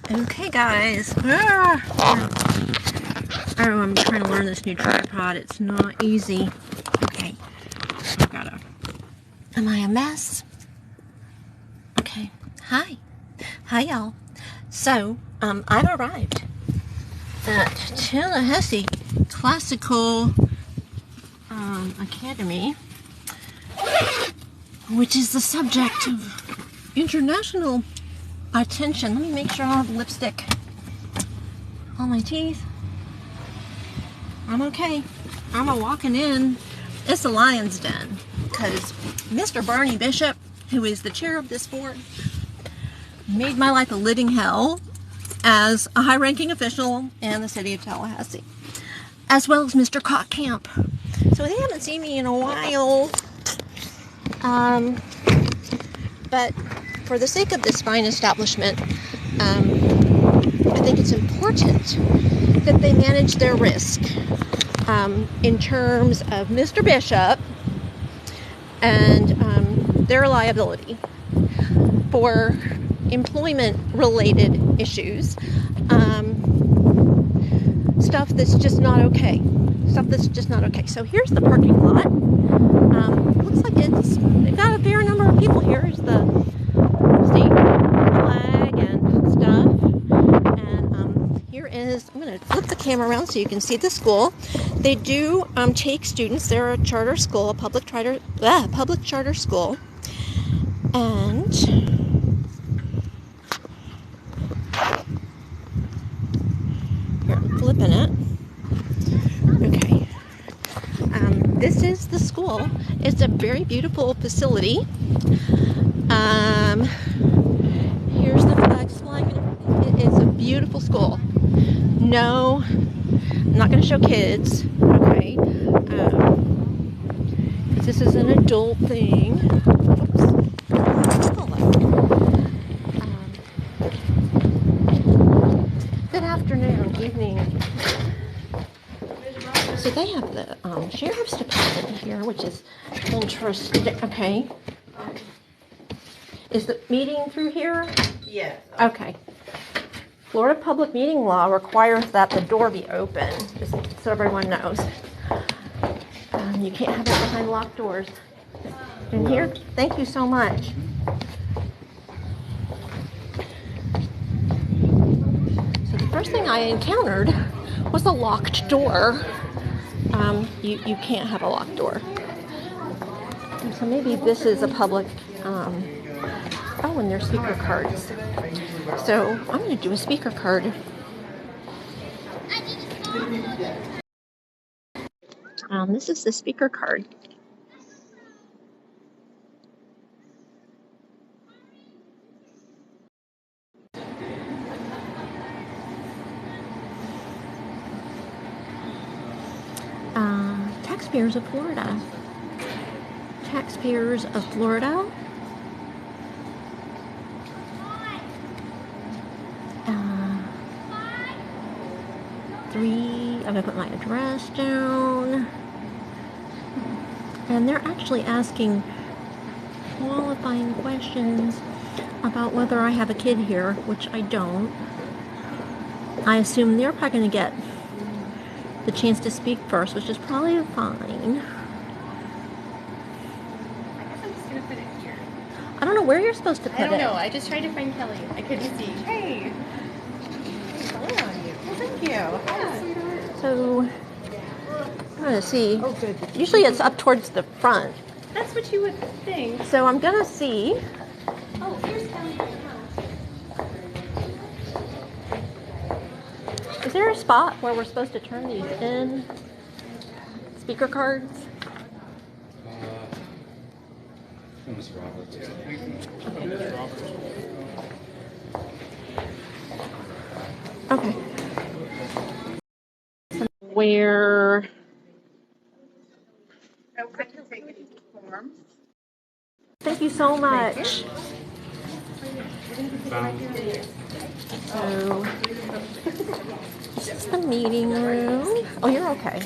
Okay, guys. Oh, I'm trying to learn this new tripod. It's not easy. Okay. I've got to. Am I a mess? Okay. Hi. Hi, y'all. So, I've arrived at Tallahassee Classical Academy, which is the subject of international attention. Let me make sure I don't have lipstick on my teeth. I'm okay. I'm walking in. It's the lion's den because Mr. Barney Bishop, who is the chair of this board, made my life a living hell as a high-ranking official in the city of Tallahassee, as well as Mr. Cockcamp. So they haven't seen me in a while. But for the sake of this fine establishment, I think it's important that they manage their risk in terms of Mr. Bishop and their liability for employment-related issues, stuff that's just not okay. So here's the parking lot. Looks like they've got a fair number of people here. Here's the state flag and stuff. And here is, I'm going to flip the camera around so you can see the school. They do take students. They're a charter school, a public charter school. And here, I'm flipping it. Okay. This is the school. It's a very beautiful facility. Here's the flags flying and everything. It is a beautiful school. No, I'm not going to show kids, okay? Because this is an adult thing. Oops. Good afternoon, evening. So they have the sheriff's department here, which is interesting. Okay. Is the meeting through here? Yes. Okay. Florida public meeting law requires that the door be open, just so everyone knows. You can't have it behind locked doors. In here? Thank you so much. So the first thing I encountered was a locked door. You can't have a locked door. So maybe this is a public, oh, and there's speaker cards. So I'm going to do a speaker card. This is the speaker card. Taxpayers of Florida. Taxpayers of Florida. I'm going to put my address down. And they're actually asking qualifying questions about whether I have a kid here, which I don't. I assume they're probably going to get the chance to speak first, which is probably fine. I guess I'm just going to put it here. I don't know where you're supposed to put it. I don't know. I just tried to find Kelly. I couldn't see. Hey. Hello on you. Well, thank you. Yeah. So, I'm going to see. Oh, good. Usually it's up towards the front. That's what you would think. So I'm going to see. Oh, here's Kelly. Is there a spot where we're supposed to turn these in? Speaker cards? Mr. Roberts. Okay. Where? Oh, I can take it form. Thank you so much. So, this is the meeting room. Oh, you're okay.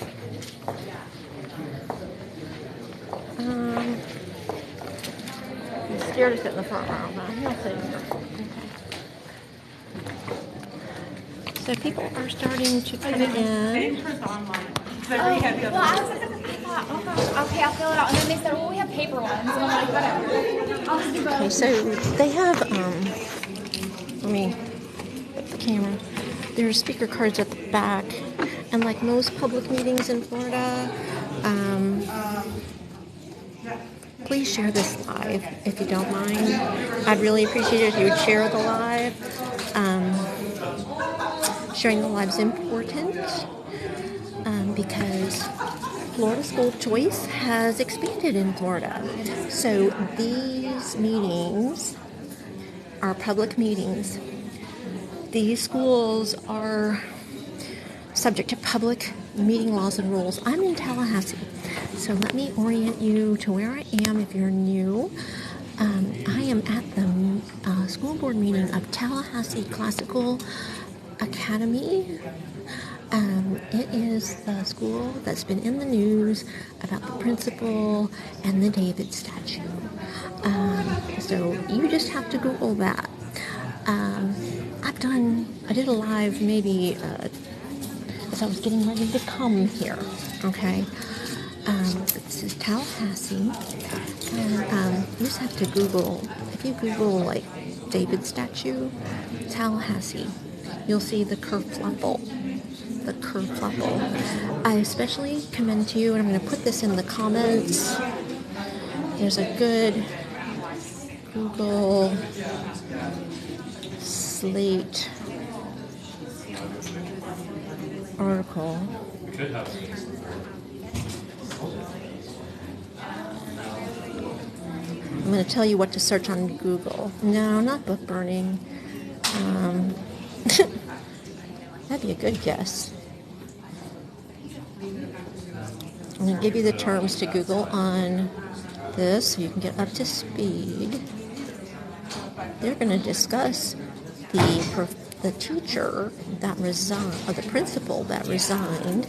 He's scared to sit in the front row, but he'll sit in the front. Okay. So people are starting to come in. Okay, I'll fill it out. And then they said, well, we have paper ones. And I'm like, whatever. I'll just do both. Okay, so they have, let me put the camera. There's speaker cards at the back. And like most public meetings in Florida, please share this live if you don't mind. I'd really appreciate it if you would share the live. Sharing the live is important because Florida school choice has expanded in Florida. So these meetings are public meetings. These schools are subject to public meeting laws and rules. I'm in Tallahassee, so let me orient you to where I am if you're new. I am at the school board meeting of Tallahassee Classical Academy. It is the school that's been in the news about the principal and the David statue. So you just have to Google that. I did a live maybe as I was getting ready to come here, okay? This is Tallahassee, and you just have to Google, if you Google like David statue, Tallahassee, you'll see the kerfluffle. The kerfluffle. I especially commend to you, and I'm going to put this in the comments. There's a good Google Slate article. I'm going to tell you what to search on Google. No, not book burning. That'd be a good guess. I'm going to give you the terms to Google on this so you can get up to speed. They're going to discuss the teacher that resigned, or the principal that resigned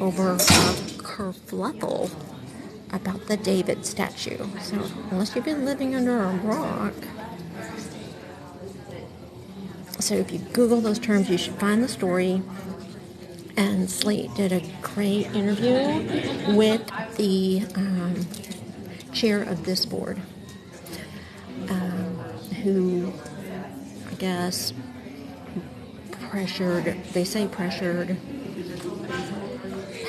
over a kerfluffle about the David statue. So unless you've been living under a rock, so if you Google those terms, you should find the story. And Slate did a great interview with the chair of this board, who, I guess,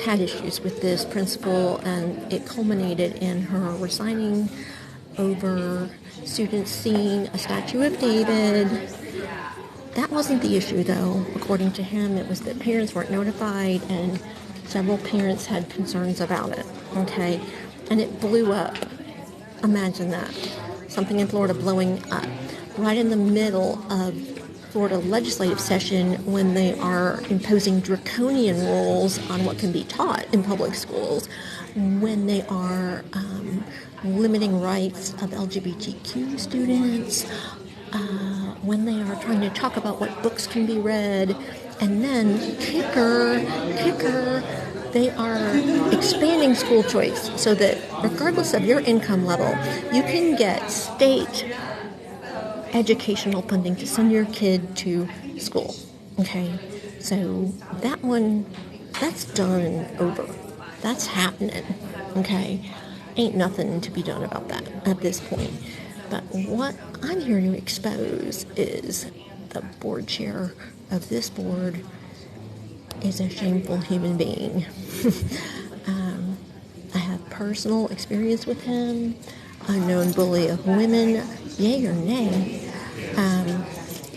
had issues with this principal, and it culminated in her resigning over students seeing a statue of David. That wasn't the issue, though. According to him, it was that parents weren't notified, and several parents had concerns about it, okay? And it blew up. Imagine that. Something in Florida blowing up right in the middle of Florida legislative session when they are imposing draconian rules on what can be taught in public schools, when they are limiting rights of LGBTQ students, when they are trying to talk about what books can be read, and then kicker, they are expanding school choice so that regardless of your income level, you can get state educational funding to send your kid to school, okay? So that's done over. That's happening, okay? Ain't nothing to be done about that at this point. But what I'm here to expose is the board chair of this board is a shameful human being. I have personal experience with him. Unknown bully of women, yay or nay.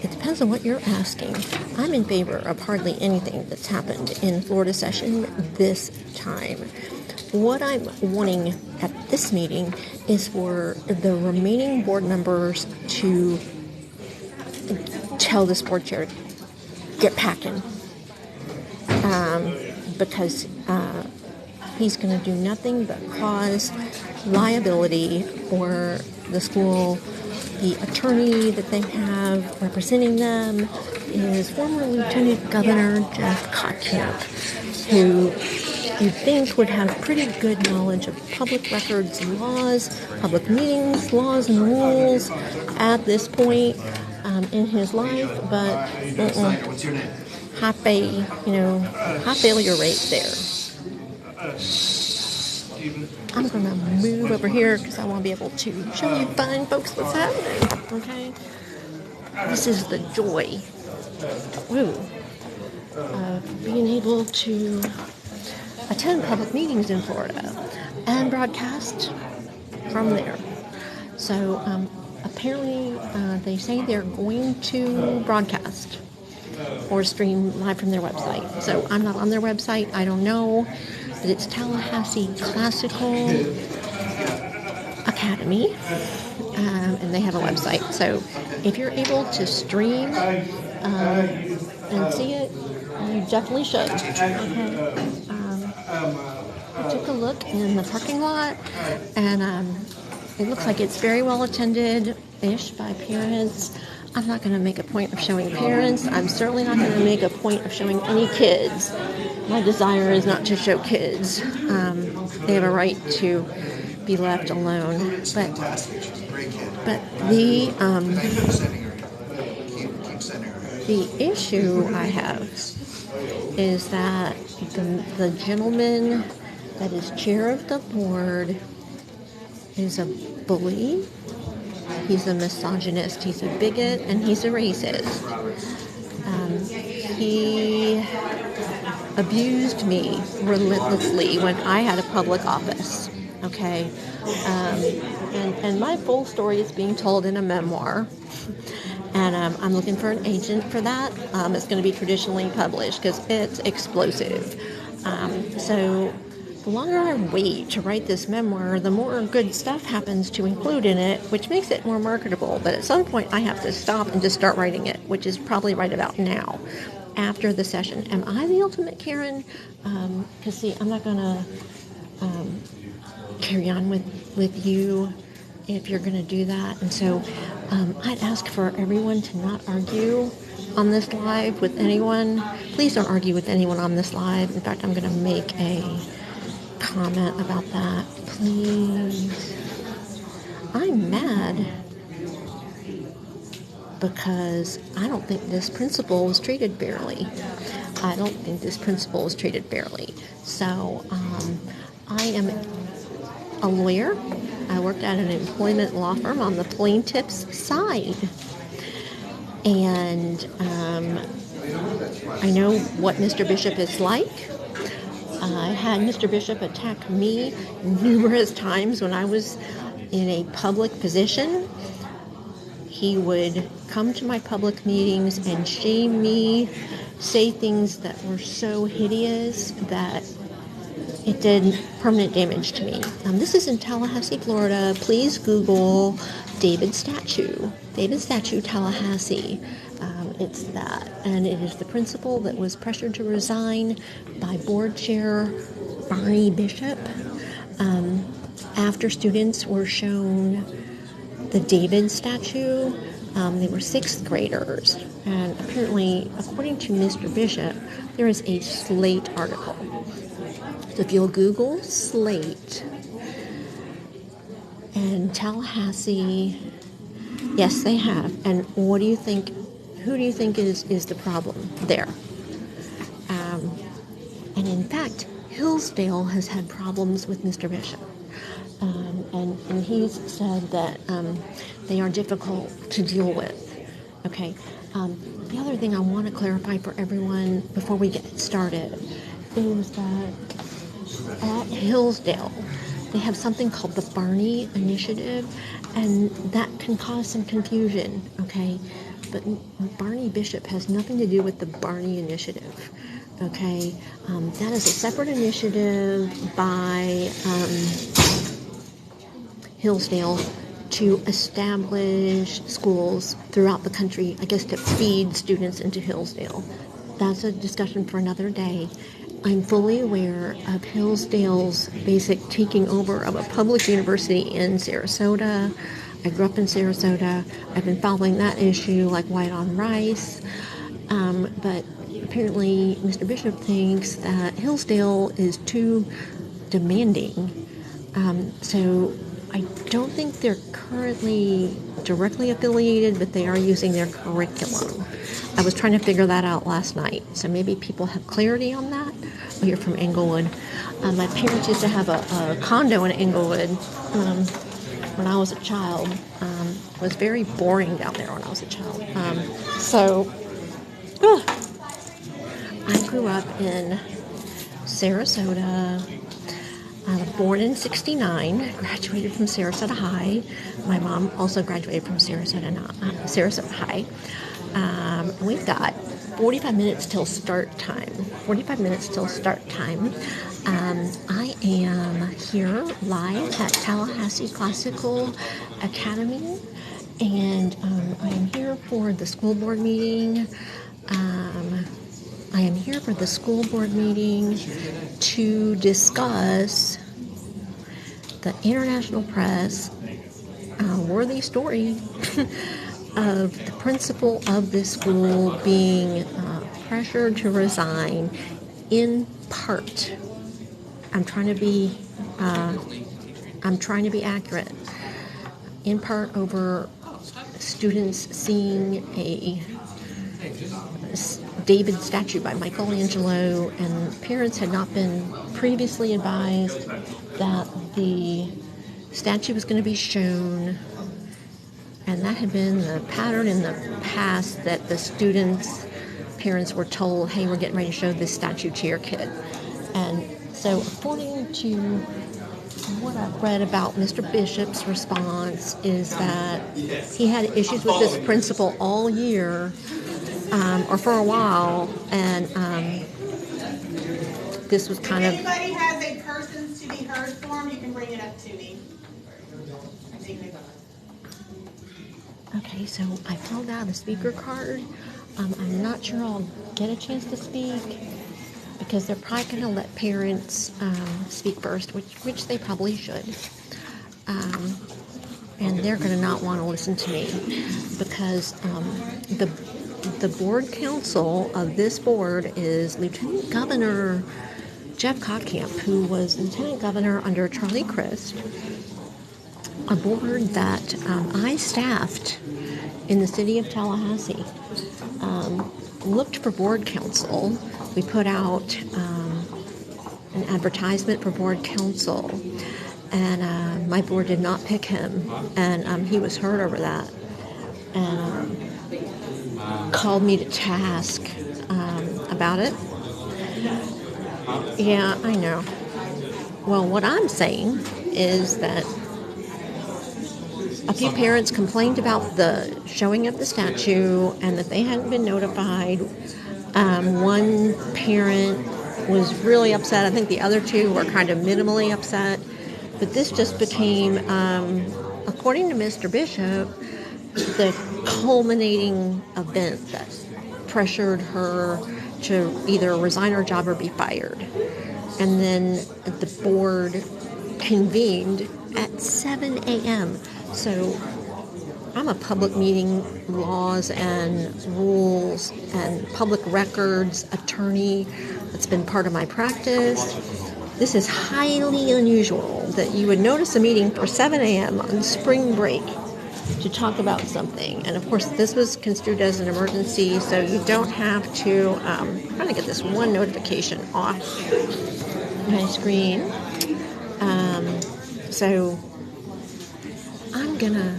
It depends on what you're asking. I'm in favor of hardly anything that's happened in Florida session this time. What I'm wanting at this meeting is for the remaining board members to tell this board chair, get packing. Because he's going to do nothing but cause liability for the school. The attorney that they have representing them is former Lieutenant Governor Jeff Kottkamp, who you'd think would have pretty good knowledge of public records laws, public meetings, laws and rules at this point. in his life, but What's your name? high failure rate there. I'm going to move over here because I want to be able to show you fine folks what's happening, okay? This is the joy of being able to attend public meetings in Florida and broadcast from there. So apparently they say they're going to broadcast or stream live from their website. So I'm not on their website. I don't know. But it's Tallahassee Classical Academy, and they have a website. So if you're able to stream and see it, you definitely should. Okay. I took a look in the parking lot, and it looks like it's very well attended-ish by parents. I'm not going to make a point of showing parents. I'm certainly not going to make a point of showing any kids. My desire is not to show kids. They have a right to be left alone. But the issue I have is that the gentleman that is chair of the board is a bully. He's a misogynist, he's a bigot, and he's a racist. He abused me relentlessly when I had a public office, okay? And my full story is being told in a memoir, and I'm looking for an agent for that. It's going to be traditionally published because it's explosive. So the longer I wait to write this memoir, the more good stuff happens to include in it, which makes it more marketable. But at some point, I have to stop and just start writing it, which is probably right about now, after the session. Am I the ultimate Karen? Because, see, I'm not going to carry on with you if you're going to do that. And so I'd ask for everyone to not argue on this live with anyone. Please don't argue with anyone on this live. In fact, I'm going to make a comment about that, please. I'm mad because I don't think this principal was treated fairly. So I am a lawyer. I worked at an employment law firm on the plaintiff's side, and I know what Mr. Bishop is like. I had Mr. Bishop attack me numerous times when I was in a public position. He would come to my public meetings and shame me, say things that were so hideous that it did permanent damage to me. This is in Tallahassee, Florida. Please Google David Statue, Tallahassee. It's that, and it is the principal that was pressured to resign by board chair Barney Bishop after students were shown the David statue. They were 6th graders, and apparently, according to Mr. Bishop, there is a Slate article. So if you'll Google Slate and Tallahassee, yes, they have. And what do you think? Who do you think is the problem there? And in fact, Hillsdale has had problems with Mr. Bishop. And he's said that they are difficult to deal with. Okay. The other thing I want to clarify for everyone before we get started is that at Hillsdale, they have something called the Barney Initiative, and that can cause some confusion, okay? But Barney Bishop has nothing to do with the Barney Initiative, okay? That is a separate initiative by Hillsdale to establish schools throughout the country, I guess, to feed students into Hillsdale. That's a discussion for another day. I'm fully aware of Hillsdale's basic taking over of a public university in Sarasota. I grew up in Sarasota. I've been following that issue like white on rice. But apparently Mr. Bishop thinks that Hillsdale is too demanding. So I don't think they're currently directly affiliated, but they are using their curriculum. I was trying to figure that out last night, so maybe people have clarity on that. Oh, you're from Englewood. My parents used to have a condo in Englewood when I was a child. It was very boring down there when I was a child. I grew up in Sarasota. I was born in '69, graduated from Sarasota High. My mom also graduated from Sarasota High. We've got 45 minutes till start time. I am here live at Tallahassee Classical Academy, and I am here for the school board meeting. To discuss the international press worthy story of the principal of this school being pressured to resign in part. I'm trying to be accurate. In part over students seeing a David statue by Michelangelo, and parents had not been previously advised that the statue was going to be shown, and that had been the pattern in the past, that the parents were told, hey, we're getting ready to show this statue to your kid. And so according to what I've read about Mr. Bishop's response is that he had issues with this principal all year, or for a while, and this was kind of... If anybody has a persons to be heard form, you can bring it up to me. Okay, so I filled out a speaker card. I'm not sure I'll get a chance to speak because they're probably going to let parents speak first, which they probably should. And they're going to not want to listen to me because the board council of this board is Lieutenant Governor Jeff Kottkamp, who was Lieutenant Governor under Charlie Crist, a board that I staffed in the city of Tallahassee. Looked for board council. We put out an advertisement for board council, and my board did not pick him, and he was hurt over that, and called me to task about it. Yeah, I know. Well, what I'm saying is that a few parents complained about the showing of the statue and that they hadn't been notified. One parent was really upset. I think the other two were kind of minimally upset. But this just became, according to Mr. Bishop, the culminating event that pressured her to either resign her job or be fired. And then the board convened at 7 a.m. So I'm a public meeting laws and rules and public records attorney. That's been part of my practice. This is highly unusual that you would notice a meeting for 7 a.m. on spring break to talk about something. And of course, this was construed as an emergency, so you don't have to, I'm trying to get this one notification off my screen. So I'm gonna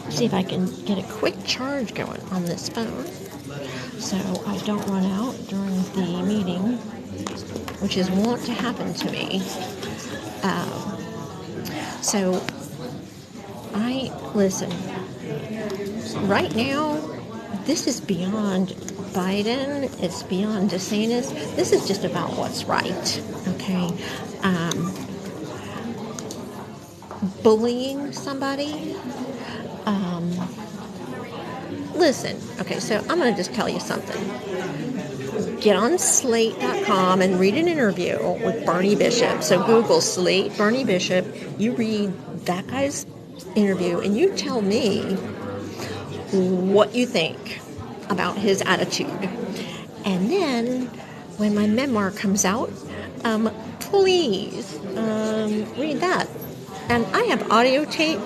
see if I can get a quick charge going on this phone so I don't run out during the meeting, which is wont to happen to me. So listen, right now, this is beyond Biden, it's beyond DeSantis. This is just about what's right, okay? Bullying somebody. Listen, okay, so I'm going to just tell you something. Get on slate.com and read an interview with Barney Bishop. So Google Slate, Barney Bishop, you read that guy's interview, and you tell me what you think about his attitude. And then when my memoir comes out, please read that. And I have audio tape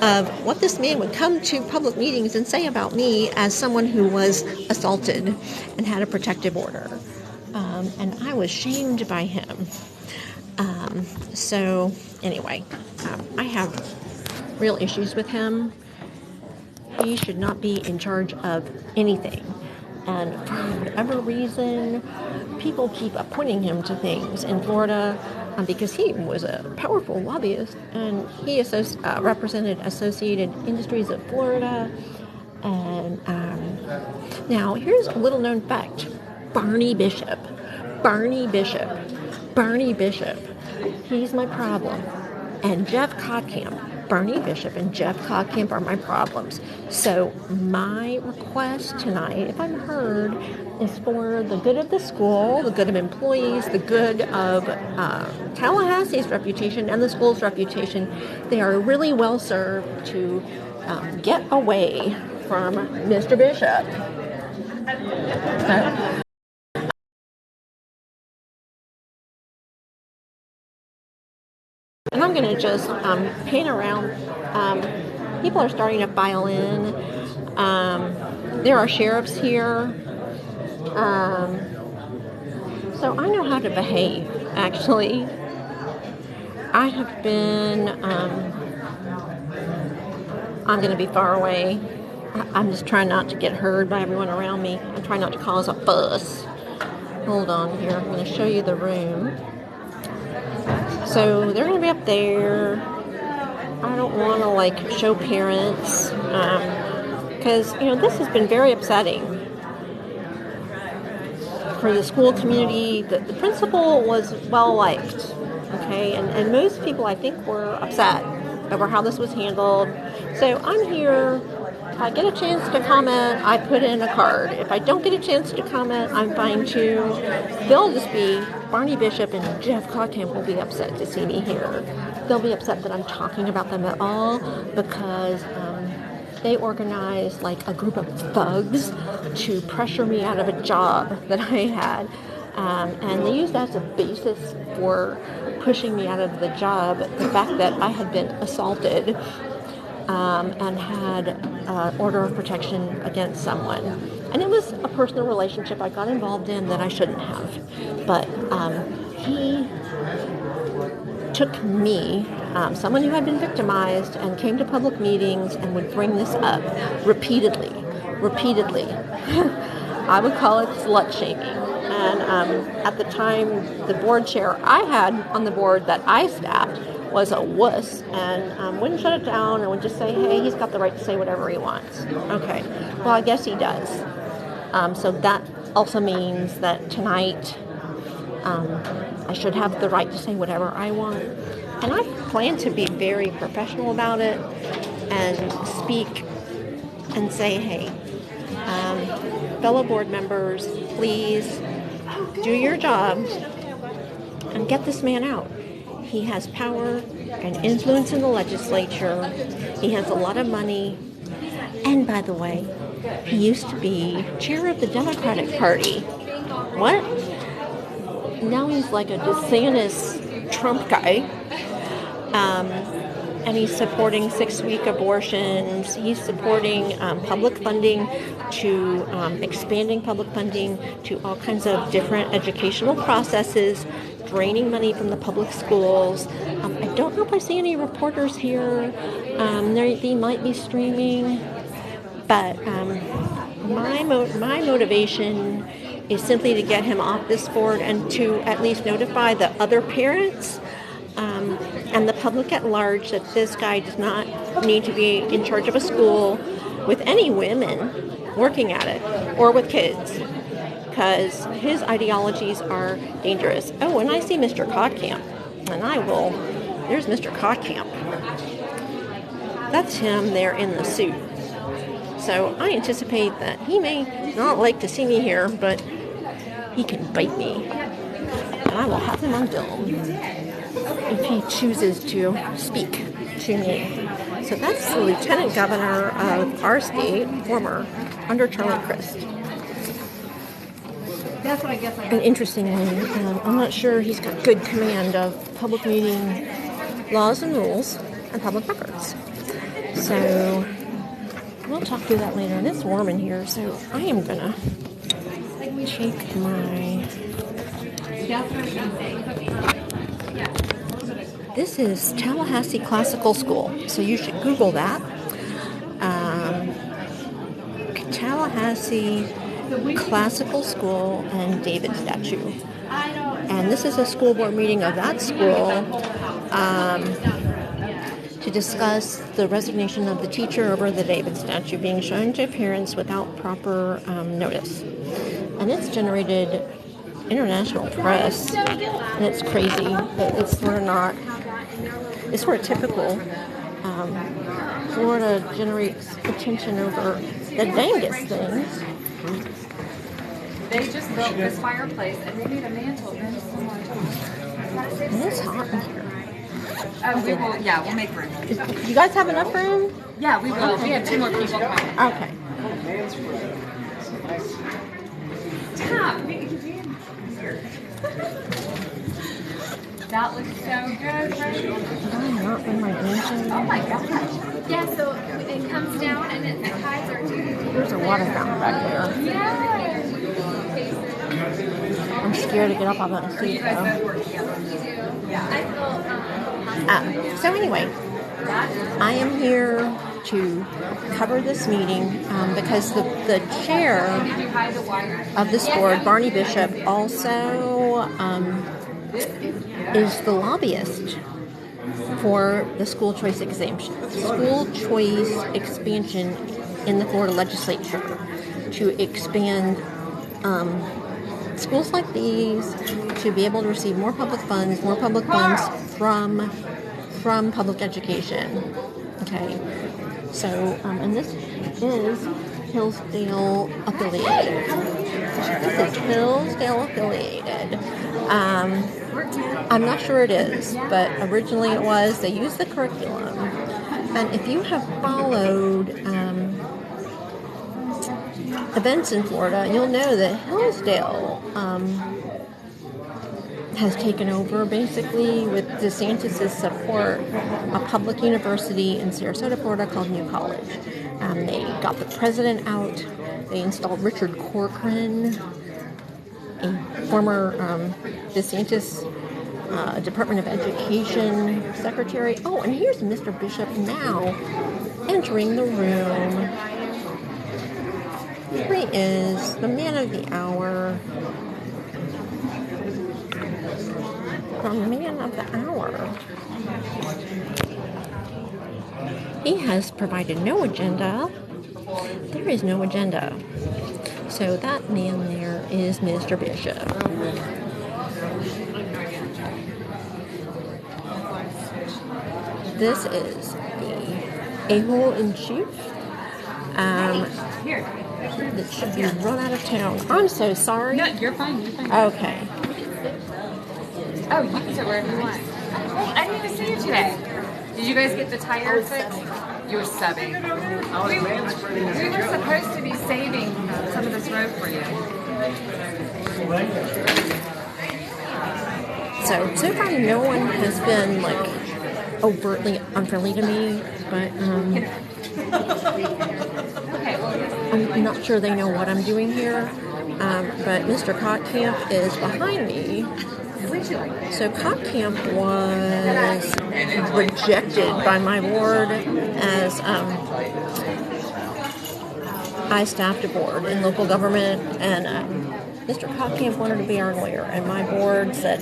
of what this man would come to public meetings and say about me as someone who was assaulted and had a protective order. And I was shamed by him. So anyway, I have real issues with him. He should not be in charge of anything. And for whatever reason, people keep appointing him to things in Florida because he was a powerful lobbyist, and he represented Associated Industries of Florida. And now, here's a little known fact. Barney Bishop. He's my problem. And Jeff Kottkamp. Barney Bishop and Jeff Kottkamp are my problems. So my request tonight, if I'm heard, is for the good of the school, the good of employees, the good of Tallahassee's reputation and the school's reputation. They are really well served to get away from Mr. Bishop. And I'm going to just pan around. People are starting to file in. There are sheriffs here. So I know how to behave, actually. I have been, I'm going to be far away. I'm just trying not to get heard by everyone around me. I'm trying not to cause a fuss. Hold on here. I'm going to show you the room. So they're going to be up there. I don't want to show parents because this has been very upsetting for the school community. The principal was well liked, okay, and most people I think were upset over how this was handled. So I'm here. If I get a chance to comment, I put in a card. If I don't get a chance to comment, I'm fine too. They'll just be, Barney Bishop and Jeff Kottkamp will be upset to see me here. They'll be upset that I'm talking about them at all because they organized a group of thugs to pressure me out of a job that I had. And they used that as a basis for pushing me out of the job, the fact that I had been assaulted and had order of protection against someone. And it was a personal relationship I got involved in that I shouldn't have. But he took me, someone who had been victimized, and came to public meetings and would bring this up repeatedly. I would call it slut shaming. And at the time, the board chair I had on the board that I staffed was a wuss and wouldn't shut it down and would just say, hey, he's got the right to say whatever he wants. Okay, well, I guess he does. So that also means that tonight I should have the right to say whatever I want. And I plan to be very professional about it and speak and say, hey, fellow board members, please do your job and get this man out. He has power and influence in the legislature. He has a lot of money. And by the way, he used to be chair of the Democratic Party. What? Now he's like a DeSantis Trump guy. And he's supporting 6-week abortions. He's supporting public funding to expanding public funding to all kinds of different educational processes, draining money from the public schools. I don't know if I see any reporters here. They might be streaming, but my motivation is simply to get him off this board and to at least notify the other parents and the public at large that this guy does not need to be in charge of a school with any women working at it or with kids, because his ideologies are dangerous. Oh, and I see Mr. Kottkamp, and there's Mr. Kottkamp. That's him there in the suit. So I anticipate that he may not like to see me here, but he can bite me. And I will have him on film if he chooses to speak to me. So that's the lieutenant governor of our state, former, under Charlie Crist. That's what I guess. And interestingly, I'm not sure he's got good command of public meeting laws and rules and public records. So we'll talk through that later. And it's warm in here, so I am gonna take my... This is Tallahassee Classical School, so you should Google that. Tallahassee Classical School and David statue. And this is a school board meeting of that school to discuss the resignation of the teacher over the David statue being shown to parents without proper notice. And it's generated international press, and it's crazy. It's sort of typical. Florida generates attention over the dangest things. They just built this fireplace and they made a mantle very similar to ours. And it's hot in here. We'll make room. You guys have enough room? Yeah, we will. Okay. We have 2 more people coming. Okay. Tom, that looks so good, right? I'm not in my engine. Oh my gosh. Yeah, so it comes down and the tides are too. There's a water fountain back there. Yeah. I'm scared to get up on that seat though. So anyway, I am here to cover this meeting because the chair of this board, Barney Bishop, also is the lobbyist for the school choice expansion in the Florida legislature to expand schools like these to be able to receive more public funds from public education. Okay, so and this is Hillsdale affiliated. I'm not sure it is, but originally it was. They used the curriculum. And if you have followed events in Florida, you'll know that Hillsdale has taken over, basically, with DeSantis' support, a public university in Sarasota, Florida called New College. They got the president out. They installed Richard Corcoran, a former DeSantis Department of Education secretary. Oh, and here's Mr. Bishop now entering the room. Here he is, the man of the hour. The man of the hour. He has provided no agenda. There is no agenda. So that man there is Mr. Bishop. This is the a-hole-in-chief that should be run out of town. I'm so sorry. No, you're fine. Okay. Oh, you can sit wherever you want. Hey, I didn't even see you today. Did you guys get the tires fixed? You were subbing. We were supposed to be saving some of this road for you. So far no one has been overtly unfriendly to me, but I'm not sure they know what I'm doing here. But Mr. Kottkamp is behind me. So Kottkamp was rejected by my board as I staffed a board in local government, and Mr. Kottkamp wanted to be our lawyer, and my board said,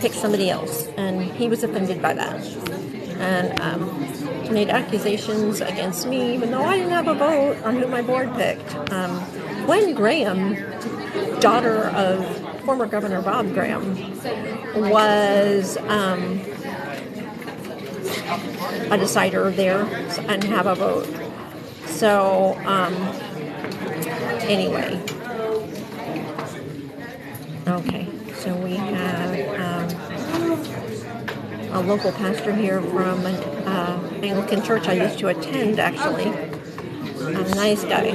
pick somebody else, and he was offended by that, and made accusations against me, even though I didn't have a vote on who my board picked. Gwen Graham, daughter of former Governor Bob Graham, was a decider there and have a vote. So, anyway. Okay, so we have a local pastor here from an Anglican church I used to attend, actually. A nice guy.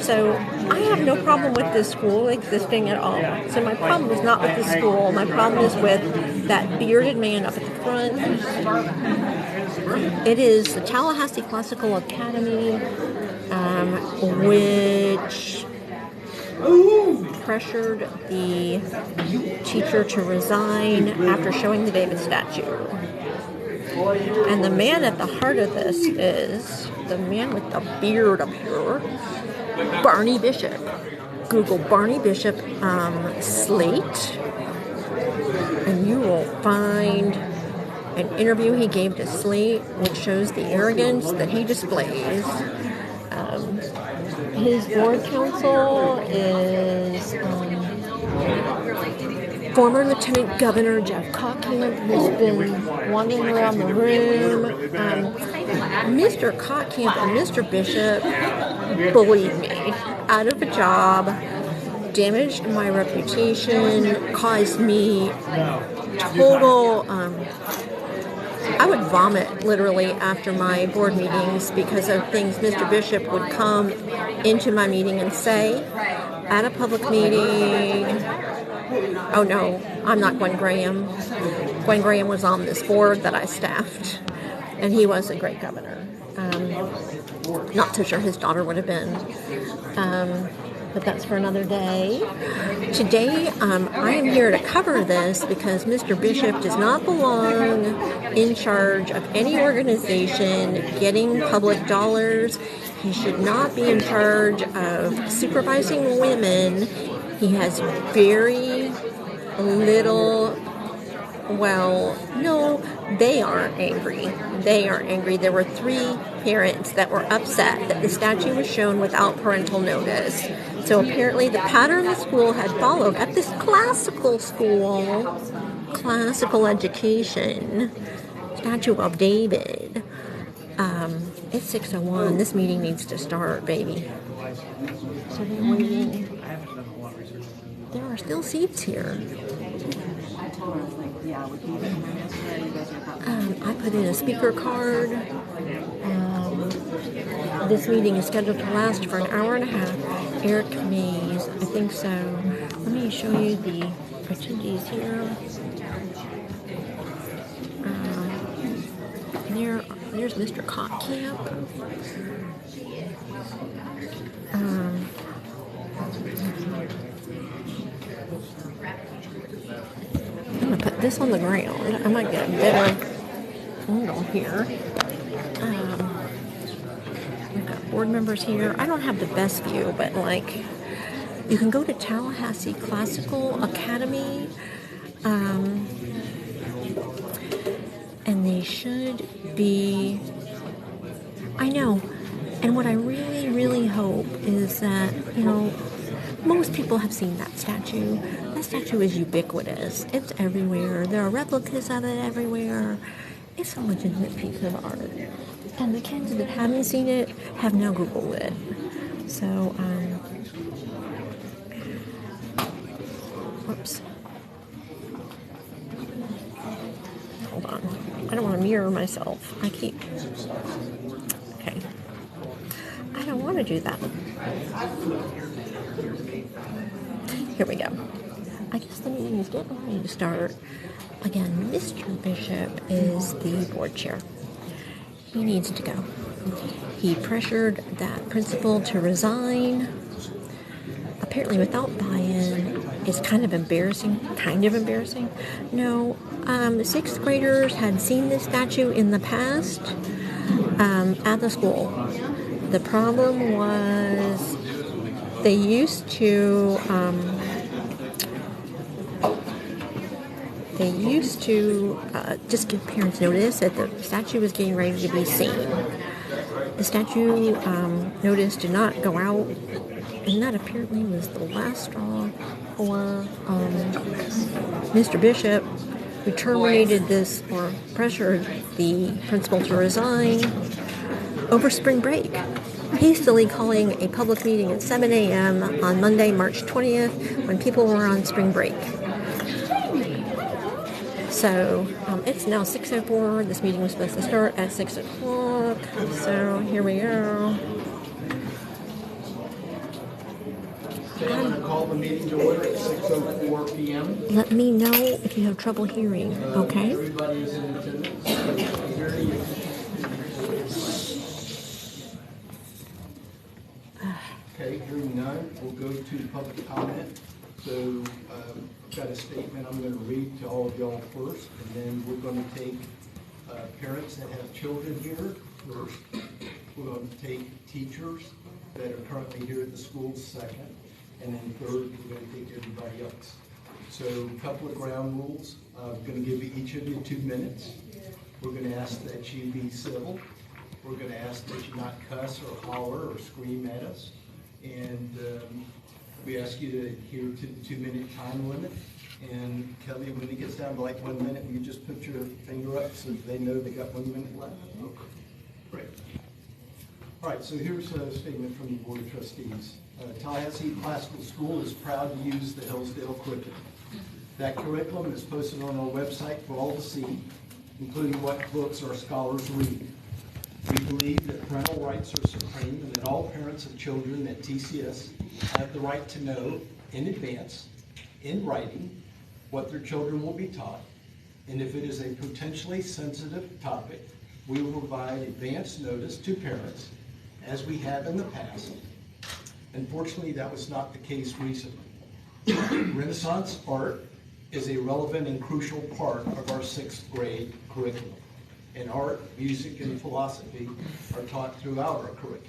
So I have no problem with this school existing at all. So my problem is not with the school. My problem is with that bearded man up at the front. It is the Tallahassee Classical Academy, which pressured the teacher to resign after showing the David statue. And the man at the heart of this is the man with the beard up here, Barney Bishop. Google Barney Bishop slate, and you will find an interview he gave to Slate, which shows the arrogance that he displays. His board counsel is former Lieutenant Governor Jeff Cockham, who's been wandering around the room. Mr. Cockham and Mr. Bishop bullied me out of a job, damaged my reputation, caused me total... I would vomit literally after my board meetings because of things Mr. Bishop would come into my meeting and say at a public meeting. Oh no, I'm not Gwen Graham. Gwen Graham was on this board that I staffed, and he was a great governor. Not so sure his daughter would have been. But that's for another day. Today, I am here to cover this because Mr. Bishop does not belong in charge of any organization getting public dollars. He should not be in charge of supervising women. He has very little... Well, no, they aren't angry. They are angry. There were 3 parents that were upset that the statue was shown without parental notice. So apparently the pattern the school had followed at this classical school, classical education, statue of David. It's 6:01. This meeting needs to start, baby. So they're waiting. There are still seats here. I put in a speaker card. This meeting is scheduled to last for an hour and a half. Eric Mays, I think so. Let me show you the attendees here. There's Mr. Cotcamp. I'm going to put this on the ground. I might get a better angle here. We've got board members here. I don't have the best view, but like, you can go to Tallahassee Classical Academy, and they should be, I know, and what I really, really hope is that, you know, most people have seen that statue. That statue is ubiquitous. It's everywhere. There are replicas of it everywhere. It's a legitimate piece of art. And the kids that haven't seen it have now Googled it. So, whoops. Hold on. I don't want to mirror myself. Okay. I don't want to do that. Here we go. I guess the meeting is getting ready to start. Again, Mr. Bishop is the board chair. He needs to go. He pressured that principal to resign, apparently without buy-in. It's kind of embarrassing. No, 6th graders had seen this statue in the past at the school. The problem was they used to just give parents notice that the statue was getting ready to be seen. The statue notice did not go out, and that apparently was the last straw for Mr. Bishop, who terminated this or pressured the principal to resign over spring break, hastily calling a public meeting at 7 a.m. on Monday, March 20th, when people were on spring break. So, it's now 6:04. This meeting was supposed to start at 6 o'clock. So, here we go. call the meeting to order at 6:04 p.m. Let me know if you have trouble hearing, okay? Everybody is in attendance. Very Okay, hearing none, we'll go to public comment. So I've got a statement I'm going to read to all of y'all first, and then we're going to take parents that have children here first. We're going to take teachers that are currently here at the school second, and then third, we're going to take everybody else. So a couple of ground rules. I'm going to give each of you 2 minutes. We're going to ask that you be civil. We're going to ask that you not cuss or holler or scream at us. And we ask you to adhere to the 2-minute time limit. And Kelly, when it gets down to like 1 minute, you just put your finger up so they know they got 1 minute left. Okay, great. All right, so here's a statement from the Board of Trustees. Tallahassee Classical School is proud to use the Hillsdale curriculum. That curriculum is posted on our website for all to see, including what books our scholars read. We believe that parental rights are supreme and that all parents of children at TCS have the right to know in advance, in writing, what their children will be taught, and if it is a potentially sensitive topic, we will provide advance notice to parents, as we have in the past. Unfortunately, that was not the case recently. Renaissance art is a relevant and crucial part of our 6th grade curriculum, and art, music, and philosophy are taught throughout our curriculum.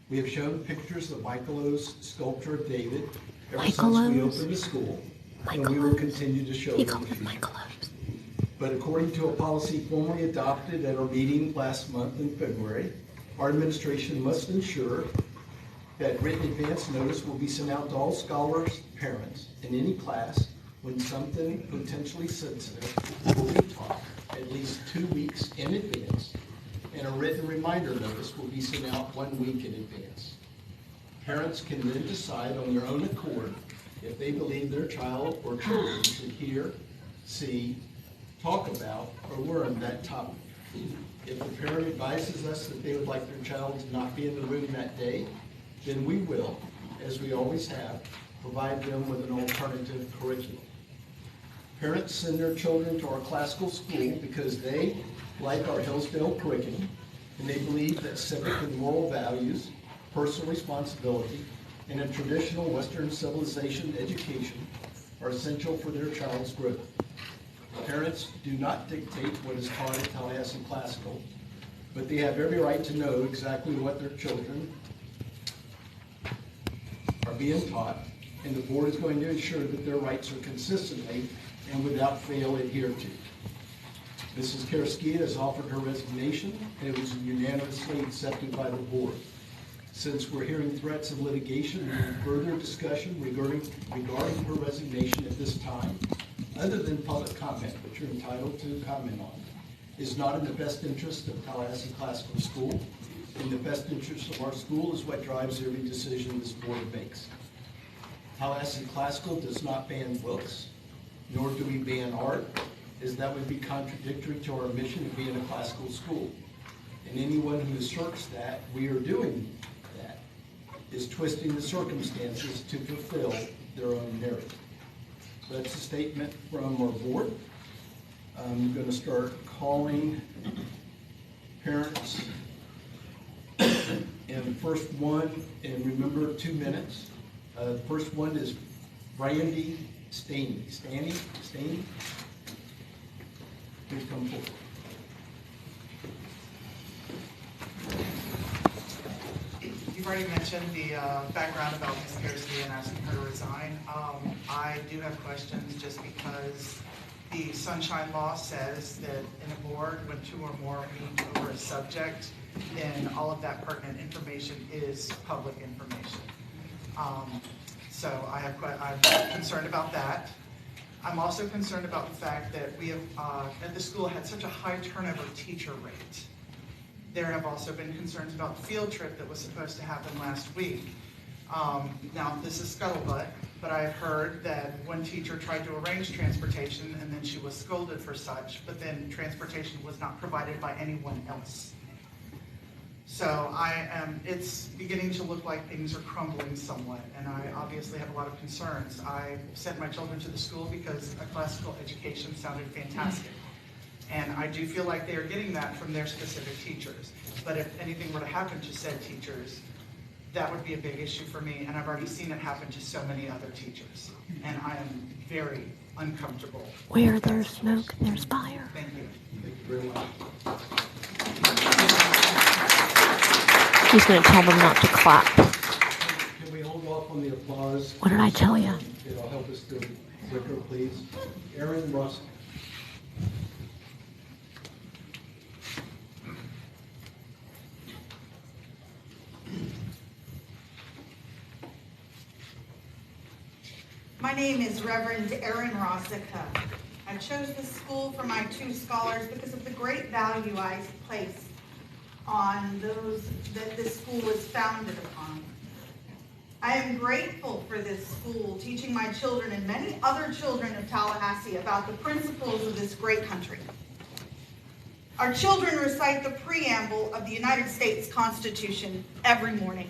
We have shown pictures of Michelo's sculpture of David ever since we opened the school, and we will continue to show them. But according to a policy formally adopted at our meeting last month in February, our administration must ensure that written advance notice will be sent out to all scholars, parents, in any class when something potentially sensitive will be taught at least 2 weeks in advance, and a written reminder notice will be sent out 1 week in advance. Parents can then decide on their own accord if they believe their child or children should hear, see, talk about, or learn that topic. If the parent advises us that they would like their child to not be in the room that day, then we will, as we always have, provide them with an alternative curriculum. Parents send their children to our classical school because they like our Hillsdale curriculum, and they believe that civic and moral values, personal responsibility, and a traditional Western civilization education are essential for their child's growth. Parents do not dictate what is taught at Tallahassee Classical, but they have every right to know exactly what their children are being taught, and the board is going to ensure that their rights are consistently and without fail adhered to. Mrs. Karaskia has offered her resignation, and it was unanimously accepted by the board. Since we're hearing threats of litigation and further discussion regarding her resignation at this time, other than public comment, which you're entitled to comment on, is not in the best interest of Tallahassee Classical School. In the best interest of our school is what drives every decision this board makes. Tallahassee Classical does not ban books, nor do we ban art, as that would be contradictory to our mission of being a classical school. And anyone who asserts that we are doing that is twisting the circumstances to fulfill their own narrative. So that's a statement from our board. I'm going to start calling parents. And the first one, and remember 2 minutes. The first one is Brandy Staney. Staney? Please come forward. You've already mentioned the background about Ms. Karaskia and asking her to resign. I do have questions just because the Sunshine Law says that in a board, when 2 or more meet over a subject, then all of that pertinent information is public information. So I'm concerned about that. I'm also concerned about the fact that we have, at the school, had such a high turnover teacher rate. There have also been concerns about the field trip that was supposed to happen last week. Now, this is scuttlebutt, but I have heard that one teacher tried to arrange transportation and then she was scolded for such, but then transportation was not provided by anyone else. So it's beginning to look like things are crumbling somewhat, and I obviously have a lot of concerns. I sent my children to the school because a classical education sounded fantastic. And I do feel like they are getting that from their specific teachers. But if anything were to happen to said teachers, that would be a big issue for me, and I've already seen it happen to so many other teachers. And I am very uncomfortable. Where there's smoke, there's fire. Thank you. Thank you very much. He's going to tell them not to clap. Can we hold off on the applause? What did I tell you? It'll help us do it quicker, please. Aaron Russ. My name is Reverend Erin Rossica. I chose this school for my two scholars because of the great value I place on those that this school was founded upon. I am grateful for this school teaching my children and many other children of Tallahassee about the principles of this great country. Our children recite the preamble of the United States Constitution every morning.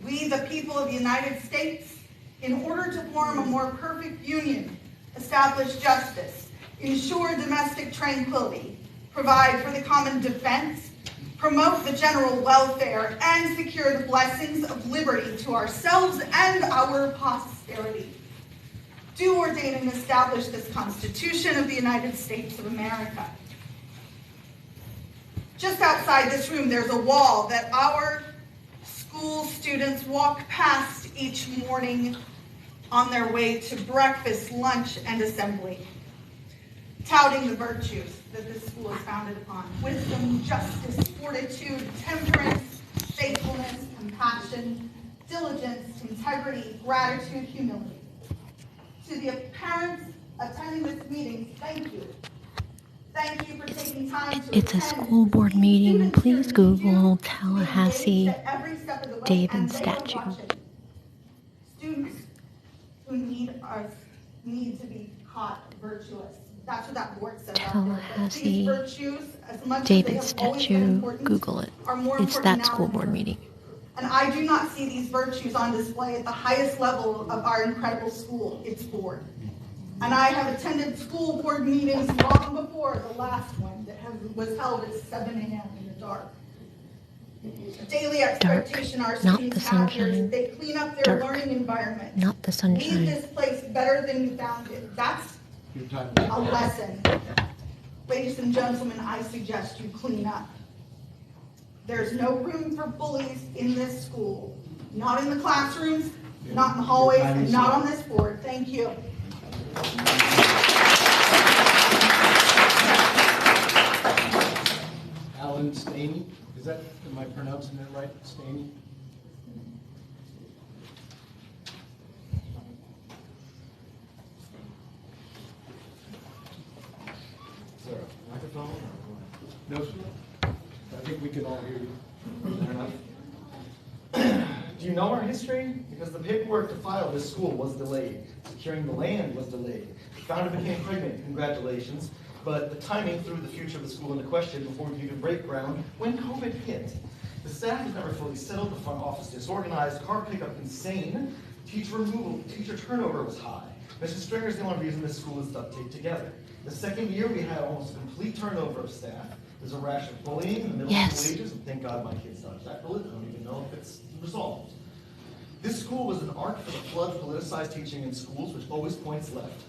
We, the people of the United States, in order to form a more perfect union, establish justice, ensure domestic tranquility, provide for the common defense, promote the general welfare, and secure the blessings of liberty to ourselves and our posterity. Do ordain and establish this Constitution of the United States of America. Just outside this room, there's a wall that our school students walk past each morning on their way to breakfast, lunch, and assembly, touting the virtues that this school is founded upon: wisdom, justice, fortitude, temperance, faithfulness, compassion, diligence, integrity, gratitude, humility. To the parents attending this meeting, thank you. Thank you for taking time to It's a attend. school board meeting. Students Please here Google to be Tallahassee engaged at every step of the way, David and they are statue. watching. Students who need to be taught virtuous. That's what that board says out there. But these Tallahassee virtues, as much as David they have always been statue. important, Google it. are more It's important that now school than board ever. meeting. And I do not see these virtues on display at the highest level of our incredible school, its board. And I have attended school board meetings long before the last one that was held at 7 a.m. in the dark. A daily expectation our not students the have here is sunshine. that they clean up their Dark. learning environment. Not the Leave sunshine. this place better than you found it. That's Your time. a lesson. Ladies and gentlemen, I suggest you clean up. There's no room for bullies in this school. Not in the classrooms, not in the hallways, and not on this board. Thank you. Alan Staney, am I pronouncing it right, Staney? Is there a microphone or No, sir. I think we can all hear you. what? Fair enough. Do you know our history? Because the paperwork to file this school was delayed. Securing the land was delayed. The founder became pregnant, congratulations. But the timing threw the future of the school into question before we could break ground when COVID hit. The staff was never fully settled, the front office disorganized, car pickup insane, teacher removal, teacher turnover was high. Mrs. Stringer is the only reason this school is duct taped together. The second year, we had almost a complete turnover of staff. There's a rash of bullying in the middle Yes. school ages, and thank God my kids dodged that bullet. I don't even know if it's resolved. This school was an arc for the flood of politicized teaching in schools, which always points left.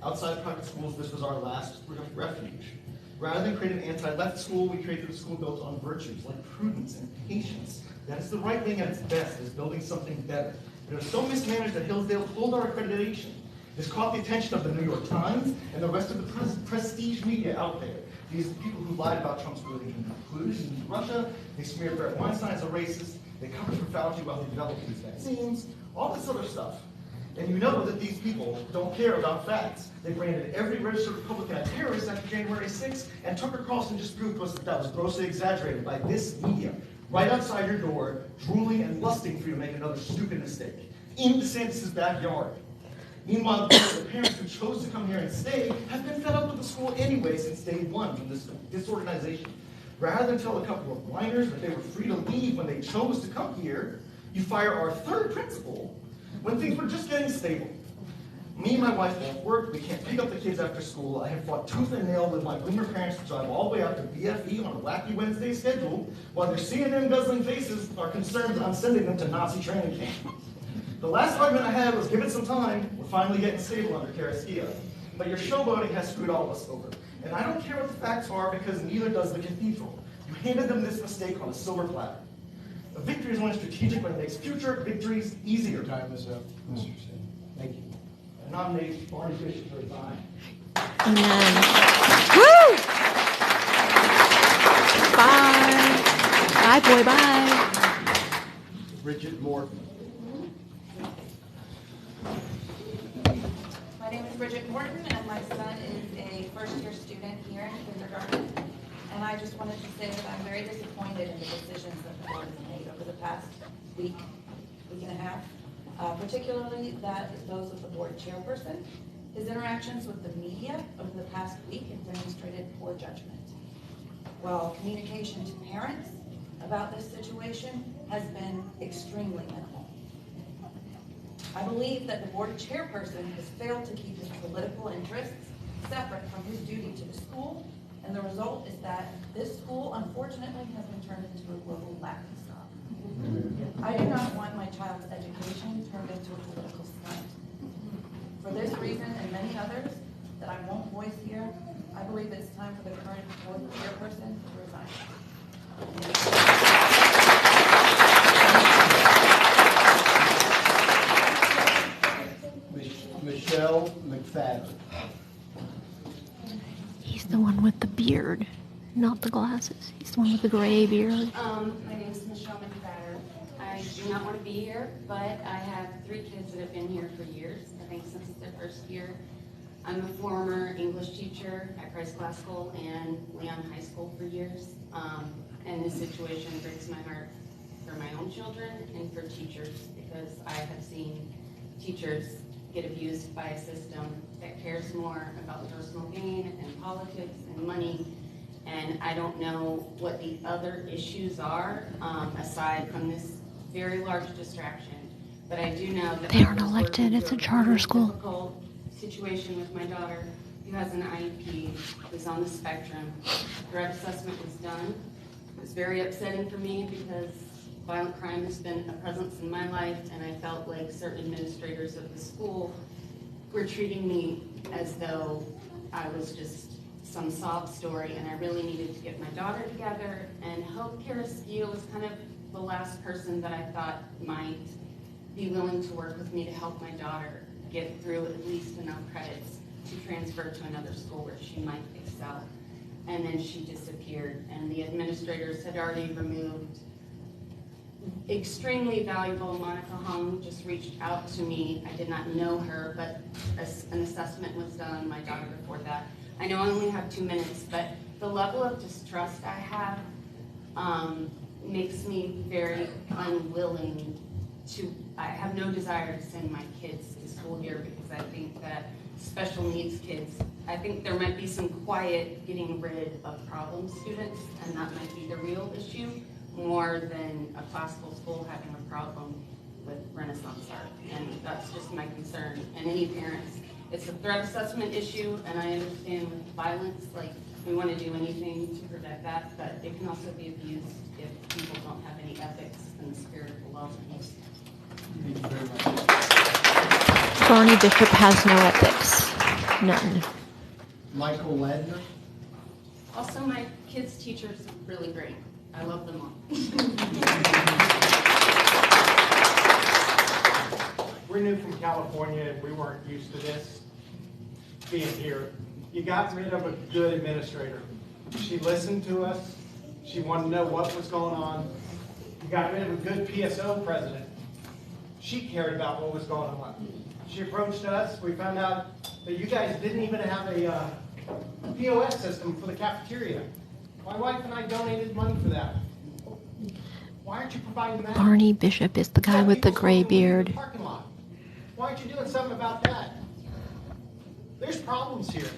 Outside private schools, this was our last refuge. Rather than create an anti-left school, we created a school built on virtues like prudence and patience. That is the right wing at its best, is building something better. It was so mismanaged that Hillsdale pulled our accreditation. This caught the attention of the New York Times and the rest of the prestige media out there. These people who lied about Trump's collusion with Russia, they smeared Brett Weinstein as a racist, they covered for Fauci while they developed these vaccines, all this other stuff. And you know that these people don't care about facts. They branded every registered Republican a terrorist after January 6th, and Tucker Carlson just proved to us that was grossly exaggerated by this media, right outside your door, drooling and lusting for you to make another stupid mistake, in DeSantis' backyard. Meanwhile, the parents who chose to come here and stay have been fed up with the school anyway since day one from this disorganization. Rather than tell a couple of whiners that they were free to leave when they chose to come here, you fire our third principal when things were just getting stable. Me and my wife both work. We can't pick up the kids after school. I have fought tooth and nail with my boomer parents to drive all the way out to BFE on a wacky Wednesday schedule, while their CNN guzzling faces are concerned that I'm sending them to Nazi training camp. The last argument I had was, give it some time. We're finally getting stable under Karaskia. But your showboating has screwed all of us over. And I don't care what the facts are, because neither does the cathedral. You handed them this mistake on a silver platter. A victory is only strategic when it makes future victories easier. Time is up, Mr. Singh. Thank you. I nominate Barney Bishop to resign. Amen. Woo! Bye. Bye, boy, bye. Bridget Morton. My name is Bridget Morton, and my son is a first-year student here in kindergarten. And I just wanted to say that I'm very disappointed in the decisions that the board has made over the past week and a half, particularly those of the board chairperson. His interactions with the media over the past week have demonstrated poor judgment, while communication to parents about this situation has been extremely minimal. I believe that the board chairperson has failed to keep his political interests separate from his duty to the school, and the result is that this school, unfortunately, has been turned into a global laughingstock. I do not want my child's education turned into a political stunt. For this reason and many others that I won't voice here, I believe it's time for the current board chairperson to resign. Michelle McFadden. He's the one with the beard, not the glasses. He's the one with the gray beard. My name is Michelle McFadden. I do not want to be here, but I have 3 kids that have been here for years, I think since their first year. I'm a former English teacher at Tallahassee Classical and Leon High School for years. And this situation breaks my heart for my own children and for teachers, because I have seen teachers get abused by a system that cares more about personal gain and politics and money. And I don't know what the other issues are, aside from this very large distraction. But I do know that They aren't elected. It's a charter school. Difficult situation with my daughter who has an IEP, who's on the spectrum. Threat assessment was done. It was very upsetting for me because violent crime has been a presence in my life, and I felt like certain administrators of the school were treating me as though I was just some sob story, and I really needed to get my daughter together. And Hope Karaskia was kind of the last person that I thought might be willing to work with me to help my daughter get through at least enough credits to transfer to another school where she might excel. And then she disappeared, and the administrators had already removed extremely valuable. Monica Hung just reached out to me. I did not know her, but an assessment was done on my daughter before that. I know I only have 2 minutes, but the level of distrust I have makes me very unwilling to, I have no desire to send my kids to school here, because I think that special needs kids, I think there might be some quiet getting rid of problem students, and that might be the real issue, more than a classical school having a problem with Renaissance art. And that's just my concern. And any parents, it's a threat assessment issue, and I understand with violence, like, we want to do anything to prevent that, but it can also be abused if people don't have any ethics and the spirit of the law. Thank you very much. Barney Bishop has no ethics. None. Michael Ladner. Also, my kids' teachers are really great. I love them all. We're new from California, and we weren't used to this being here. You got rid of a good administrator. She listened to us. She wanted to know what was going on. You got rid of a good PSO president. She cared about what was going on. She approached us. We found out that you guys didn't even have a POS system for the cafeteria. My wife and I donated money for that. Why aren't you providing that? Barney Bishop is the guy with the gray beard. Why aren't you doing something about that? There's problems here.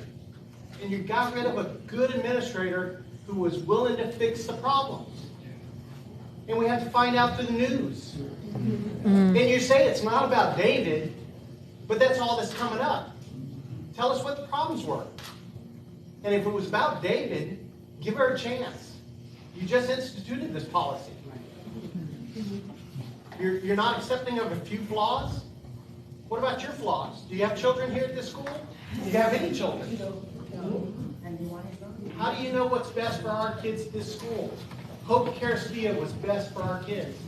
And you got rid of a good administrator who was willing to fix the problems. And we had to find out through the news. And you say it's not about David, but that's all that's coming up. Tell us what the problems were. And if it was about David, give her a chance. You just instituted this policy. You're not accepting of a few flaws? What about your flaws? Do you have children here at this school? Do you have any children? How do you know what's best for our kids at this school? Hope Karstia was best for our kids.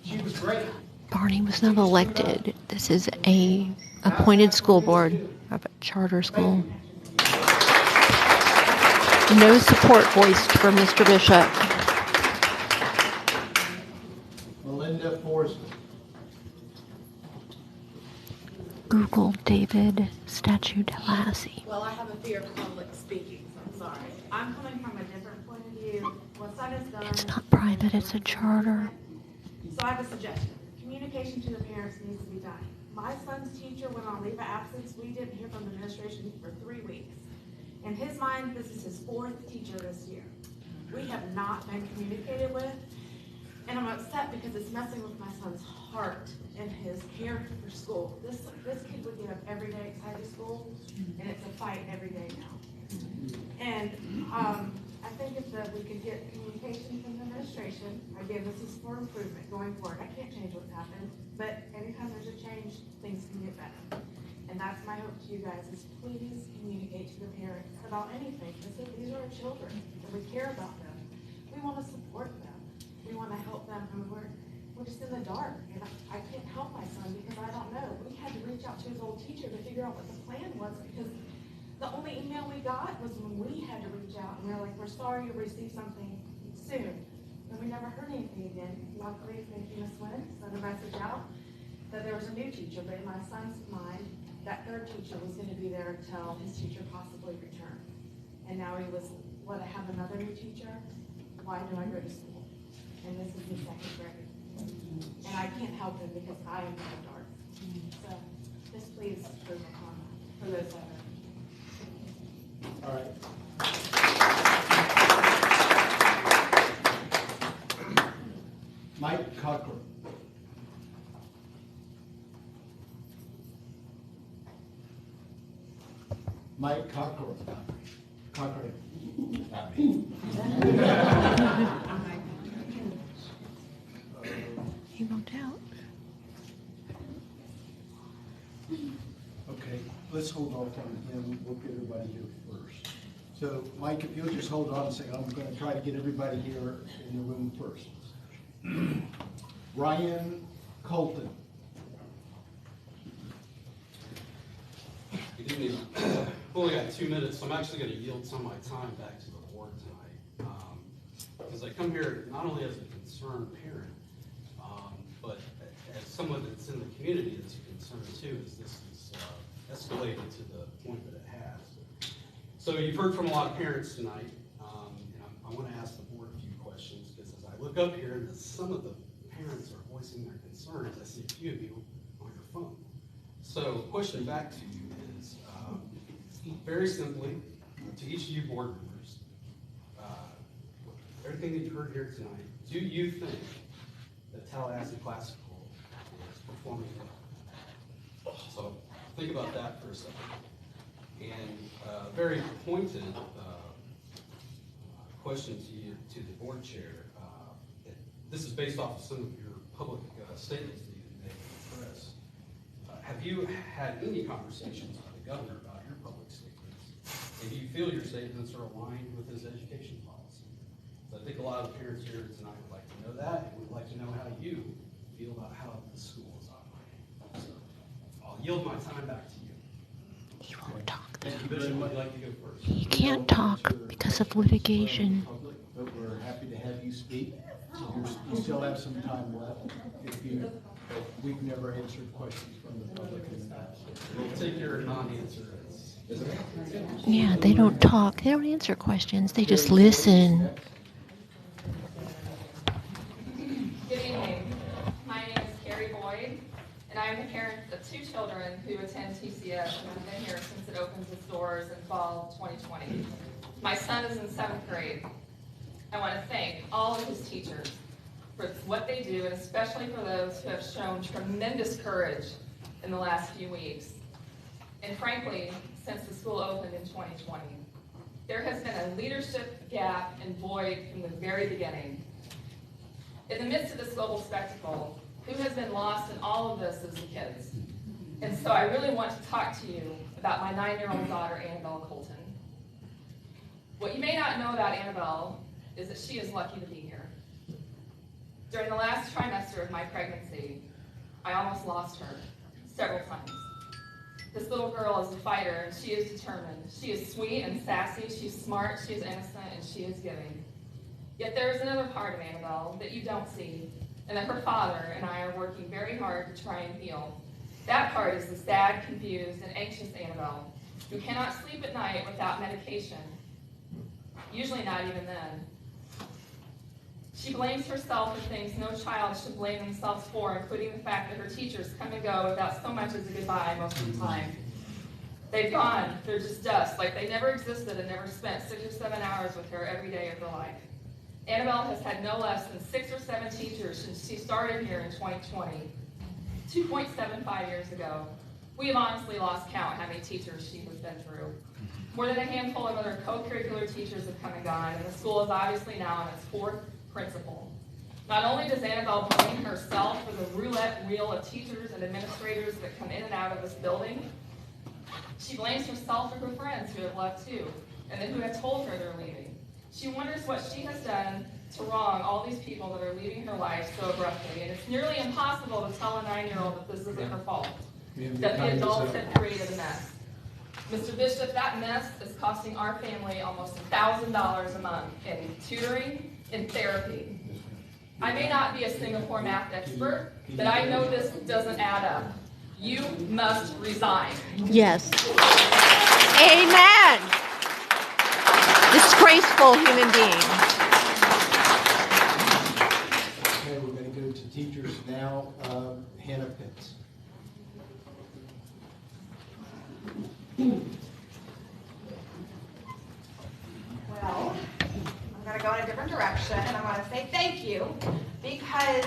She was great. Barney was not elected. This is a appointed school board of a charter school. No support voiced for Mr. Bishop. Melinda Forsman. Google David statue Tallahassee. Well, I have a fear of public speaking, so I'm sorry. I'm coming from a different point of view. What son is done. It's not private, it's a charter. So I have a suggestion. Communication to the parents needs to be done. My son's teacher went on leave of absence. We didn't hear from the administration for 3 weeks. In his mind, this is his 4th teacher this year. We have not been communicated with, and I'm upset because it's messing with my son's heart and his care for school. This kid would get up every day excited to school, and it's a fight every day now. And I think if we could get communication from the administration, again, this is for improvement going forward. I can't change what's happened, but anytime there's a change, things can get better. And that's my hope to you guys is please communicate to the parents about anything. These are our children, and we care about them. We want to support them. We want to help them, and we're just in the dark. And I can't help my son because I don't know. We had to reach out to his old teacher to figure out what the plan was because the only email we got was when we had to reach out, and they're like, we're sorry you'll receive something soon. And we never heard anything again. Luckily, thank you, Ms. Wynn, sent a message out that there was a new teacher, but in my son's mind, that 3rd teacher was going to be there until his teacher possibly returned. And now he was, what, I have another new teacher? Why do I go to school? And this is his 2nd grade. And I can't help him because I am in the dark. So just please approve a comment for those that are. All right. Mike Cochran. Mike Cochran. Cochran. He won't out. Okay, let's hold off on him. We'll get everybody here first. So, Mike, if you'll just hold on a second, I'm going to try to get everybody here in the room first. Ryan Colton. Good evening. I've only got 2 minutes, so I'm actually going to yield some of my time back to the board tonight. Because I come here not only as a concerned parent, but as someone that's in the community that's concerned too, as this is escalated to the point that it has. So you've heard from a lot of parents tonight, and I want to ask the board a few questions, because as I look up here, and some of the parents are voicing their concerns, I see a few of you on your phone. So question back to you is, very simply, to each of you board members, everything that you've heard here tonight, do you think that Tallahassee Classical is performing well? So think about that for a second. And very pointed question to you, to the board chair. This is based off of some of your public statements that you've made in the press. Have you had any conversations with the governor about your public statements? And do you feel your statements are aligned with his education policy? So I think a lot of the parents here tonight would like to know that, and would like to know how you feel about how the school is operating. So I'll yield my time back to you. He won't talk. Thank you, Bishop. Would you like to go first? He can't talk because of litigation. But we're happy to have you speak. You still have some time left. We've never answered questions from the public in the past. We'll take your non-answer as Yeah, they don't talk. They don't answer questions. They just listen. Good evening. My name is Carrie Boyd, and I am the parent of 2 children who attend TCS and have been here since it opened its doors in fall 2020. My son is in 7th grade. I want to thank all of his teachers for what they do, and especially for those who have shown tremendous courage in the last few weeks. And frankly, since the school opened in 2020, there has been a leadership gap and void from the very beginning. In the midst of this global spectacle, who has been lost in all of this is the kids. And so I really want to talk to you about my 9-year-old daughter, Annabelle Colton. What you may not know about Annabelle is that she is lucky to be here. During the last trimester of my pregnancy, I almost lost her several times. This little girl is a fighter, and she is determined. She is sweet and sassy, she's smart, she is innocent, and she is giving. Yet there is another part of Annabelle that you don't see, and that her father and I are working very hard to try and heal. That part is the sad, confused, and anxious Annabelle, who cannot sleep at night without medication, usually not even then. She blames herself for things no child should blame themselves for, including the fact that her teachers come and go without so much as a goodbye most of the time. They've gone, they're just dust, like they never existed and never spent 6 or 7 hours with her every day of her life. Annabelle has had no less than 6 or 7 teachers since she started here in 2020, 2.75 years ago. We have honestly lost count how many teachers she has been through. More than a handful of other co-curricular teachers have come and gone, and the school is obviously now on its 4th principal. Not only does Annabelle blame herself for the roulette wheel of teachers and administrators that come in and out of this building, she blames herself for her friends who have left too, and then who have told her they're leaving. She wonders what she has done to wrong all these people that are leaving her life so abruptly, and it's nearly impossible to tell a 9-year-old that this isn't her fault, that the adults have created a mess. Mr. Bishop, that mess is costing our family almost $1,000 a month in tutoring and therapy. I may not be a Singapore math expert, but I know this doesn't add up. You must resign. Yes. Amen. Disgraceful human being. Okay, we're going to go to teachers now. Hannah Pitts. Well, I'm going to go in a different direction, and I want to say thank you, because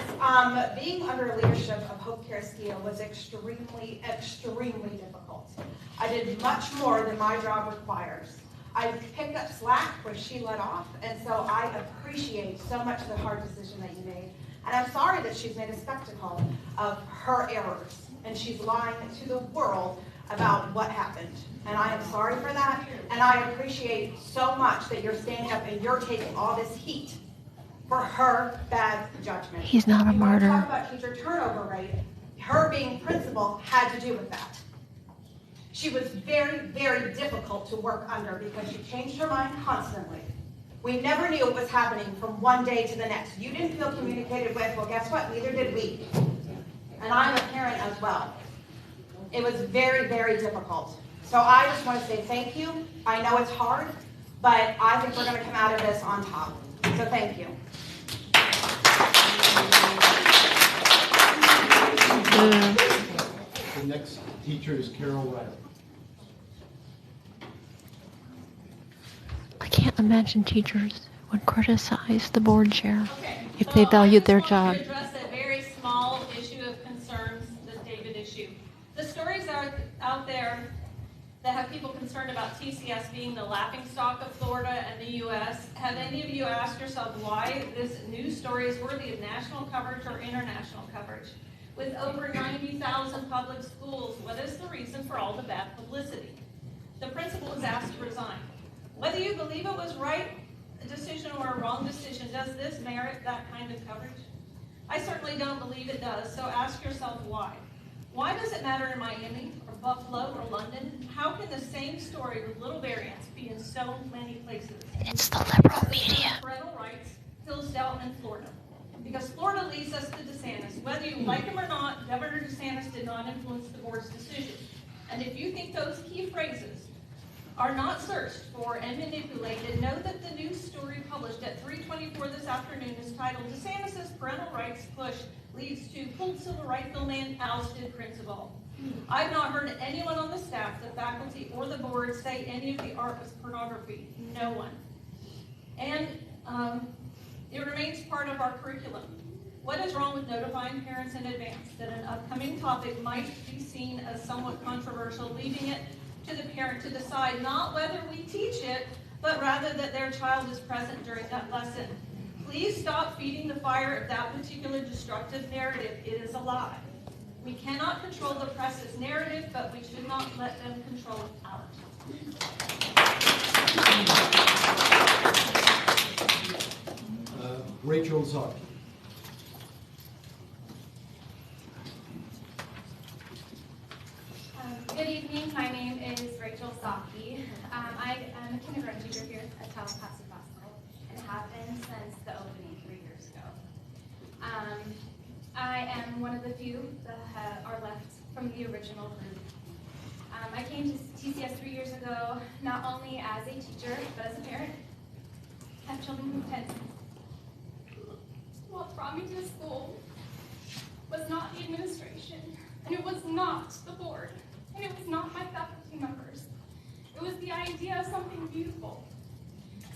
being under leadership of Hope Carrasquillo was extremely, extremely difficult. I did much more than my job requires. I picked up slack where she let off, and so I appreciate so much the hard decision that you made. And I'm sorry that she's made a spectacle of her errors, and she's lying to the world about what happened. And I am sorry for that, and I appreciate so much that you're standing up and you're taking all this heat for her bad judgment. He's not a martyr. Talk about teacher turnover rate. Her being principal had to do with that. She was very, very difficult to work under because she changed her mind constantly. We never knew what was happening from one day to the next. You didn't feel communicated with, well, guess what? Neither did we. And I'm a parent as well. It was very, very difficult. So I just want to say thank you. I know it's hard, but I think we're going to come out of this on top. So thank you. The next teacher is Carol Riley. I can't imagine teachers would criticize the board chair if they valued their job. I just want to address a very small issue of concerns, the David issue. The stories are out there that have people concerned about TCS being the laughingstock of Florida and the U.S. Have any of you asked yourself why this news story is worthy of national coverage or international coverage? With over 90,000 public schools, what is the reason for all the bad publicity? The principal is asked to resign. Whether you believe it was right a decision or a wrong decision, does this merit that kind of coverage? I certainly don't believe it does, so ask yourself why. Why does it matter in Miami or Buffalo or London? How can the same story with little variants be in so many places? It's the liberal media. Parental rights, Hillsdale, and Florida. Because Florida leads us to DeSantis. Whether you like him or not, Governor DeSantis did not influence the board's decision. And if you think those key phrases are not searched for and manipulated, know that the news story published at 3:24 this afternoon is titled DeSantis' Parental Rights Push leads to pulled civil rights bill man, ousted principal. I've not heard anyone on the staff, the faculty, or the board say any of the art was pornography. No one. And it remains part of our curriculum. What is wrong with notifying parents in advance that an upcoming topic might be seen as somewhat controversial, leaving it to the parent to decide not whether we teach it, but rather that their child is present during that lesson? Please stop feeding the fire of that particular destructive narrative. It is a lie. We cannot control the press's narrative, but we should not let them control ours. Rachel Zaki. Good evening. My name is Rachel Zaki. I am a kindergarten teacher here at Tallahassee Classical and have been since the opening 3 years ago. I am one of the few that are left from the original group. I came to TCS 3 years ago not only as a teacher but as a parent. I have children who attend. What brought me to the school was not the administration, and it was not the board, and it was not my faculty members. It was the idea of something beautiful,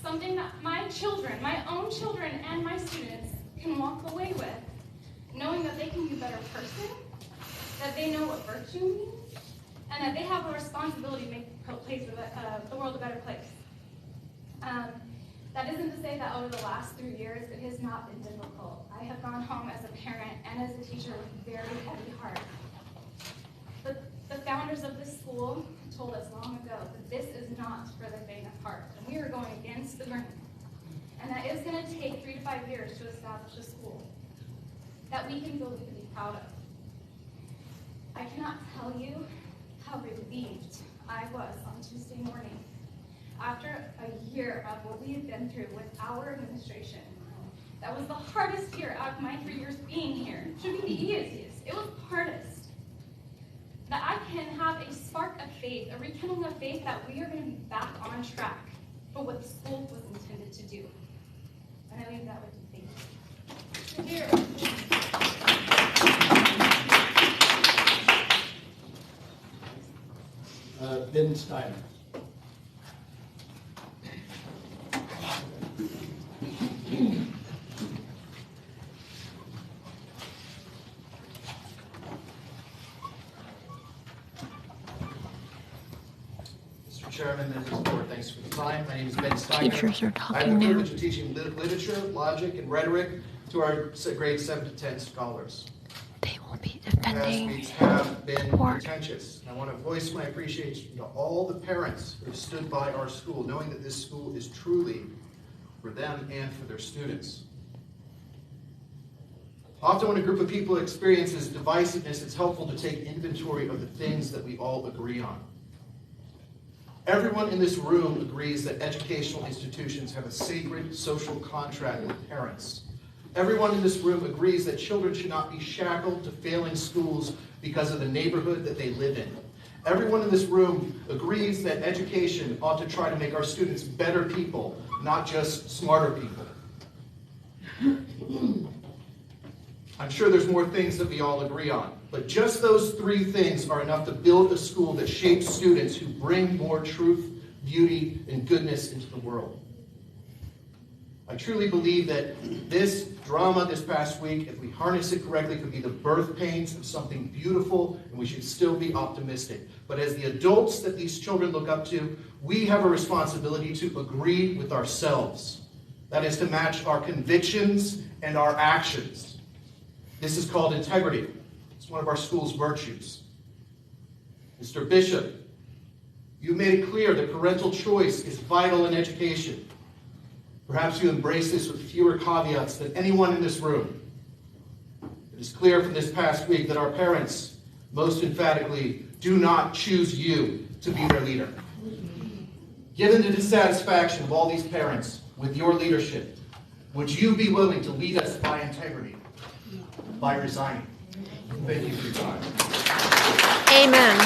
something that my children, my own children, and my students can walk away with, knowing that they can be a better person, that they know what virtue means, and that they have a responsibility to make the world a better place. That isn't to say that over the last 3 years it has not been difficult. I have gone home as a parent and as a teacher with a very heavy heart. But the founders of this school told us long ago that this is not for the faint of heart, and we are going against the grain. And that is going to take 3 to 5 years to establish a school that we can feel we can be proud of. I cannot tell you how relieved I was on Tuesday morning after a year of what we have been through with our administration. That was the hardest year out of my 3 years being here. It should be the easiest. It was the hardest. That I can have a spark of faith, a rekindling of faith that we are going to be back on track for what the school was intended to do. And I leave that with you. Thank you. Ben Steiner. Mr. Chairman, members of the board, thanks for the time. My name is Ben Steiner. Teachers are I talking have the now. privilege of teaching literature, logic, and rhetoric to our grades 7 to 10 scholars. They will be Past defending weeks have been board. contentious. I want to voice my appreciation to all the parents who have stood by our school, knowing that this school is truly for them and for their students. Often when a group of people experiences divisiveness, it's helpful to take inventory of the things that we all agree on. Everyone in this room agrees that educational institutions have a sacred social contract with parents. Everyone in this room agrees that children should not be shackled to failing schools because of the neighborhood that they live in. Everyone in this room agrees that education ought to try to make our students better people, not just smarter people. I'm sure there's more things that we all agree on, but just those 3 things are enough to build a school that shapes students who bring more truth, beauty, and goodness into the world. I truly believe that this drama this past week, if we harness it correctly, could be the birth pains of something beautiful, and we should still be optimistic. But as the adults that these children look up to, we have a responsibility to agree with ourselves. That is to match our convictions and our actions. This is called integrity. It's one of our school's virtues. Mr. Bishop, you made it clear that parental choice is vital in education. Perhaps you embrace this with fewer caveats than anyone in this room. It is clear from this past week that our parents, most emphatically, do not choose you to be their leader. Given the dissatisfaction of all these parents with your leadership, would you be willing to lead us by integrity, by resigning? Thank you for your time. Amen.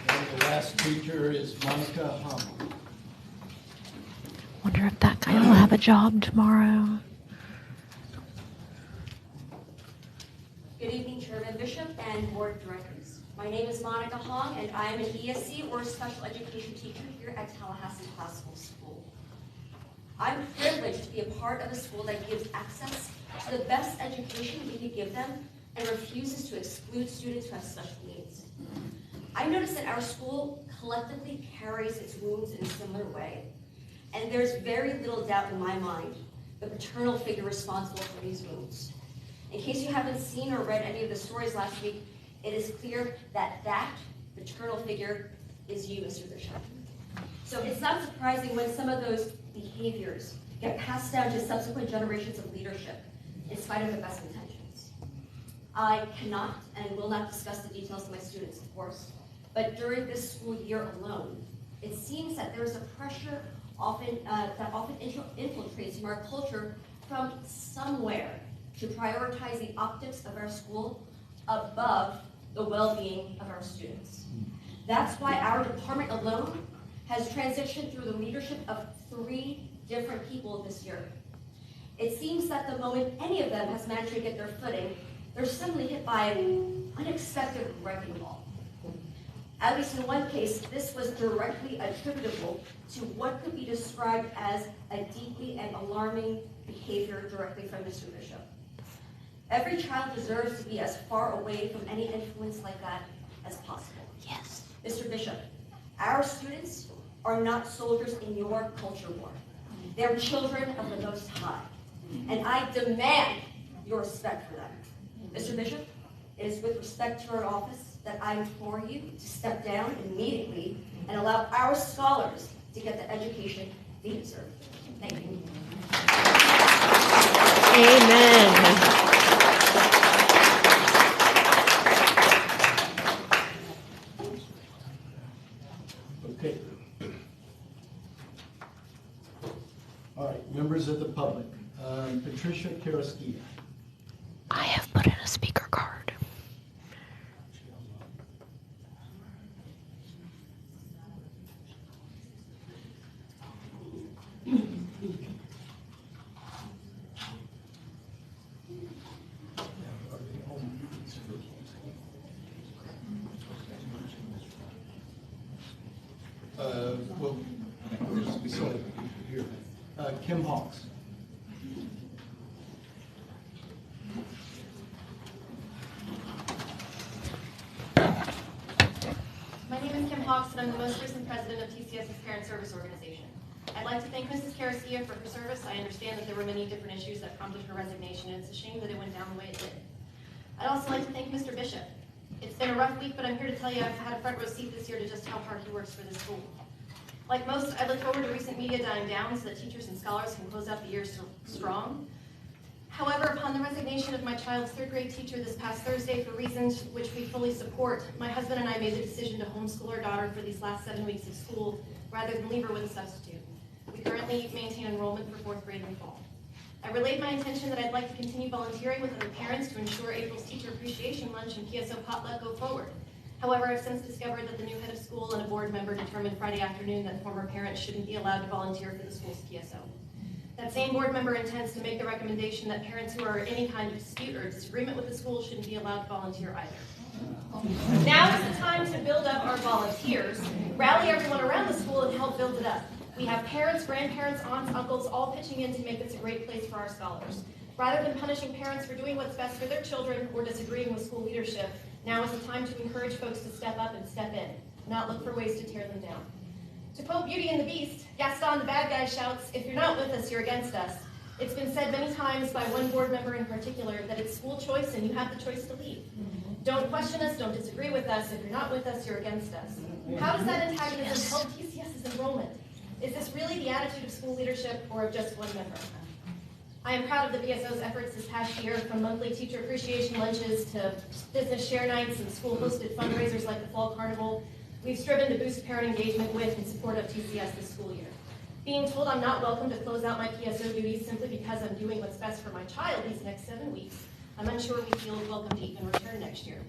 And the last speaker is Monica Hum. Wonder if that guy will have a job tomorrow. Good evening, Chairman Bishop and Board of Directors. My name is Monica Hong, and I am an ESC or special education teacher here at Tallahassee Classical School. I'm privileged to be a part of a school that gives access to the best education we could give them and refuses to exclude students who have special needs. I notice that our school collectively carries its wounds in a similar way, and there's very little doubt in my mind the paternal figure responsible for these wounds. In case you haven't seen or read any of the stories last week, it is clear that that paternal figure is you, Mr. Bishop. So it's not surprising when some of those behaviors get passed down to subsequent generations of leadership, in spite of the best intentions. I cannot and will not discuss the details to my students, of course, but during this school year alone, it seems that there is a pressure that often infiltrates from our culture from somewhere to prioritize the optics of our school above the well-being of our students. That's why our department alone has transitioned through the leadership of 3 different people this year. It seems that the moment any of them has managed to get their footing, they're suddenly hit by an unexpected wrecking ball. At least in one case, this was directly attributable to what could be described as a deeply and alarming behavior directly from Mr. Bishop. Every child deserves to be as far away from any influence like that as possible. Yes. Mr. Bishop, our students are not soldiers in your culture war. They're children of the Most High, and I demand your respect for them. Mr. Bishop, it is with respect to our office that I implore you to step down immediately and allow our scholars to get the education they deserve. Thank you. Amen. Okay. All right, members of the public. Patricia Karaskia. I have put in a speaker card. Well, we saw it here. Kim Hawks. My name is Kim Hawks, and I'm the most recent president of TCS's Parent Service Organization. I'd like to thank Mrs. Karaskia for her service. I understand that there were many different issues that prompted her resignation, and it's a shame that it went down the way it did. I'd also like to thank Mr. Bishop. It's been a rough week, but I'm here to tell you I've had a front row seat this year to just how hard he works for this school. Like most, I look forward to recent media dying down so that teachers and scholars can close out the year strong. However, upon the resignation of my child's 3rd grade teacher this past Thursday for reasons which we fully support, my husband and I made the decision to homeschool our daughter for these last 7 weeks of school rather than leave her with a substitute. We currently maintain enrollment for 4th grade in the fall. I relayed my intention that I'd like to continue volunteering with other parents to ensure April's Teacher Appreciation Lunch and PSO potluck go forward. However, I've since discovered that the new head of school and a board member determined Friday afternoon that former parents shouldn't be allowed to volunteer for the school's PSO. That same board member intends to make the recommendation that parents who are in any kind of dispute or disagreement with the school shouldn't be allowed to volunteer either. Now is the time to build up our volunteers, rally everyone around the school, and help build it up. We have parents, grandparents, aunts, uncles, all pitching in to make this a great place for our scholars. Rather than punishing parents for doing what's best for their children or disagreeing with school leadership, now is the time to encourage folks to step up and step in, not look for ways to tear them down. To quote Beauty and the Beast, Gaston the bad guy shouts, "If you're not with us, you're against us." It's been said many times by one board member in particular that it's school choice and you have the choice to leave. Don't question us, don't disagree with us. If you're not with us, you're against us. How does that antagonism help TCS's enrollment? Is this really the attitude of school leadership or of just one member? I am proud of the PSO's efforts this past year, from monthly teacher appreciation lunches to business share nights and school-hosted fundraisers like the Fall Carnival. We've striven to boost parent engagement with and support of TCS this school year. Being told I'm not welcome to close out my PSO duties simply because I'm doing what's best for my child these next 7 weeks, I'm unsure we feel welcome to even return next year.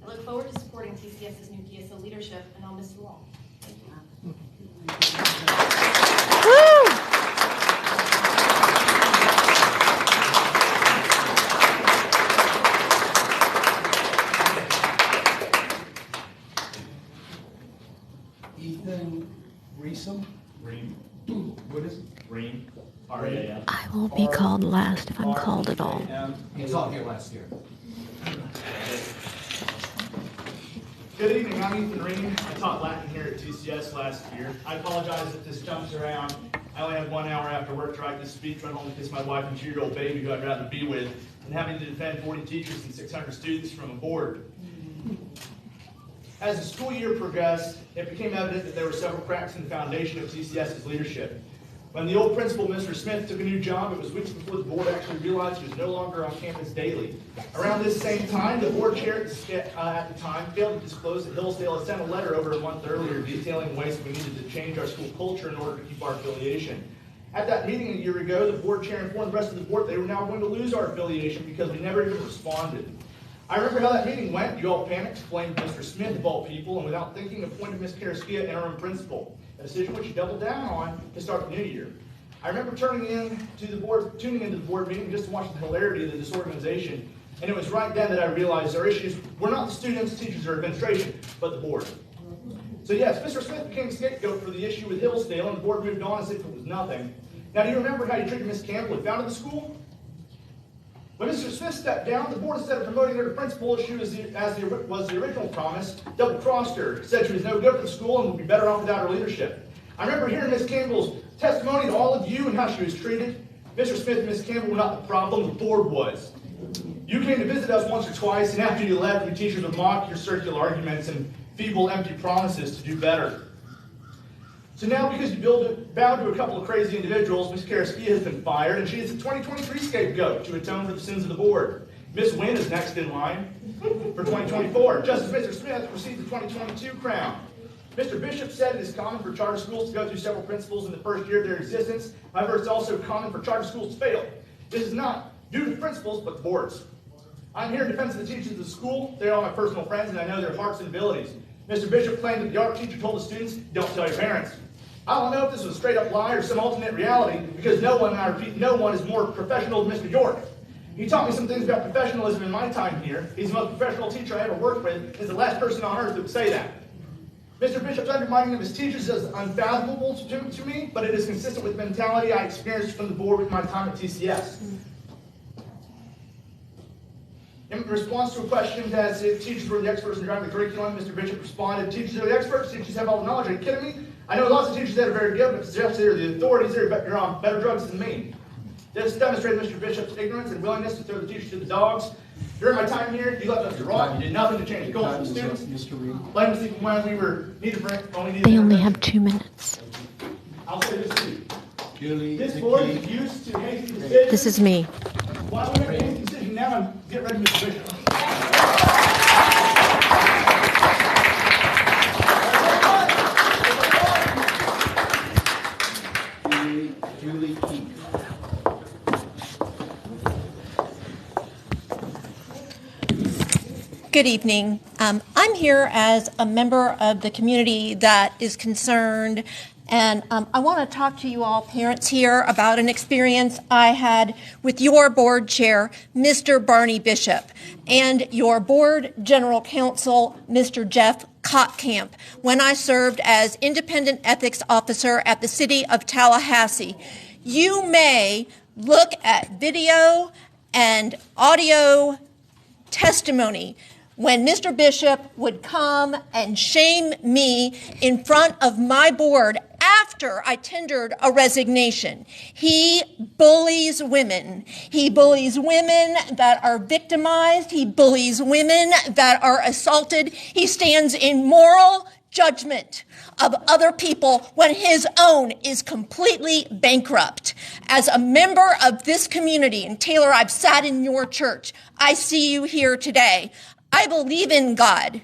I look forward to supporting TCS's new PSO leadership, and I'll miss you all. Thank you. Woo! Ream, R-E-A-M. I will be called last if I'm called at all. You taught here last year. Good evening, I'm Ethan Ream. I taught Latin here at TCS last year. I apologize if this jumps around. I only have 1 hour after work to write this speech, run home to kiss my wife and 2-year-old baby who I'd rather be with, and having to defend 40 teachers and 600 students from a board. As the school year progressed, it became evident that there were several cracks in the foundation of TCS's leadership. When the old principal, Mr. Smith, took a new job, it was weeks before the board actually realized he was no longer on campus daily. Around this same time, the board chair at the time failed to disclose that Hillsdale had sent a letter over a month earlier detailing ways we needed to change our school culture in order to keep our affiliation. At that meeting a year ago, the board chair informed the rest of the board they were now going to lose our affiliation because we never even responded. I remember how that meeting went. You all panicked, blamed Mr. Smith of all people, and without thinking, appointed Ms. Karaskia interim principal, a decision which you doubled down on to start the new year. I remember tuning into the board meeting just to watch the hilarity of the disorganization, and it was right then that I realized our issues were not the students, teachers, or administration, but the board. So yes, Mr. Smith became scapegoat for the issue with Hillsdale, and the board moved on as if it was nothing. Now, do you remember how you treated Ms. Campbell who founded the school? When Mr. Smith stepped down, the board, instead of promoting her to principal as was the original promise, double-crossed her, said she was no good for the school and would be better off without her leadership. I remember hearing Ms. Campbell's testimony to all of you and how she was treated. Mr. Smith and Ms. Campbell were not the problem, the board was. You came to visit us once or twice, and after you left, we teachers would mock your circular arguments and feeble, empty promises to do better. So now, because you bowed to a couple of crazy individuals, Ms. Karaskia has been fired, and she is the 2023 scapegoat to atone for the sins of the board. Ms. Wynn is next in line for 2024, just as Mr. Smith received the 2022 crown. Mr. Bishop said it is common for charter schools to go through several principals in the first year of their existence. However, it's also common for charter schools to fail. This is not due to the principals, but the boards. I'm here in defense of the teachers of the school. They're all my personal friends, and I know their hearts and abilities. Mr. Bishop claimed that the art teacher told the students, "Don't tell your parents." I don't know if this was a straight-up lie or some alternate reality, because no one, and I repeat, no one is more professional than Mr. York. He taught me some things about professionalism in my time here. He's the most professional teacher I ever worked with. He's the last person on earth that would say that. Mr. Bishop's undermining of his teachers is unfathomable to me, but it is consistent with the mentality I experienced from the board with my time at TCS. In response to a question as if teachers were the experts in driving the curriculum, Mr. Bishop responded, "Teachers are the experts, teachers have all the knowledge. Are you kidding me? I know lots of teachers that are very good, but to suggest they're the authorities, you're on better drugs than me." This demonstrated Mr. Bishop's ignorance and willingness to throw the teachers to the dogs. During my time here, you left us to rot. You did nothing to change the culture of the students. Blame us even when we were needed for They only have 2 minutes. I'll say this to you. This board is used to making decisions. This is me. Why don't we make a decision now and get rid of Mr. Bishop? Julie Keefe. Good evening. I'm here as a member of the community that is concerned, and I want to talk to you all parents here about an experience I had with your board chair, Mr. Barney Bishop, and your board general counsel, Mr. Jeff Kottkamp, when I served as independent ethics officer at the city of Tallahassee. You may look at video and audio testimony when Mr. Bishop would come and shame me in front of my board after I tendered a resignation. He bullies women. He bullies women that are victimized. He bullies women that are assaulted. He stands in moral judgment of other people when his own is completely bankrupt. As a member of this community, and Taylor, I've sat in your church. I see you here today. I believe in God.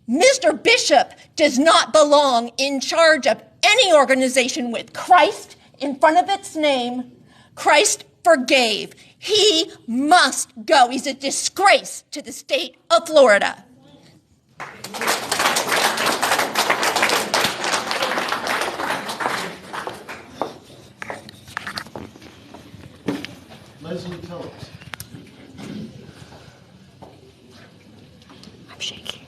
Mr. Bishop does not belong in charge of any organization with Christ in front of its name. Christ forgave. He must go. He's a disgrace to the state of Florida. Leslie, tell us. I'm shaking.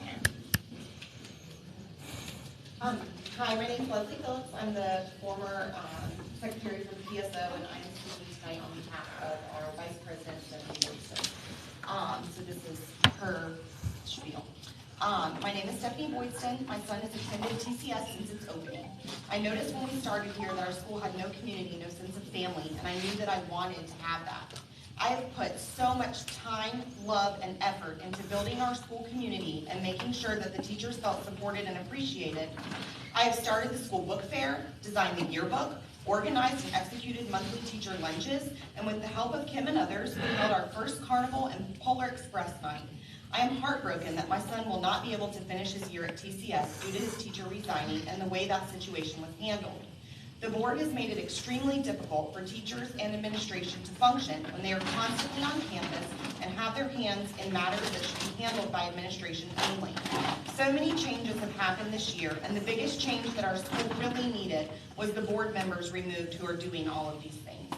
Hi, my name is Leslie Phillips. I'm the former secretary for the CSO, and I'm speaking tonight on behalf of our Vice President, Stephanie Boyson. So this is her spiel. My name is Stephanie Boydston. My son has attended TCS since its opening. I noticed when we started here that our school had no community, no sense of family, and I knew that I wanted to have that. I have put so much time, love, and effort into building our school community and making sure that the teachers felt supported and appreciated. I have started the school book fair, designed the yearbook, organized and executed monthly teacher lunches, and with the help of Kim and others, we held our first carnival and Polar Express night. I am heartbroken that my son will not be able to finish his year at TCS due to his teacher resigning and the way that situation was handled. The board has made it extremely difficult for teachers and administration to function when they are constantly on campus and have their hands in matters that should be handled by administration only. So many changes have happened this year, and the biggest change that our school really needed was the board members removed who are doing all of these things.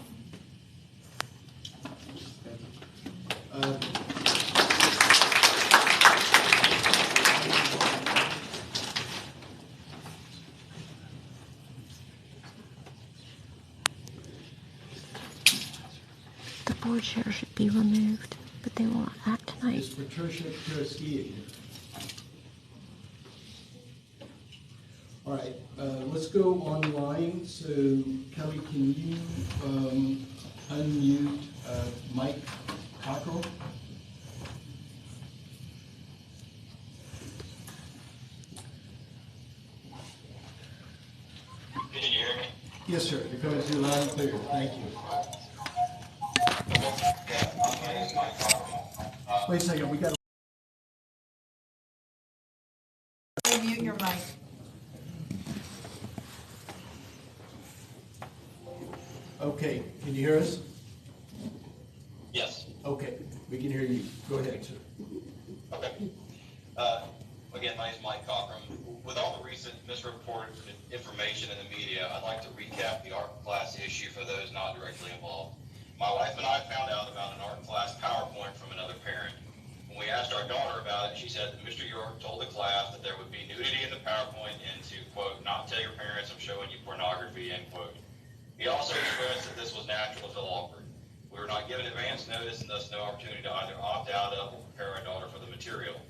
The board chair should be removed, but they won't act tonight. Is Patricia Karaskia here? All right, let's go online. So Kelly, can you unmute Mike Cockrell? Can you hear me? Yes, sir. You're coming through loud and clear. Thank you. Wait a second. We got. Mute your mic. Okay. Can you hear us? Yes. Okay. We can hear you. Go ahead, sir. Okay. Again, my name is Mike Cochran. With all the recent misreported information in the media, I'd like to recap the art class issue for those not directly involved. My wife and I found out about an art class PowerPoint from another parent. When we asked our daughter about it, she said that Mr. York told the class that there would be nudity in the PowerPoint and to, quote, not tell your parents I'm showing you pornography, end quote. He also expressed that this was natural to feel awkward. We were not given advance notice and thus no opportunity to either opt out of or prepare our daughter for the material.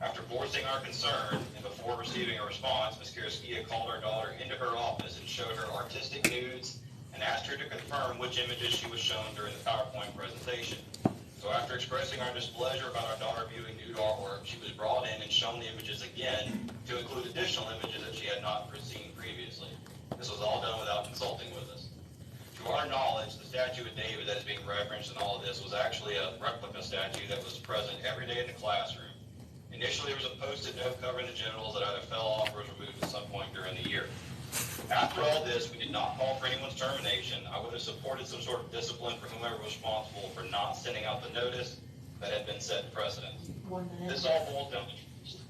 After voicing our concern and before receiving a response, Ms. Karaskia called our daughter into her office and showed her artistic nudes and asked her to confirm which images she was shown during the PowerPoint presentation. So after expressing our displeasure about our daughter viewing nude artwork, she was brought in and shown the images again to include additional images that she had not seen previously. This was all done without consulting with us. To our knowledge, the statue of David that is being referenced in all of this was actually a replica statue that was present every day in the classroom. Initially, there was a post-it note covering the genitals that either fell off or was removed at some point during the year. After all this, we did not call for anyone's termination. I would have supported some sort of discipline for whomever was responsible for not sending out the notice that had been set precedent. This all boils down to trust.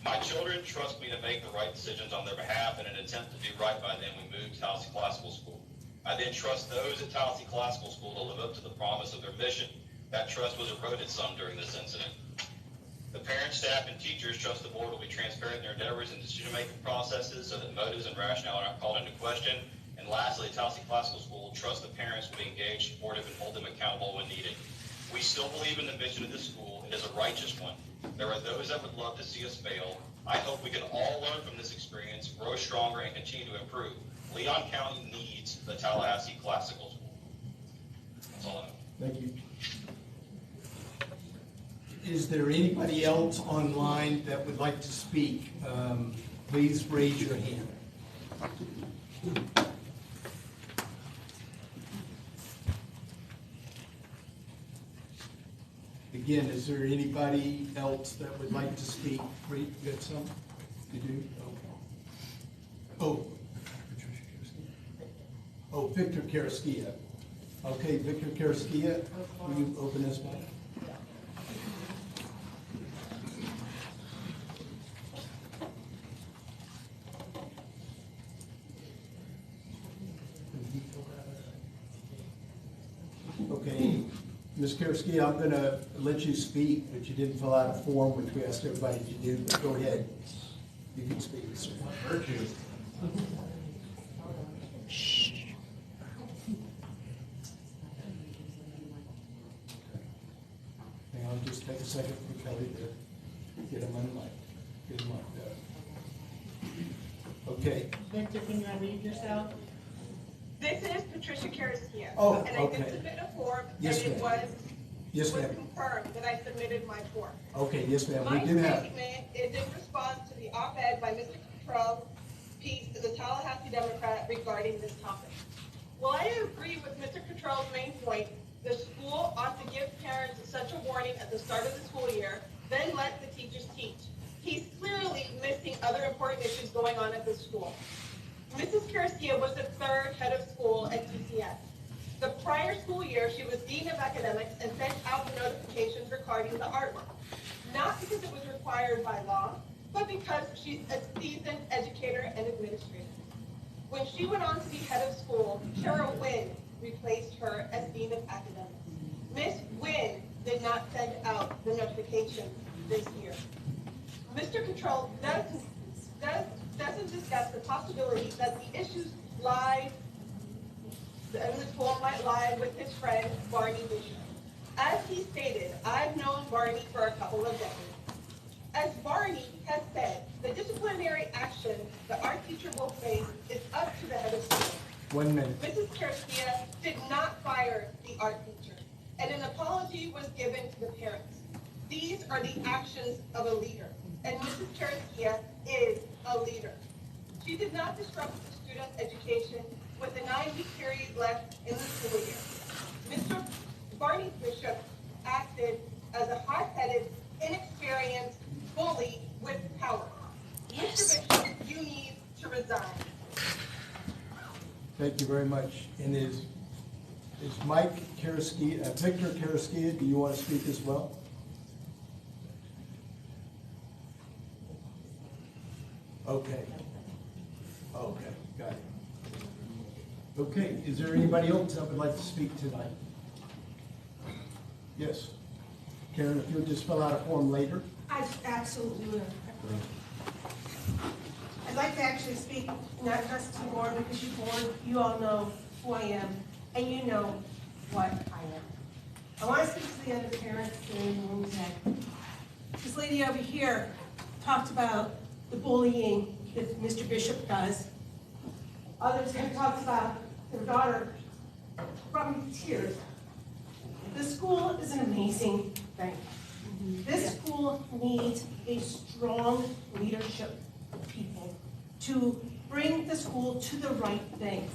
My children trust me to make the right decisions on their behalf in an attempt to do right by them. We moved to Tallahassee Classical School. I then trust those at Tallahassee Classical School to live up to the promise of their mission. That trust was eroded some during this incident. The parents, staff, and teachers trust the board will be transparent in their endeavors and decision-making processes so that motives and rationale are not called into question. And lastly, Tallahassee Classical School trust the parents will be engaged, supportive, and hold them accountable when needed. We still believe in the mission of this school. It is a righteous one. There are those that would love to see us fail. I hope we can all learn from this experience, grow stronger, and continue to improve. Leon County needs the Tallahassee Classical School. That's all I know. Thank you. Is there anybody else online that would like to speak? Please raise your hand. Again, is there anybody else that would like to speak? You got some? You do? Okay. Oh, Victor Karaskia. Okay, Victor Karaskia, will you open this one? Okay, Ms. Karaskia, I'm going to let you speak, but you didn't fill out a form, which we asked everybody to do, but go ahead. You can speak, sir. Virtue. just take a second for Kelly to get him on mic. Get him on there. Okay. Victor, can you unmute yourself? This is Patricia Karaskia. Oh, And I okay. did submit a form, Yes, and it ma'am. Yes, was ma'am. confirmed that I submitted my form. Okay, yes, ma'am, My we do have. statement is in response to the op-ed by Mr. Cottrell's piece in the Tallahassee Democrat regarding this topic. While I agree with Mr. Cottrell's main point, the school ought to give parents such a warning at the start of the school year, then let the teachers teach. He's clearly missing other important issues going on at the school. Mrs. Karaskia was the third head of school at TCS. The prior school year, she was Dean of Academics and sent out the notifications regarding the artwork. Not because it was required by law, but because she's a seasoned educator and administrator. When she went on to be head of school, Kara Wynn replaced her as Dean of Academics. Miss Wynn did not send out the notification this year. Mr. Cottrell doesn't discuss the possibility that the issues lie, and the school might lie with his friend, Barney Bishop. As he stated, I've known Barney for a couple of decades. As Barney has said, the disciplinary action that our teacher will face is up to the head of school. 1 minute. Mrs. Karaskia did not fire the art teacher, and an apology was given to the parents. These are the actions of a leader, and Mrs. Karaskia is a leader. She did not disrupt the student's education with a 9-week period left in the school year. Mr. Barney Bishop acted as a hot-headed, inexperienced bully with power. Yes. Mr. Bishop, you need to resign. Thank you very much. And is Mike Karaskia, Victor Karaskia, do you want to speak as well? Okay. Okay, got it. Okay, is there anybody else that would like to speak tonight? Yes. Karen, if you'll just fill out a form later. I absolutely will. I'd like to actually speak, not just to the board, because you all know who I am, and you know what I am. I want to speak to the other parents in the room today. This lady over here talked about the bullying that Mr. Bishop does. Others have talked about their daughter from tears. This school is an amazing thing. This school needs a strong leadership of people to bring the school to the right things.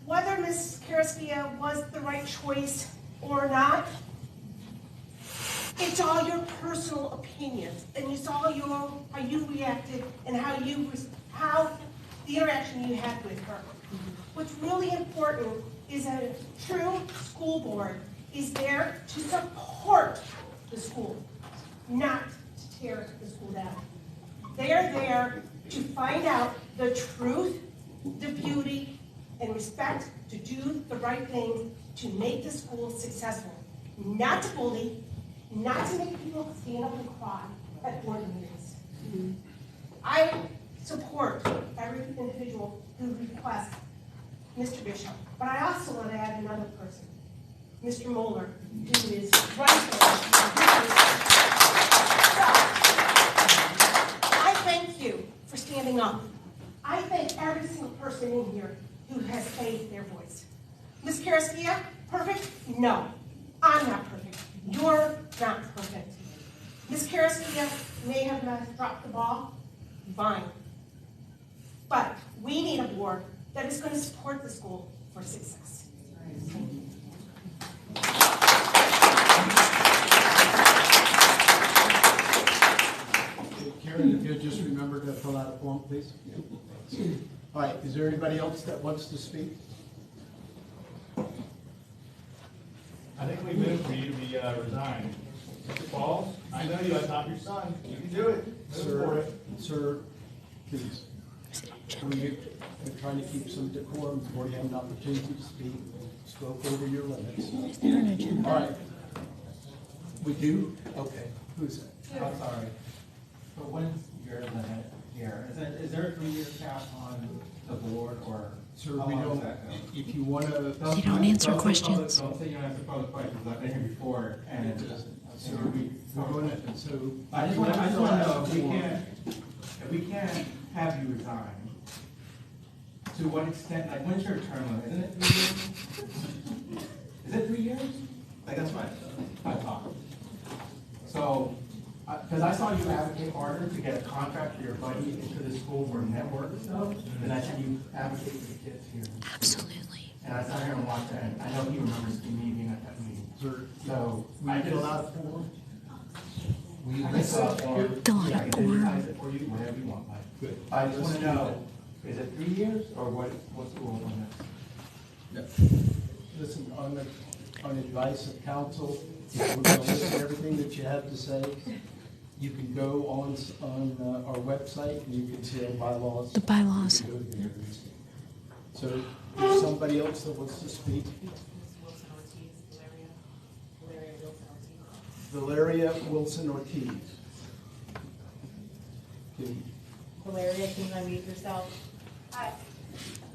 Whether Ms. Karaskia was the right choice or not, it's all your personal opinions, and it's all how you reacted and how the interaction you had with her. What's really important is that a true school board is there to support the school, not to tear the school down. They're there to find out the truth, the beauty, and respect, to do the right thing to make the school successful, not to bully, not to make people stand up and cry at board meetings. I support every individual who requests Mr. Bishop, but I also want to add another person, Mr. Moeller, who is right there. So, I thank you for standing up. I thank every single person in here who has made their voice. Ms. Karaskia, perfect? No, I'm not perfect. You're not perfect. Ms. Karaskia may have not dropped the ball, fine. But we need a board that is going to support the school for success. Thank you. Karen, if you'll just remember to fill out a form, please. All right, is there anybody else that wants to speak? I think we move for you to be resigned. Mr. Pauls, I know you, I taught your son. You can do it. Move for it. Sir, please. We're trying to keep some decorum before you have an opportunity to speak. Spoke over your limits. Is there an agenda? All right. We do? Okay. Who's that? I'm sorry. So when's your limit here? Is there a 3-year cap on the board, or? Sir, we don't, if you want to. You don't answer questions. Don't say you don't answer public questions. I've been here before, and So we're going to, so. I just want to know if we can't have you resign, to what extent, like, when's your term, isn't it 3 years? Is it 3 years? Like, that's what I thought. So, because I saw you advocate harder to get a contract for your buddy into the school for network stuff, than I said you advocate for the kids here. Absolutely. And I sat here and watched that, and I know he remembers me being at that meeting. So, I fill just. out a form? Will you fill out a form? Fill out Yeah, a I can form. digitize it for you, whatever you want, Mike. Good. I just Let's want to do know, is it 3 years, or what's the rule on this? Listen, on advice of counsel, we're going to listen to everything that you have to say. You can go on our website and you can see our bylaws. The bylaws. You can go there. So, if somebody else that wants to speak. Valeria Wilson Ortiz. Okay. Valeria, can you unmute yourself? Hi.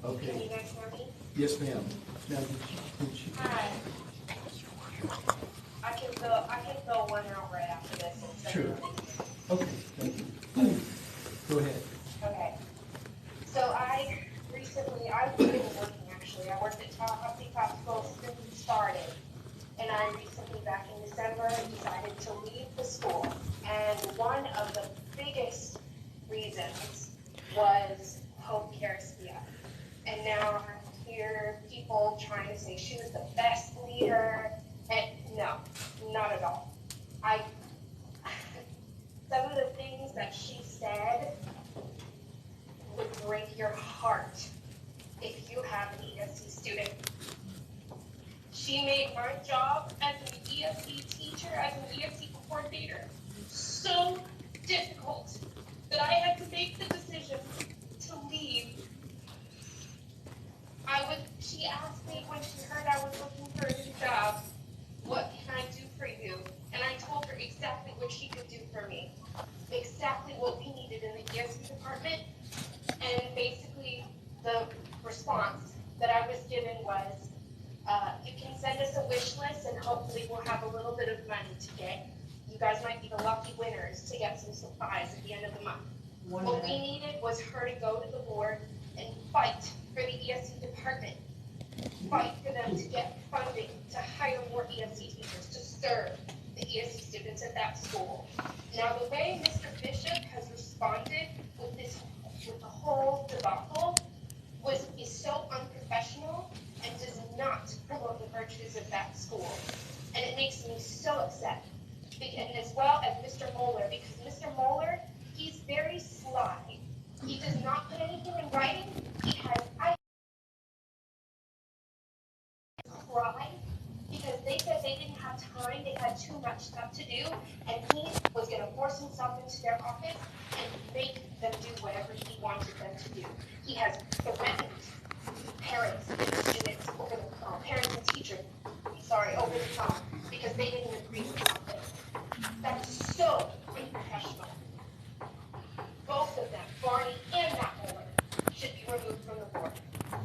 Okay. Can you guys hear me? Yes, ma'am. Now, did she? Hi. I can fill one out right after this. And send Sure. it. Okay, thank you. Go ahead. Okay. So I've been working actually. I worked at Tallahassee Classical School since it started. And I recently, back in December, decided to leave the school. And one of the biggest reasons was Hope Karaskia. And now I hear people trying to say she was the best leader. And no, not at all. Some of the things that she said would break your heart if you have an ESC student. She made my job as an ESC teacher, as an ESC coordinator, so difficult that I had to make the decision to leave. She asked me when she heard I was looking for a new job, what can I do for you? And I told her exactly what she could do for me, exactly what we needed in the ESC department. And basically the response that I was given was, you can send us a wish list and hopefully we'll have a little bit of money to get. You guys might be the lucky winners to get some supplies at the end of the month. What we needed was her to go to the board and fight for the ESC department. Fight for them to get funding, to hire more ESC teachers, to serve the ESC students at that school. Now, the way Mr. Bishop has responded with the whole debacle is so unprofessional and does not promote the virtues of that school. And it makes me so upset. And as well as Mr. Moeller, because Mr. Moeller, he's very sly. He does not put anything in writing. I cried because they said they didn't have time, they had too much stuff to do, and he was going to force himself into their office and make them do whatever he wanted them to do. He has threatened parents and students over the parents and teachers, over the top, because they didn't agree with something. That's so unprofessional. Both of them, Barney and Matt Moeller, should be removed from the board.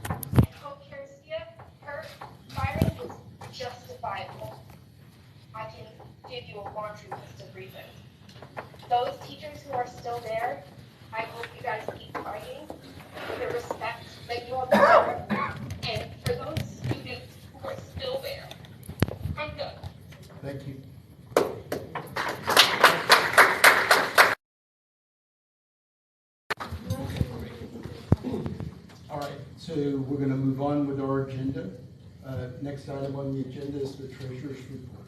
And Hope Karaskia, her firing was justifiable. I can give you a laundry list of reasons. Those teachers who are still there, I hope you guys keep fighting with the respect that you all deserve. And for those students who are still there, I'm done. Thank you. All right, so we're going to move on with our agenda. Next item on the agenda is the treasurer's report.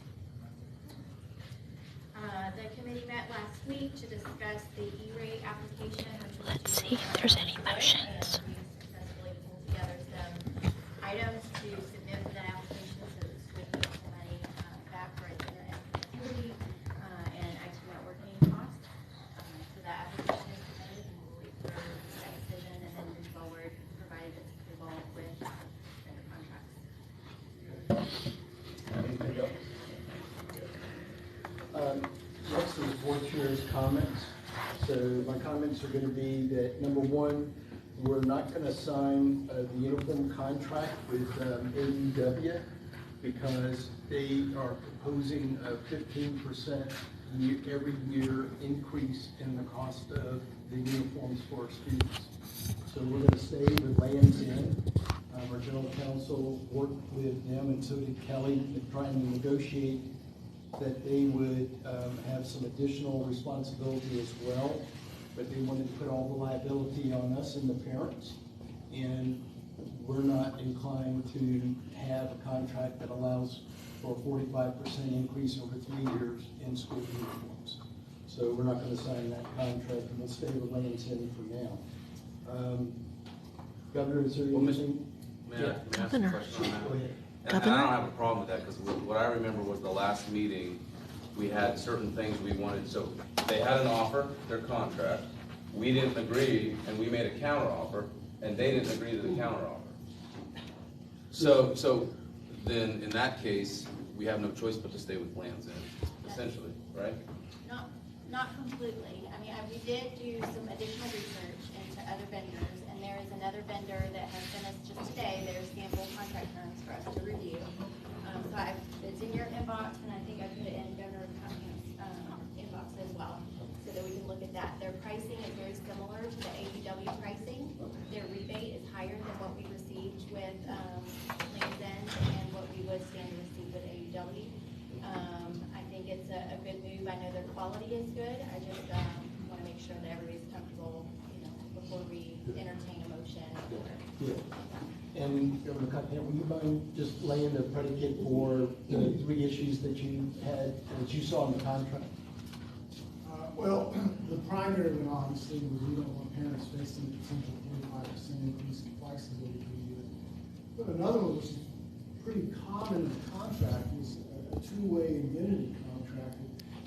The committee met last week to discuss the E-rate application. Let's see if there's any motions. We successfully pulled together some items to submit for that application so that the school can get the money back for its internet connectivity and IT networking costs. So that application is submitted and we'll wait for that decision and then move forward, provided it's involved with vendor contracts. Anything else? Next is board chair's comments. So my comments are going to be that, number one, we're not going to sign the uniform contract with AEW because they are proposing a 15% every year increase in the cost of the uniforms for our students. So we're going to stay with Land's End. Our general counsel worked with them, and so did Kelly, in trying to negotiate that they would have some additional responsibility as well, but they wanted to put all the liability on us and the parents. And we're not inclined to have a contract that allows for a 45% increase over 3 years in school uniforms. So we're not going to sign that contract, and we'll stay with Land's End for now. Governor, is there anything? May I ask a question on that? Go ahead. And I don't have a problem with that, because what I remember was the last meeting, we had certain things we wanted. So they had an offer, their contract. We didn't agree, and we made a counter offer, and they didn't agree to the counter offer. So then in that case, we have no choice but to stay with Land's End, essentially, right? Not completely. I mean, we did do some additional research into other vendors, and there is another vendor that has sent us just today their sample contract terms for us to review. It's in your inbox, and I think I put it in Governor Cunningham's inbox as well, so that we can look at that. Their pricing is very similar to the AUW pricing. Their rebate is higher than what we received with Land's End and what we would stand to receive with AUW. I think it's a good move. I know their quality is good. I just want to make sure that everybody's comfortable, before we entertain a motion. Yeah. And Governor Cunningham, will you mind just laying the predicate for the 3 issues that you had, that you saw in the contract? Well, the primary one obviously was we don't want parents facing a potential 45% increase in flexibility per year. But another one, which is pretty common in the contract, is a two-way indemnity contract.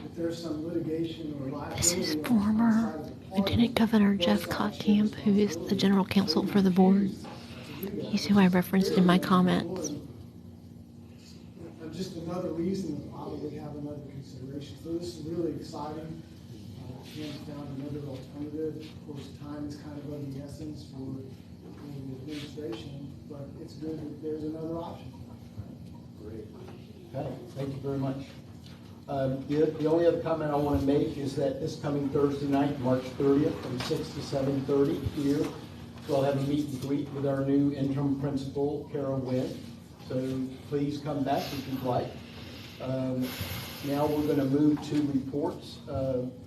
If there's some litigation or liability. This is former Lieutenant Governor Jeff Cotkamp, who is the general counsel for the board. He's who I referenced in my comments. Just another reason to probably have another consideration. So this is really exciting. Cam's found another alternative. Of course, time is kind of the essence for the administration, but it's good that there's another option. Great. Okay, thank you very much. The only other comment I want to make is that this coming Thursday night, March 30th, from 6 to 7:30 here, we'll have a meet and greet with our new interim principal, Kara Wynn. So please come back if you'd like. Now we're going to move to reports.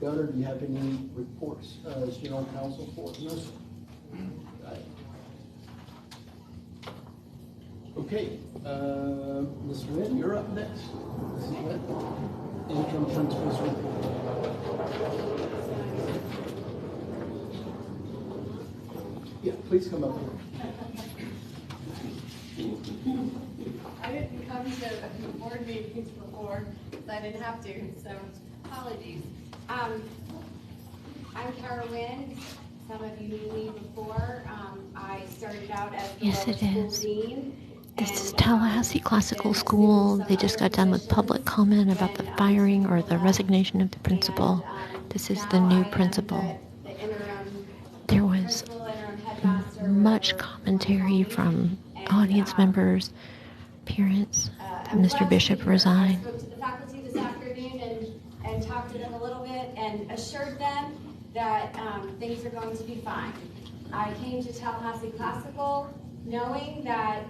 Governor, do you have any reports as general counsel for us? No, sir. Right. Okay, Ms. Wynn, you're up next. Ms. Wynn, interim principal's report. Yeah, please come up here. I didn't come to board meetings before, so I didn't have to, so apologies. I'm Kara Wynn. Some of you knew me before. I started out as the Yes, it school is. dean. This is Tallahassee Classical School. They just got done with public comment about the firing or the resignation of the principal. This is the new principal. There was much commentary from audience members, parents. Mr. Bishop resigned. I spoke to the faculty this afternoon and talked to them a little bit and assured them that things are going to be fine. I came to Tallahassee Classical knowing that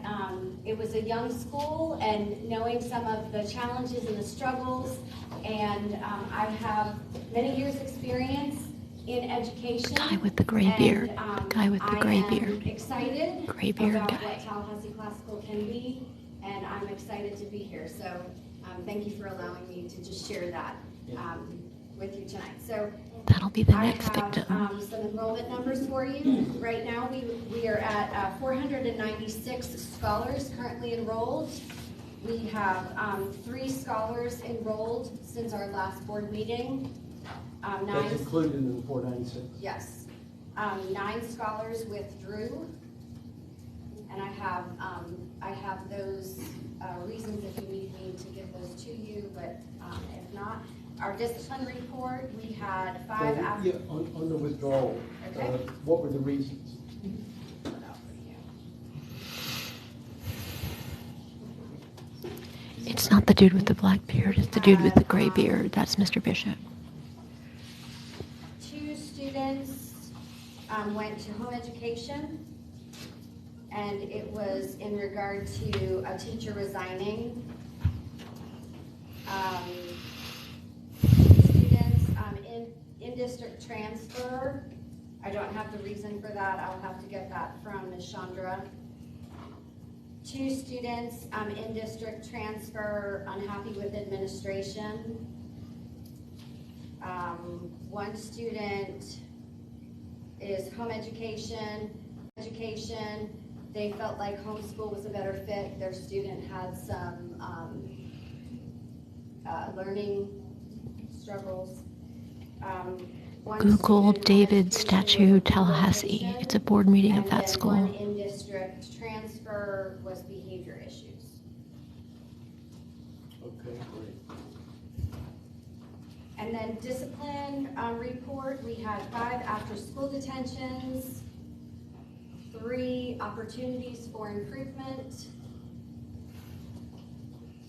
it was a young school and knowing some of the challenges and the struggles, and I have many years' experience in education. Guy with the gray beard. Guy with the gray beard. I'm excited Gray beard about guy. what Tallahassee Classical can be, and I'm excited to be here. So thank you for allowing me to just share that with you tonight. So that'll be the next victim. Some enrollment numbers for you. Right now we are at 496 scholars currently enrolled. We have 3 scholars enrolled since our last board meeting. That's included in the 496. Yes. 9 scholars withdrew, and I have those reasons if you need me to give those to you, but if not, our discipline report, we had 5 Yeah, on the withdrawal, Okay. What were the reasons? It's not the dude with the black beard, it's the dude with the gray beard. That's Mr. Bishop. 2 students went to home education, and it was in regard to a teacher resigning. Students in-district transfer. I don't have the reason for that. I'll have to get that from Ms. Chandra. 2 students in-district transfer, unhappy with administration. 1 student is home education. They felt like homeschool was a better fit. Their student had some learning struggles. Google David statue Tallahassee. It's a board meeting of that school. 1 in-district transfer was behavior issues. Okay, great. And then discipline report, we had 5 after-school detentions, 3 opportunities for improvement,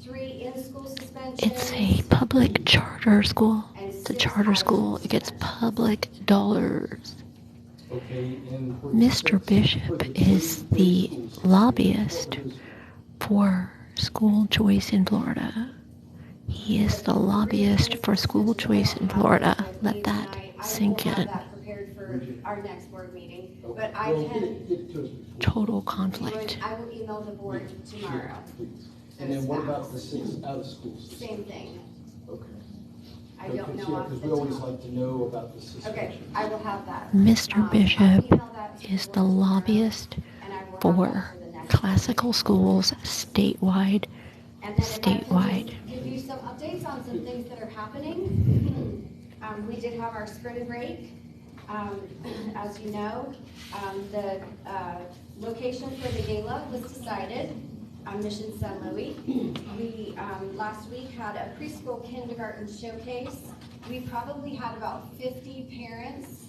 3 in-school suspensions. It's a public charter school. It's a charter school. It gets public dollars. Okay, and Mr. Bishop is the lobbyist for school choice in Florida. He is the lobbyist for school choice in Florida. Let that sink in. Prepared for our next board meeting, but I can. Total conflict. I will email the board tomorrow. And then what about the 6 out of schools? Same thing. Okay. I don't know off Because the we always top. like to know about the suspension. Okay, I will have that. Mr. Bishop is the lobbyist for classical schools statewide. Give you some updates on some things that are happening. We did have our spring break. As you know, the location for the gala was decided on Mission San Luis. We last week had a preschool kindergarten showcase. We probably had about 50 parents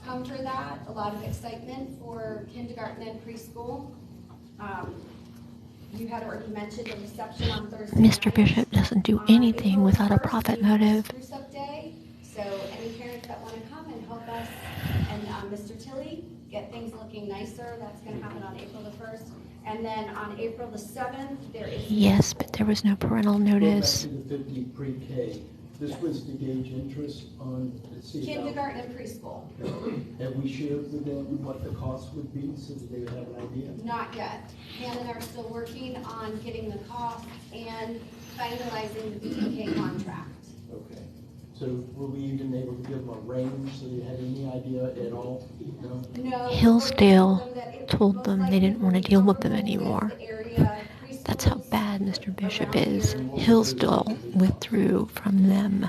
come for that. A lot of excitement for kindergarten and preschool. You had already mentioned a reception on Thursday. Mr. Bishop doesn't do anything without a profit motive. Spruce-up Day. So any parents that want to come and help us and Mr. Tilley get things looking nicer, that's going to happen on April the 1st. And then on April the 7th, there is... Yes, but there was no parental notice. Going back to the 50 pre-K, this was to gauge interest on, let's see. Kindergarten and preschool. Have we shared with them what the cost would be so that they would have an idea? Not yet. Hannah and I are still working on getting the cost and finalizing the BPK contract. Okay. So were we even able to give them a range so they had any idea at all? No? No. Hillsdale told them they didn't want to deal with them anymore. That's how bad Mr. Bishop is. Hillsdale withdrew from them.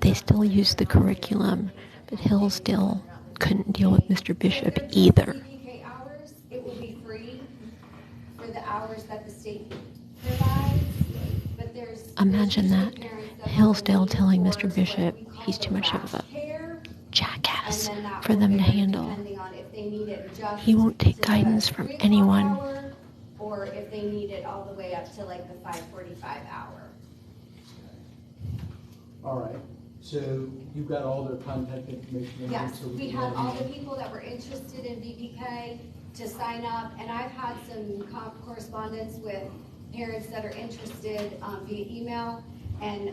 They still use the curriculum, but Hillsdale couldn't deal with Mr. Bishop either. BPK hours, it will be free for the hours that the state provides, but there's... Imagine that. Hillsdale telling Mr. Bishop he's too much of a jackass for them to handle. He won't take guidance from anyone. Or if they need it all the way up to like the 5:45 hour. All right. So you got all their contact information? Yes, so we had all the people that were interested in BPK to sign up, and I've had some correspondence with parents that are interested via email, and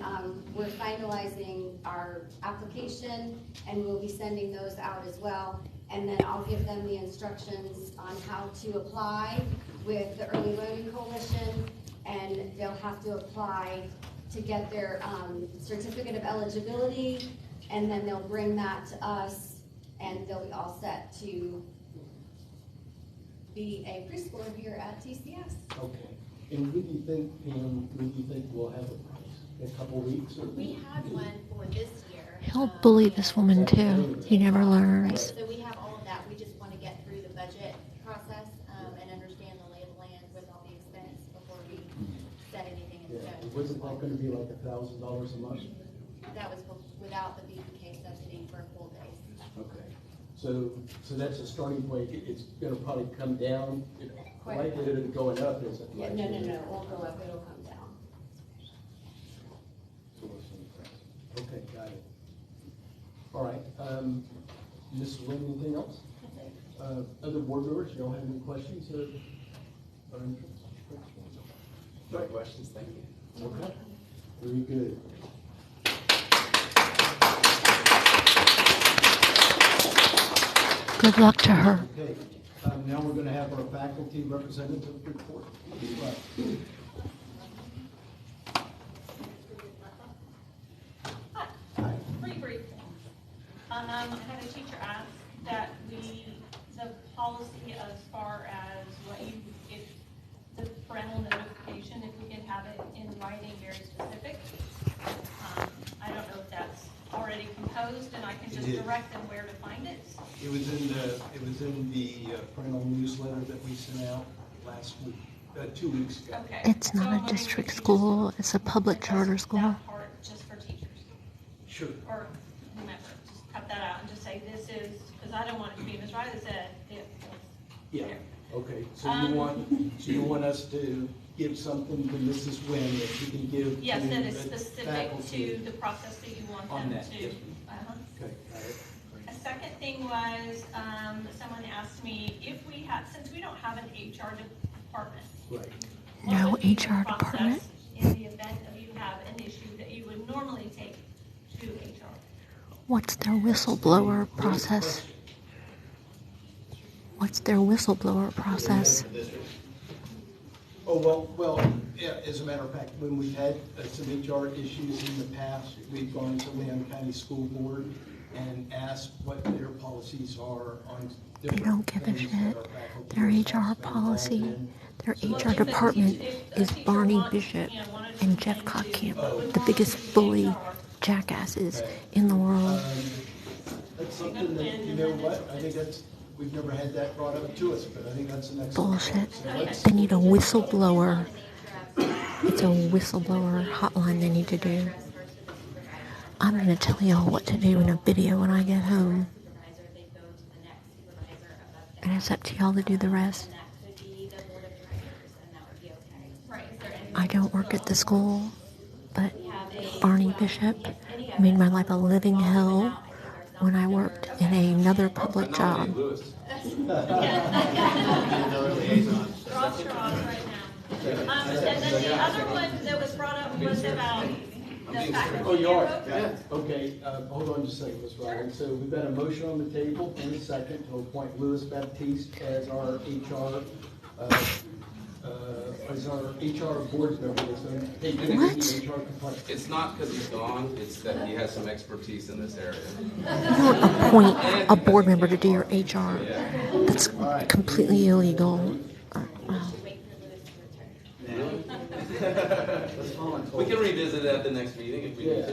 we're finalizing our application, and we'll be sending those out as well. And then I'll give them the instructions on how to apply with the Early Learning Coalition, and they'll have to apply to get their certificate of eligibility, and then they'll bring that to us, and they'll be all set to be a preschooler here at TCS. Okay. And when do you think, Pam, when do you think we'll have a price? In a couple weeks? Or? We had one for this year. He'll bully this woman too. He never learns. So we have all of that. We just want to get through the budget process and understand the lay of the land with all the expense before we set anything in stone. Wasn't that going to be like $1,000 a month? That was without the BPK subsidy for full days. Okay. So that's a starting point. It's going to probably come down. Likelihood of it going up is it? Yeah, no, it won't go up, it'll come down. Okay, got it. All right, Mrs. Lynn, anything else? Other board members, y'all have any questions or interest? No questions, thank you. Okay, very good. Good luck to her. Okay, now we're going to have our faculty representative report. Pretty brief. I had a teacher ask that the policy as far as what you, if the parental notification, if we can have it in writing, very specific. I don't know if that's already composed and I can just direct them where to find it. It was in the parental newsletter that we sent out last week, 2 weeks ago. Okay. It's not a district school, it's a public charter school. That part just for teachers. Sure. Or whomever, just cut that out and just say this is, because I don't want it to be, Ms. Riley said, Yeah, okay, so you want us to give something to Mrs. Wynn that she can give to yes, that is the specific faculty to the process that you want on them that, to. yes. Uh-huh. Okay, got it. A second thing was, someone asked me if we had, since we don't have an HR department. Right. No what would be the HR process department. in the event of you have an issue that you would normally take to HR? What's their whistleblower process? What's their whistleblower process? Oh, well, yeah, as a matter of fact, when we've had some HR issues in the past, we've gone to Lamb County School Board and asked what their policies are on They different don't give a things shit. that our faculty Their are HR involved policy, in. their HR department is Barney Bishop and Jeff Cockcamp, the biggest bully jackasses in the world. That's something that, you know what, I think we've never had that brought up to us, but I think that's an excellent Bullshit. point. So They need a whistleblower. It's a whistleblower hotline they need to do. I'm going to tell y'all what to do in a video when I get home. And it's up to y'all to do the rest. I don't work at the school, but Barney Bishop made my life a living hell when I worked in another public job. And then the other one that was brought up was about the faculty. Oh, you are? handbook. Yeah. Okay, hold on just a second, Ms. Riley. So we've got a motion on the table and a second to appoint Louis Baptiste as our HR board member. What? It's not because he's gone, it's that he has some expertise in this area. You don't appoint a board member to do your HR. That's completely illegal. We can revisit it at the next meeting if we need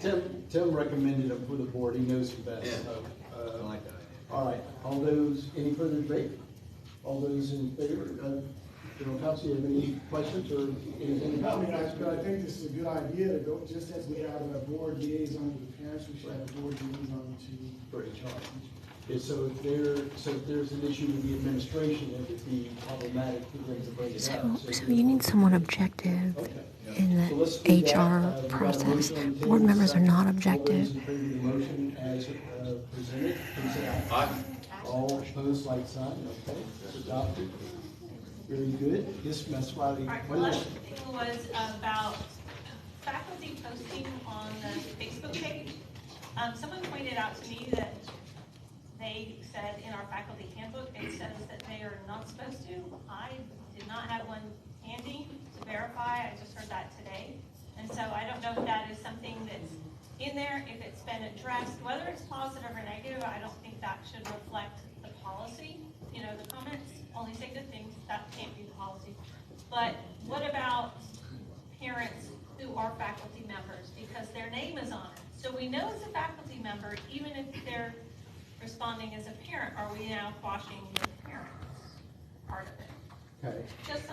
to. Tim recommended him for the board. He knows him best. Yeah. So, all right. All those, any further debate? All those in favor? General Counsel, you have any questions or anything? I mean, I think this is a good idea to go, just as we have a board liaison with the parents, we should have a board liaison to HR. Okay, so if there's an issue with the administration, it would be problematic for them to bring it up. So you need someone objective in the HR process. Board members are not objective. All those in favor of the motion as presented, please say aye. All opposed, like sign. Okay, that's adopted. Very good. Yes, Ms. Riley. All right, the last thing was about faculty posting on the Facebook page. Someone pointed out to me that they said in our faculty handbook, it says that they are not supposed to. I did not have one handy to verify. I just heard that today. And so I don't know if that is something that's in there, if it's been addressed, whether it's positive or negative. I don't think that should reflect the policy. You know, the comments only say good things. That can't be the policy. But what about parents who are faculty members because their name is on it? So we know it's a faculty member, even if they're responding as a parent. Are we now quashing the parents part of it? Okay.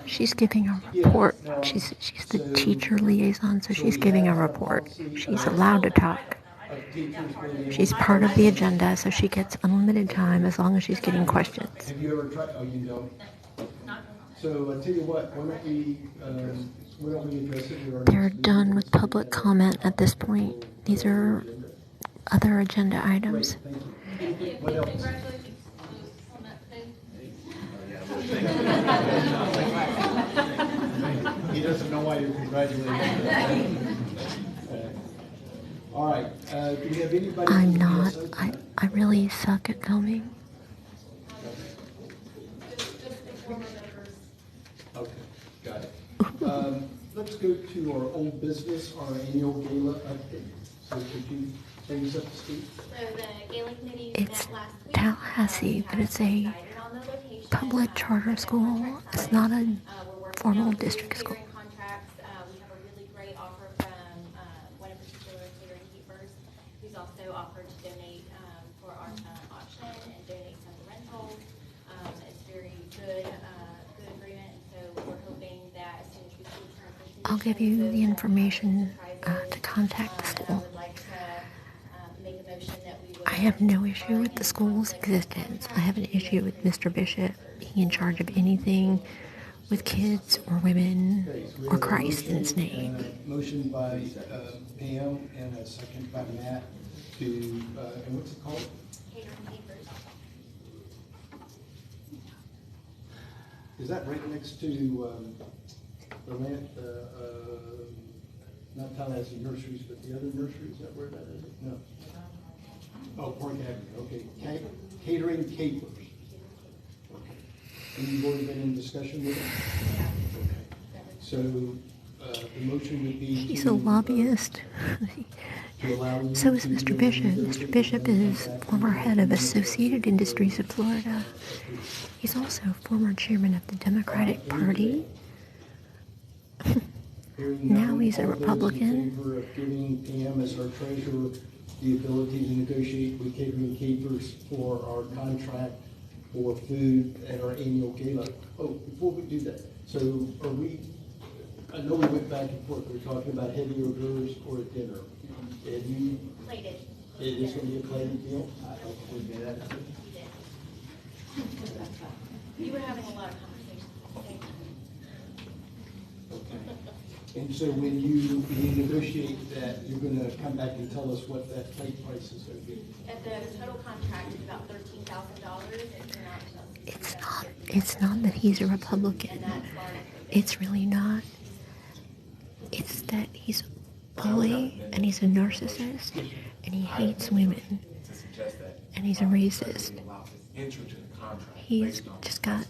She's giving a report. She's the teacher liaison, so she's giving a report. She's allowed to talk. She's part of the agenda, so she gets unlimited time as long as she's getting questions. Have you ever tried? Oh, you don't. So I tell you what. Why don't we address it? They're done with public comment at this point. These are other agenda items. Thank you. What else? He doesn't know why you're congratulating. All right, do we have anybody? I'm not. I really suck at filming. Okay, got it. Let's go to our old business, our annual gala update. So could you bring us up to speed? So the gala committee It's met last week. Tallahassee, but it's a public charter school. It's not a formal district school. Contracts. We have a really great offer from one in particular, catering keepers, who's also offered to donate for our auction and donate some rentals. It's very good agreement. So we're hoping that as soon as we see terms and conditions, I'll give you the information to contact the school. I have no issue with the school's existence. I have an issue with Mr. Bishop being in charge of anything with kids or women or Christ in his name. Motion by Pam and a second by Matt to, and what's it called? Catering keepers. Is that right next to the land, not Tallahassee Nurseries, but the other nursery? Is that where that is? No. Oh, Park Avenue, okay. Catering Capers. Okay. And you've already been in discussion with them? Okay. So the motion would be He's a lobbyist. So is Mr. Bishop. Mr. Bishop is former head of Associated Industries of Florida. He's also former chairman of the Democratic Party. Now he's a Republican. All those in favor of giving Pam as our treasurer the ability to negotiate with catering keepers for our contract for food at our annual gala. Oh, before we do that, so are we, I know we went back and forth, we're talking about heavy hors d'oeuvres or a dinner. Have you? Plated. It is going to be a plated meal? I hope we do that. You were having a lot of conversations. Okay. And so when you negotiate that, you're going to come back and tell us what that plate price is going to be? At the total contract is about $13,000. It's not that he's a Republican. It's really not. It's that he's a bully and he's a narcissist and he hates women and he's a racist. He's just got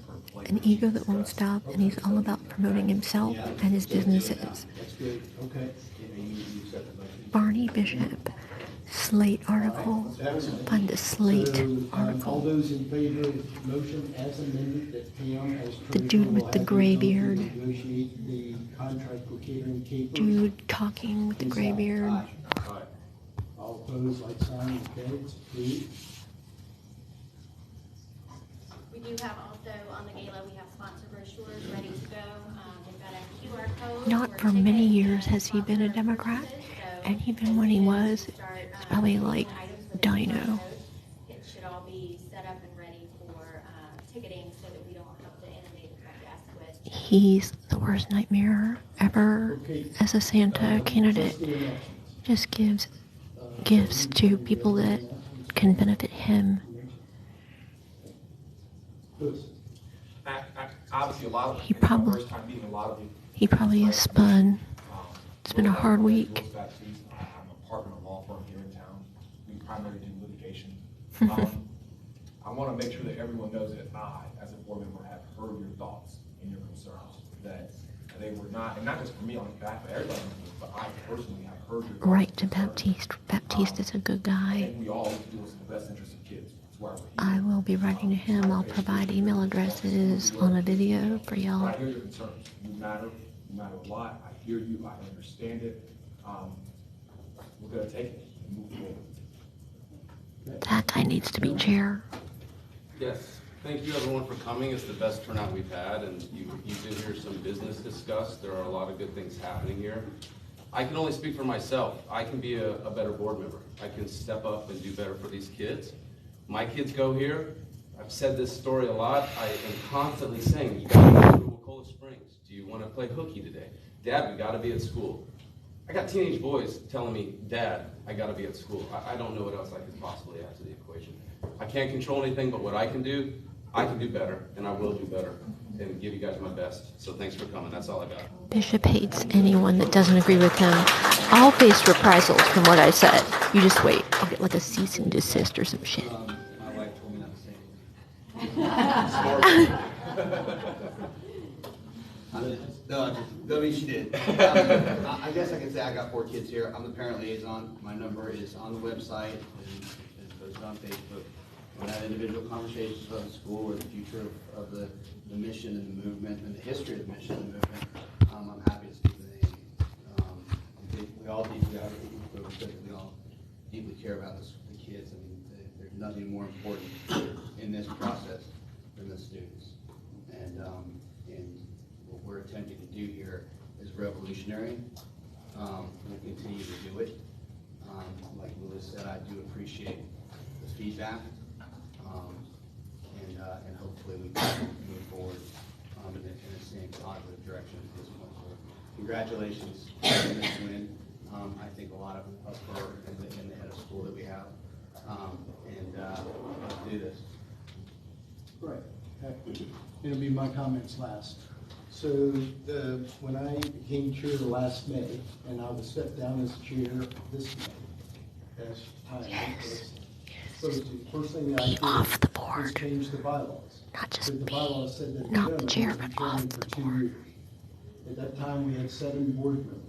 an ego that won't stop, and he's all about promoting himself and his businesses. That's good. Okay. Barney Bishop, Slate article. Find the Slate All article. those in favor of the motion as amended that Pam as treasurer The dude with will the have gray ability to beard. negotiate the contract for catering capers. Dude talking with the gray beard. Aye. All opposed, like sign. Okay, it's approved. We do have also on the gala, we have sponsor brochures ready to go. We've got a QR code. Not for many years has he been a Democrat, and even when he was, it's probably like Dino. It should all be set up and ready for ticketing so that we don't have to inundate the front desk with. He's the worst nightmare ever as a Santa candidate. Just gives gifts to people that can benefit him. Obviously, a lot of He probably- first time meeting a lot of you. He probably is spun. It's been a hard week. I'm a partner in a law firm here in town. We primarily do litigation. I want to make sure that everyone knows that I, as a board member, have heard your thoughts and your concerns. That they were not, and not just for me on behalf of everybody, but I personally have heard your thoughts. Right to Baptiste. Baptiste is a good I guy. think we all need to do what's in the best interest of kids. That's why we're here. I will be writing to him. I'll provide email addresses on a video for y'all. I hear your concerns. You matter a lot. I hear you. I understand it. We're gonna take it and move forward. That guy needs to be chair. Yes, thank you everyone for coming. It's the best turnout we've had, and you did hear some business discussed. There are a lot of good things happening here. I can only speak for myself. I can be a better board member. I can step up and do better for these kids. My kids go here. I've said this story a lot. I am constantly saying, you gotta go to Wacola Springs. Do you want to play hooky today? Dad, we gotta be at school. I got teenage boys telling me, Dad, I gotta be at school. I don't know what else I could possibly add to the equation. I can't control anything, but what I can do better, and I will do better, and give you guys my best. So thanks for coming, that's all I got. Bishop hates anyone that doesn't agree with him. I'll face reprisals from what I said. You just wait. I'll get like a cease and desist or some shit. My wife told me not to say No, she did. I guess I can say I got 4 kids here. I'm the parent liaison. My number is on the website and it's posted on Facebook. When I have individual conversations about the school or the future of the mission and the movement and the history of the mission and the movement, I'm happy to speak with any. We all deeply care about the kids. I mean, there's nothing more important in this process than the students. And what we're attempting to do here is revolutionary. We'll continue to do it. Like Lewis said, I do appreciate the feedback. And hopefully we can move forward in the same positive direction at this point. So congratulations on this win. I think a lot of her in the head of school that we have. Let's do this. Right. It'll be my comments last. So when I became chair last May, and I was stepped down as chair this May, as time was supposed to, first thing that I did was change the bylaws. Not just the bylaws said that not the chair, but chairman for 2 years. At that time, we had 7 board members.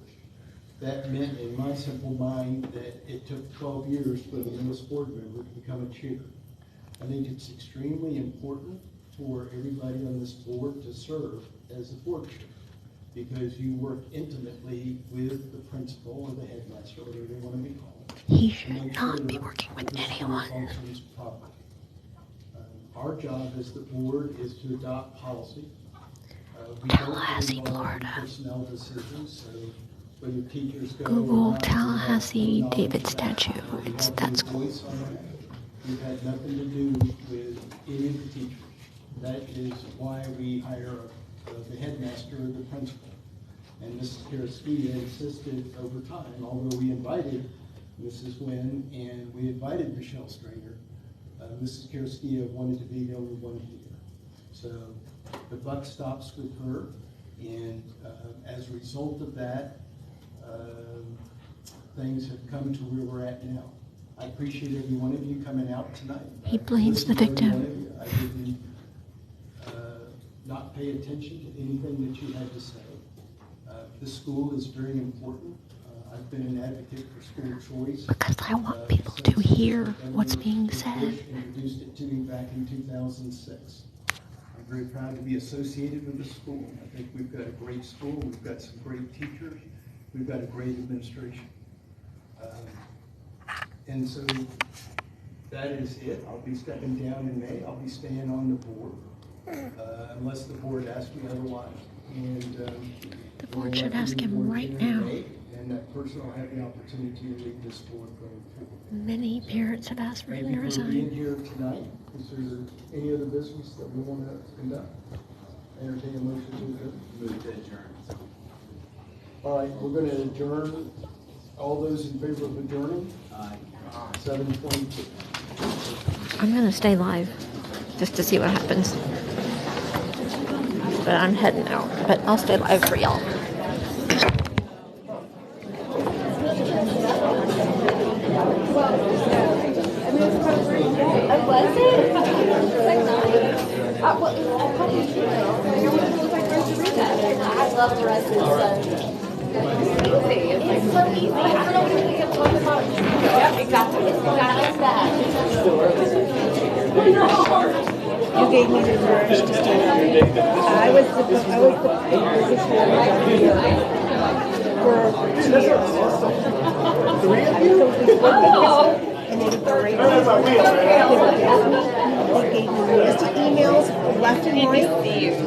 That meant, in my simple mind, that it took 12 years for the newest board member to become a chair. I think it's extremely important for everybody on this board to serve as a board chair, because you work intimately with the principal or the headmaster, whatever they want to be called. He should not be working with anyone. Functions properly. Our job as the board is to adopt policy. We Tallahassee, don't get involved in Florida. personnel decisions, so whether teachers go Google or not, Tallahassee David statue. That's cool. We've had nothing to do with any of the teachers. That is why we hire the headmaster or the principal. And Mrs. Karaskia insisted over time, although we invited Mrs. Wynn and we invited Michelle Stranger, Mrs. Karaskia wanted to be the only one here. So the buck stops with her, and as a result of that, things have come to where we're at now. I appreciate every one of you coming out tonight. He blames the victim. I didn't not pay attention to anything that you had to say. This school is very important. I've been an advocate for school choice. Because I want people to hear what's being said. Bush introduced it to me back in 2006. I'm very proud to be associated with the school. I think we've got a great school. We've got some great teachers. We've got a great administration. And so that is it. I'll be stepping down in May. I'll be staying on the board unless the board asks me otherwise. And the board should ask him right now. And that person will have the opportunity to lead this board going forward. Many parents have asked for him to Thank you for being resign. here tonight. Is there any other business that we want to conduct? Entertain a motion to adjourn. Move to adjourn. All right, we're going to adjourn. All those in favor of adjourning? Aye. 7:22. I'm gonna stay live just to see what happens. But I'm heading out. But I'll stay live for y'all. Was it? I love the rest of the stuff. It's so easy. I don't know what we can talk about. Yep, exactly. It's exactly that. You gave me the courage to stand up. I was the position for 2 years. Three of you? And they would go right there. They gave me nasty emails left and right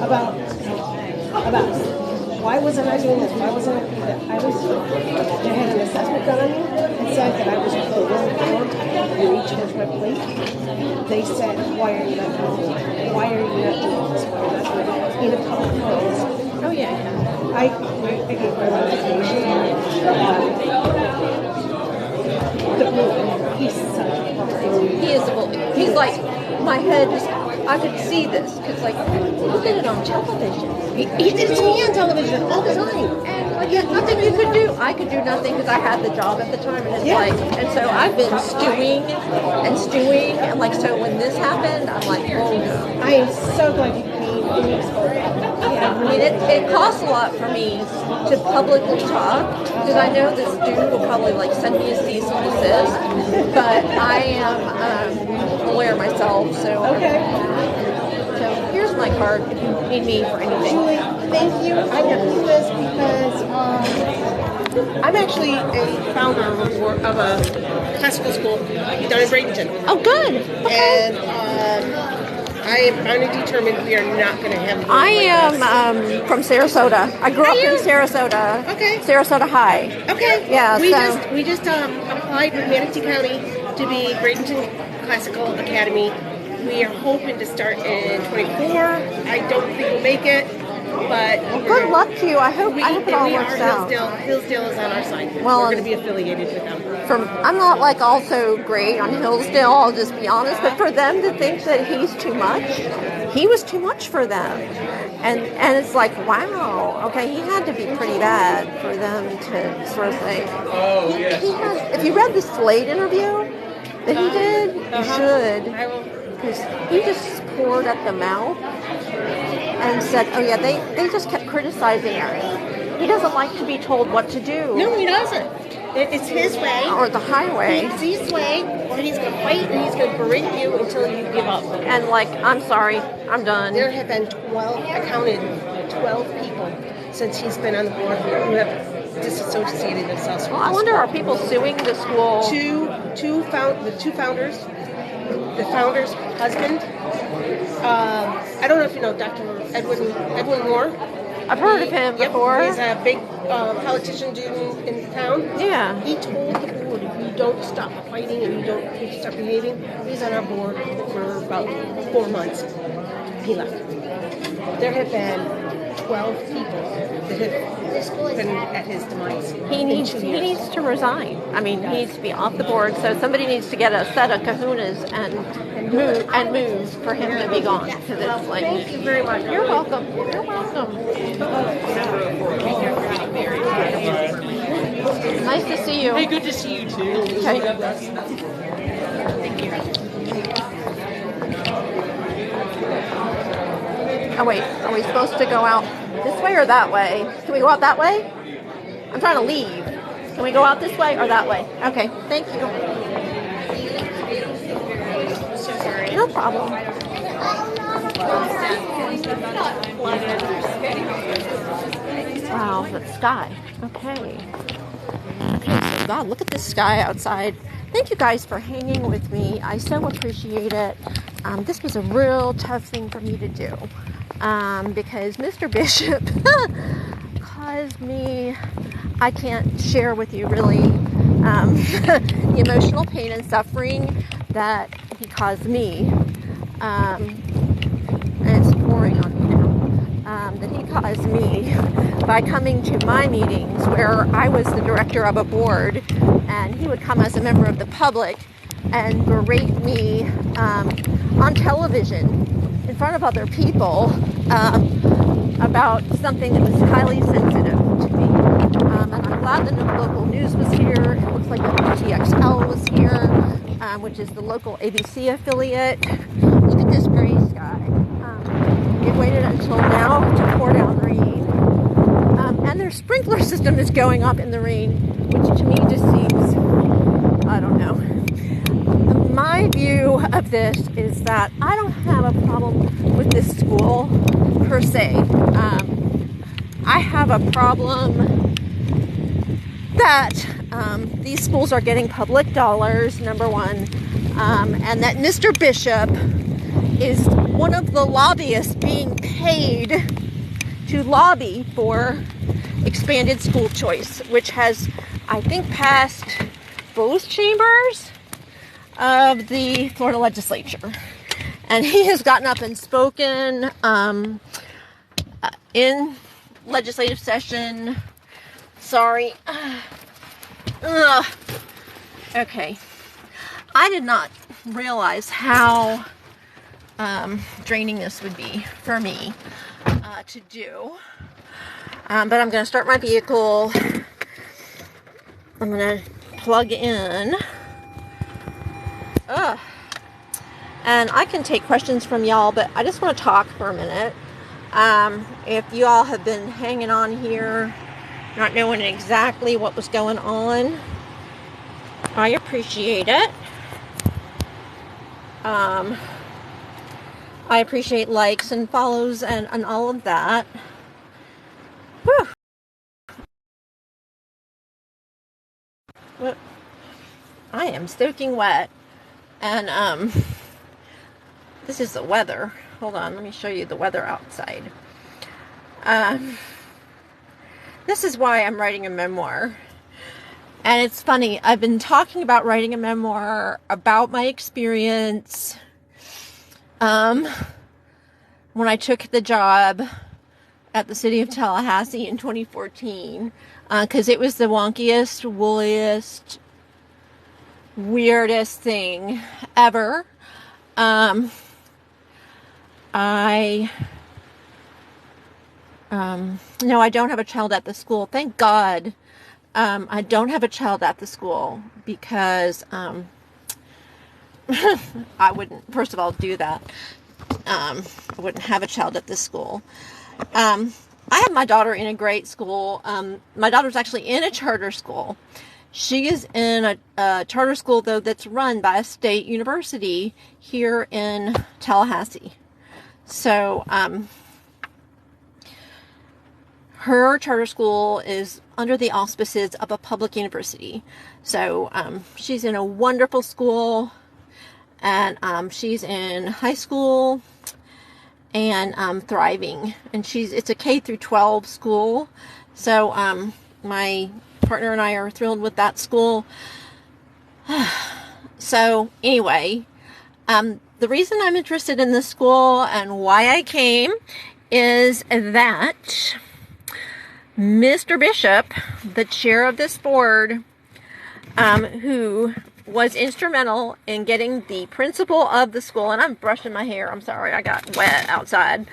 about why wasn't I doing this? Why wasn't I doing that? They had an assessment done on me and said that I was overperformed in each different plate. They said, why are you not doing this? Why are you not doing this? Why are you not doing this? In a public place. Oh yeah. I gave my resignation. He's such a bully. He is a bully. He's like, my head just, I could see this, because like, look at it on television. He did it to me on television all the time. And like, yeah, nothing you could do. I could do nothing because I had the job at the time, and it's like, and so I've been stewing, and like, so when this happened, I'm like, oh no. I am so glad you came and you spoke. Yeah, I mean, it costs a lot for me to publicly talk, because I know this dude will probably like send me a cease and desist, but I am a lawyer myself, so. Okay. So here's my card if you need me for anything. Julie, thank you. I got this because I'm actually a founder of a classical school down in Bradenton. Oh, good. Okay. And I am bound and determined we are not going to have. I am from Sarasota. I grew up in Sarasota. Okay. Sarasota High. Okay. Yeah. We just applied with Manatee County to be Bradenton Classical Academy. We are hoping to start in 24. I don't think we'll make it, but good luck to you. I hope it all works out. Hillsdale is on our side. Well, we're going to be affiliated with them. I'm not like also great on Hillsdale, I'll just be honest, but for them to think that he's too much, he was too much for them. And it's like, wow, okay, he had to be pretty bad for them to sort of say, oh, yes. He has, if you read the Slate interview that he did, you should. I will. Because he just poured at the mouth and said, oh yeah, they just kept criticizing him. He doesn't like to be told what to do. No, he doesn't. It's his way. Or the highway. It's his way, or he's going to fight and he's going to berate you until you give up. And like, I'm sorry, I'm done. There have been 12 people since he's been on the board who have disassociated themselves from I wonder, are people suing the school? The two founders, the founder's husband. I don't know if you know Dr. Edwin Moore. I've heard of him before. He's a big politician dude in town. Yeah. He told the board, if you don't stop fighting and you don't stop behaving, he's on our board for about 4 months. He left. There have been 12 people that have been at his demise. He needs to resign. I mean, he needs to be off the board. So somebody needs to get a set of kahunas and move for him to be gone. Because it's like, thank you very much. You're welcome. You're welcome. Nice to see you. Hey, good to see you too. Okay. Thank you. Oh wait, are we supposed to go out this way or that way? Can we go out that way? I'm trying to leave. Can we go out this way or that way? Okay, thank you. No problem. Wow, the sky. Okay. Okay, so God, look at the sky outside. Thank you guys for hanging with me. I so appreciate it. This was a real tough thing for me to do. Because Mr. Bishop caused me, I can't share with you really, the emotional pain and suffering that he caused me, and it's pouring on me now, that he caused me by coming to my meetings where I was the director of a board, and he would come as a member of the public and berate me on television in front of other people about something that was highly sensitive to me. And I'm glad that the local news was here. It looks like WTXL was here, which is the local ABC affiliate. Look at this gray sky. It waited until now to pour down rain. And their sprinkler system is going up in the rain, which to me just seems, I don't know. My view of this is that I don't have a problem with this school per se. I have a problem that these schools are getting public dollars, number one, and that Mr. Bishop is one of the lobbyists being paid to lobby for expanded school choice, which has, I think, passed both chambers of the Florida legislature. And he has gotten up and spoken in legislative session Sorry. Ugh. Okay. I did not realize how draining this would be for me to do. But I'm going to start my vehicle. I'm going to plug in. Ugh. And I can take questions from y'all, but I just want to talk for a minute. If you all have been hanging on here, not knowing exactly what was going on, I appreciate it. I appreciate likes and follows and all of that. Whew. Well, I am soaking wet. And this is the weather. Hold on, let me show you the weather outside. This is why I'm writing a memoir. And it's funny, I've been talking about writing a memoir about my experience when I took the job at the city of Tallahassee in 2014, because it was the wonkiest, wooliest, weirdest thing ever. No, I don't have a child at the school. Thank God. I don't have a child at the school because I wouldn't, first of all, do that. I wouldn't have a child at this school. I have my daughter in a great school. My daughter's actually in a charter school. She is in a charter school, though, that's run by a state university here in Tallahassee. So, her charter school is under the auspices of a public university. So, she's in a wonderful school, and she's in high school and thriving. And it's a K through 12 school. So, my partner and I are thrilled with that school. So anyway, the reason I'm interested in this school and why I came is that Mr. Bishop, the chair of this board, who was instrumental in getting the principal of the school, and I'm brushing my hair, I'm sorry, I got wet outside.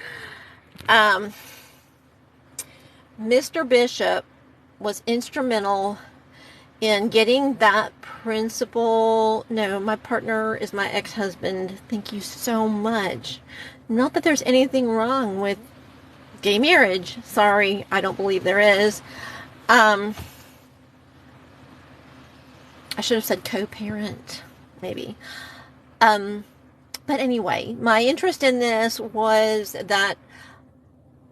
Mr. Bishop was instrumental in getting that principal. No, my partner is my ex-husband. Thank you so much. Not that there's anything wrong with gay marriage. Sorry, I don't believe there is. I should have said co-parent, maybe. But anyway, my interest in this was that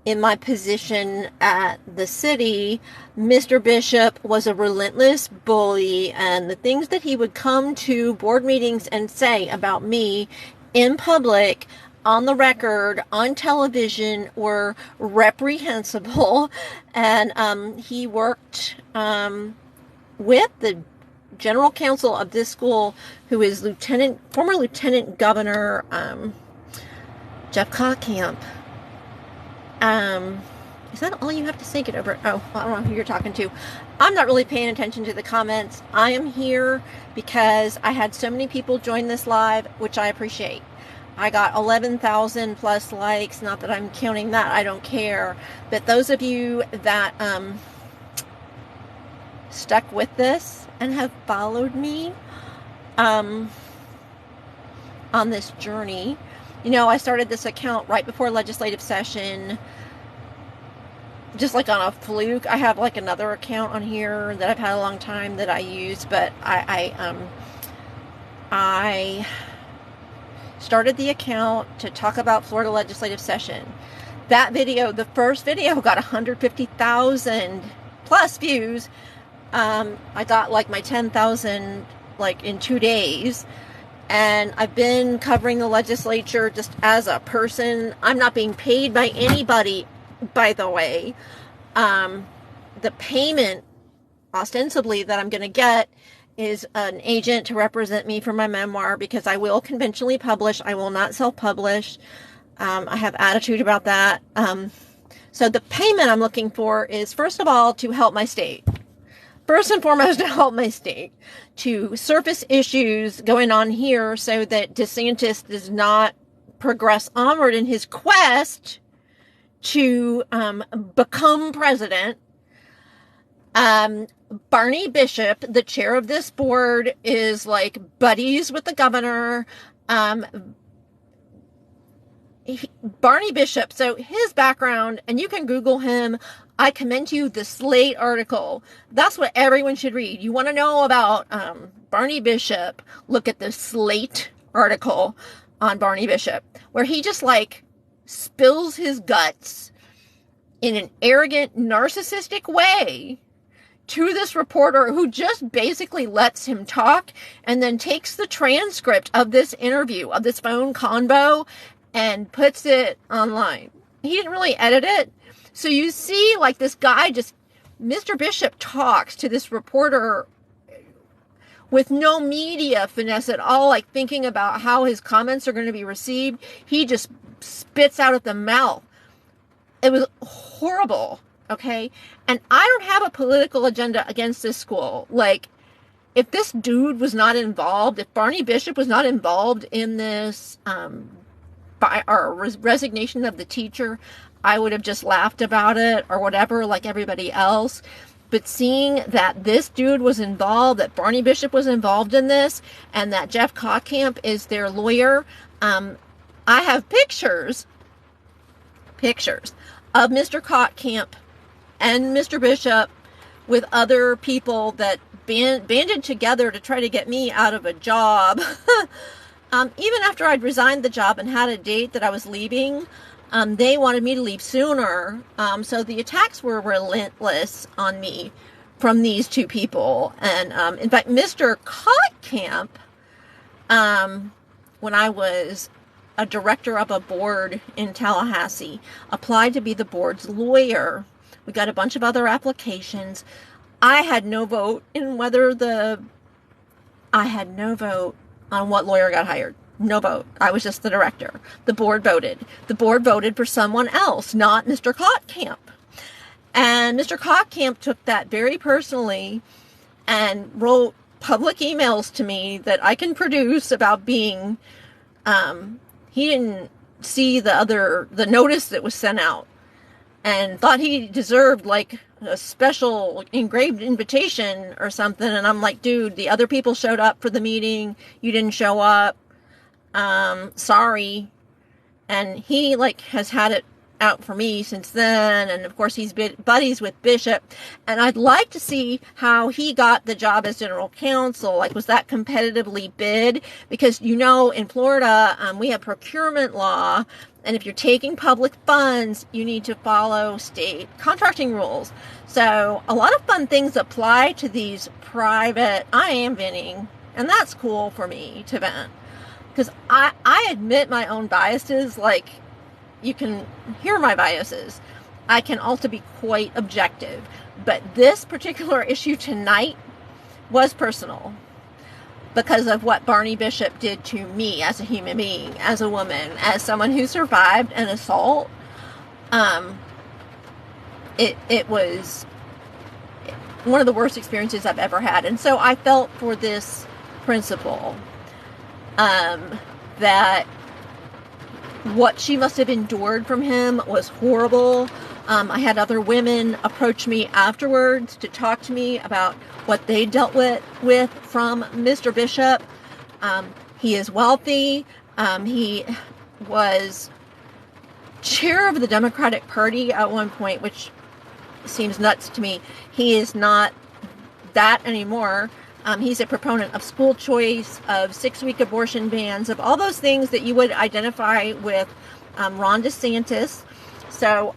in my position at the city, Mr. Bishop was a relentless bully, and the things that he would come to board meetings and say about me in public, on the record, on television, were reprehensible. And he worked with the general counsel of this school, who is former Lieutenant Governor Jeff Cockamp. Is that all you have to say? Get over it. Oh, I don't know who you're talking to. I'm not really paying attention to the comments. I am here because I had so many people join this live, which I appreciate. I got 11,000 plus likes. Not that I'm counting that. I don't care. But those of you that stuck with this and have followed me on this journey. You know, I started this account right before legislative session, just like on a fluke. I have like another account on here that I've had a long time that I use, but I started the account to talk about Florida legislative session. That video, the first video, got 150,000 plus views. I got like my 10,000 like in 2 days. And I've been covering the legislature just as a person. I'm not being paid by anybody, by the way. The payment, ostensibly, that I'm going to get is an agent to represent me for my memoir, because I will conventionally publish. I will not self-publish. I have attitude about that. So the payment I'm looking for is, first of all, to help my state. first and foremost to help my state, to surface issues going on here so that DeSantis does not progress onward in his quest to become president. Barney Bishop, the chair of this board, is like buddies with the governor. Barney Bishop, so his background, and you can Google him. I commend you the Slate article. That's what everyone should read. You want to know about Barney Bishop, look at the Slate article on Barney Bishop, where he just like spills his guts in an arrogant, narcissistic way to this reporter who just basically lets him talk and then takes the transcript of this interview, of this phone convo, and puts it online. He didn't really edit it. So you see, like, this guy just, Mr. Bishop talks to this reporter with no media finesse at all, like thinking about how his comments are going to be received. He just spits out at the mouth. It was horrible, okay? And I don't have a political agenda against this school. Like, if this dude was not involved, if Barney Bishop was not involved in this resignation of the teacher, I would have just laughed about it or whatever, like everybody else. But seeing that this dude was involved, that Barney Bishop was involved in this, and that Jeff Kottkamp is their lawyer, I have pictures of Mr. Kottkamp and Mr. Bishop with other people that banded together to try to get me out of a job. Even after I'd resigned the job and had a date that I was leaving, they wanted me to leave sooner. So the attacks were relentless on me from these two people. And in fact, Mr. Kottkamp, when I was a director of a board in Tallahassee, applied to be the board's lawyer. We got a bunch of other applications. I had no vote in on what lawyer got hired. No vote. I was just the director. The board voted. The board voted for someone else, not Mr. Kottkamp. And Mr. Kottkamp took that very personally and wrote public emails to me that I can produce about being, he didn't see the notice that was sent out and thought he deserved like a special engraved invitation or something. And I'm like, dude, the other people showed up for the meeting. You didn't show up. Sorry. And he like has had it out for me since then. And of course he's been buddies with Bishop. And I'd like to see how he got the job as general counsel. Like, was that competitively bid? Because, you know, in Florida, we have procurement law. And if you're taking public funds, you need to follow state contracting rules. So a lot of fun things apply to these private, I am venting, and that's cool for me to vent. Because I admit my own biases, like, you can hear my biases. I can also be quite objective. But this particular issue tonight was personal because of what Barney Bishop did to me as a human being, as a woman, as someone who survived an assault. It was one of the worst experiences I've ever had. And so I felt for this principal that what she must have endured from him was horrible. I had other women approach me afterwards to talk to me about what they dealt with from Mr. Bishop. He is wealthy. He was chair of the Democratic Party at one point, which seems nuts to me. He is not that anymore. He's a proponent of school choice, of 6-week abortion bans, of all those things that you would identify with Ron DeSantis. So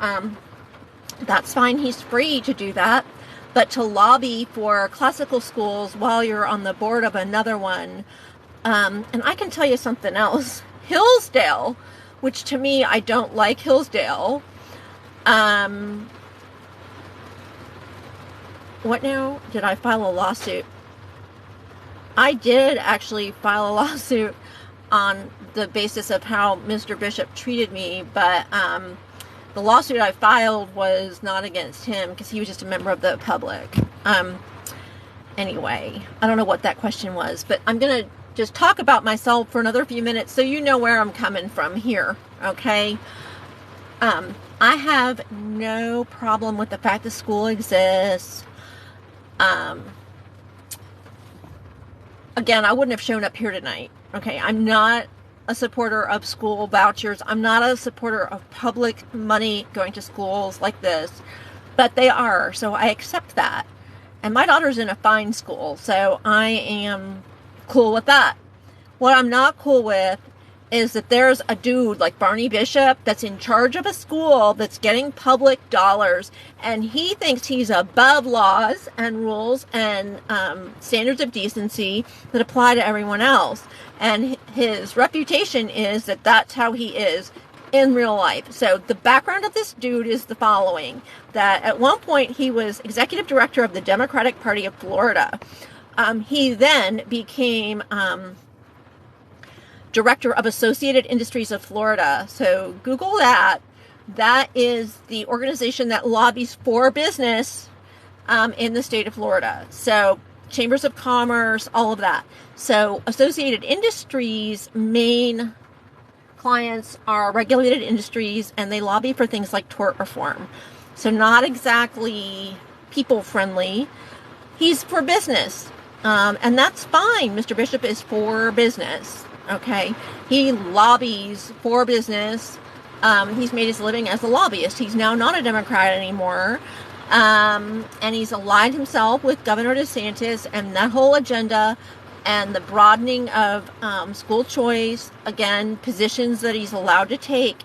that's fine. He's free to do that. But to lobby for classical schools while you're on the board of another one, and I can tell you something else. Hillsdale, which to me, I don't like Hillsdale. What now? Did I file a lawsuit? I did actually file a lawsuit on the basis of how Mr. Bishop treated me, but the lawsuit I filed was not against him because he was just a member of the public. anyway, I don't know what that question was, but I'm going to just talk about myself for another few minutes so you know where I'm coming from here, okay? I have no problem with the fact the school exists. Again, I wouldn't have shown up here tonight, okay? I'm not a supporter of school vouchers. I'm not a supporter of public money going to schools like this, but they are, so I accept that. And my daughter's in a fine school, so I am cool with that. What I'm not cool with is that there's a dude like Barney Bishop that's in charge of a school that's getting public dollars, and he thinks he's above laws and rules and standards of decency that apply to everyone else. And his reputation is that that's how he is in real life. So the background of this dude is the following: that at one point he was executive director of the Democratic Party of Florida. He then became director of Associated Industries of Florida. So Google that. That is the organization that lobbies for business in the state of Florida. So chambers of commerce, all of that. So Associated Industries' main clients are regulated industries, and they lobby for things like tort reform. So not exactly people friendly. He's for business. And that's fine. Mr. Bishop is for business. Okay. He lobbies for business. He's made his living as a lobbyist. He's now not a Democrat anymore. And he's aligned himself with Governor DeSantis and that whole agenda and the broadening of school choice, again, positions that he's allowed to take.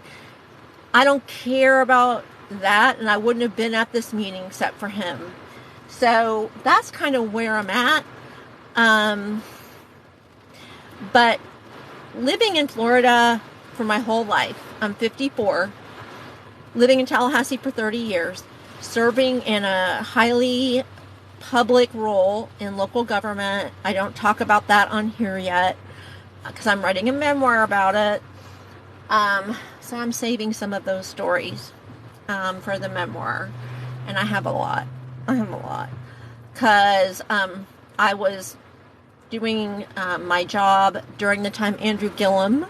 I don't care about that, and I wouldn't have been at this meeting except for him. So that's kind of where I'm at. But living in Florida for my whole life, I'm 54, living in Tallahassee for 30 years, serving in a highly public role in local government. I don't talk about that on here yet because I'm writing a memoir about it. So I'm saving some of those stories for the memoir. And I have a lot. Because I was doing my job during the time Andrew Gillum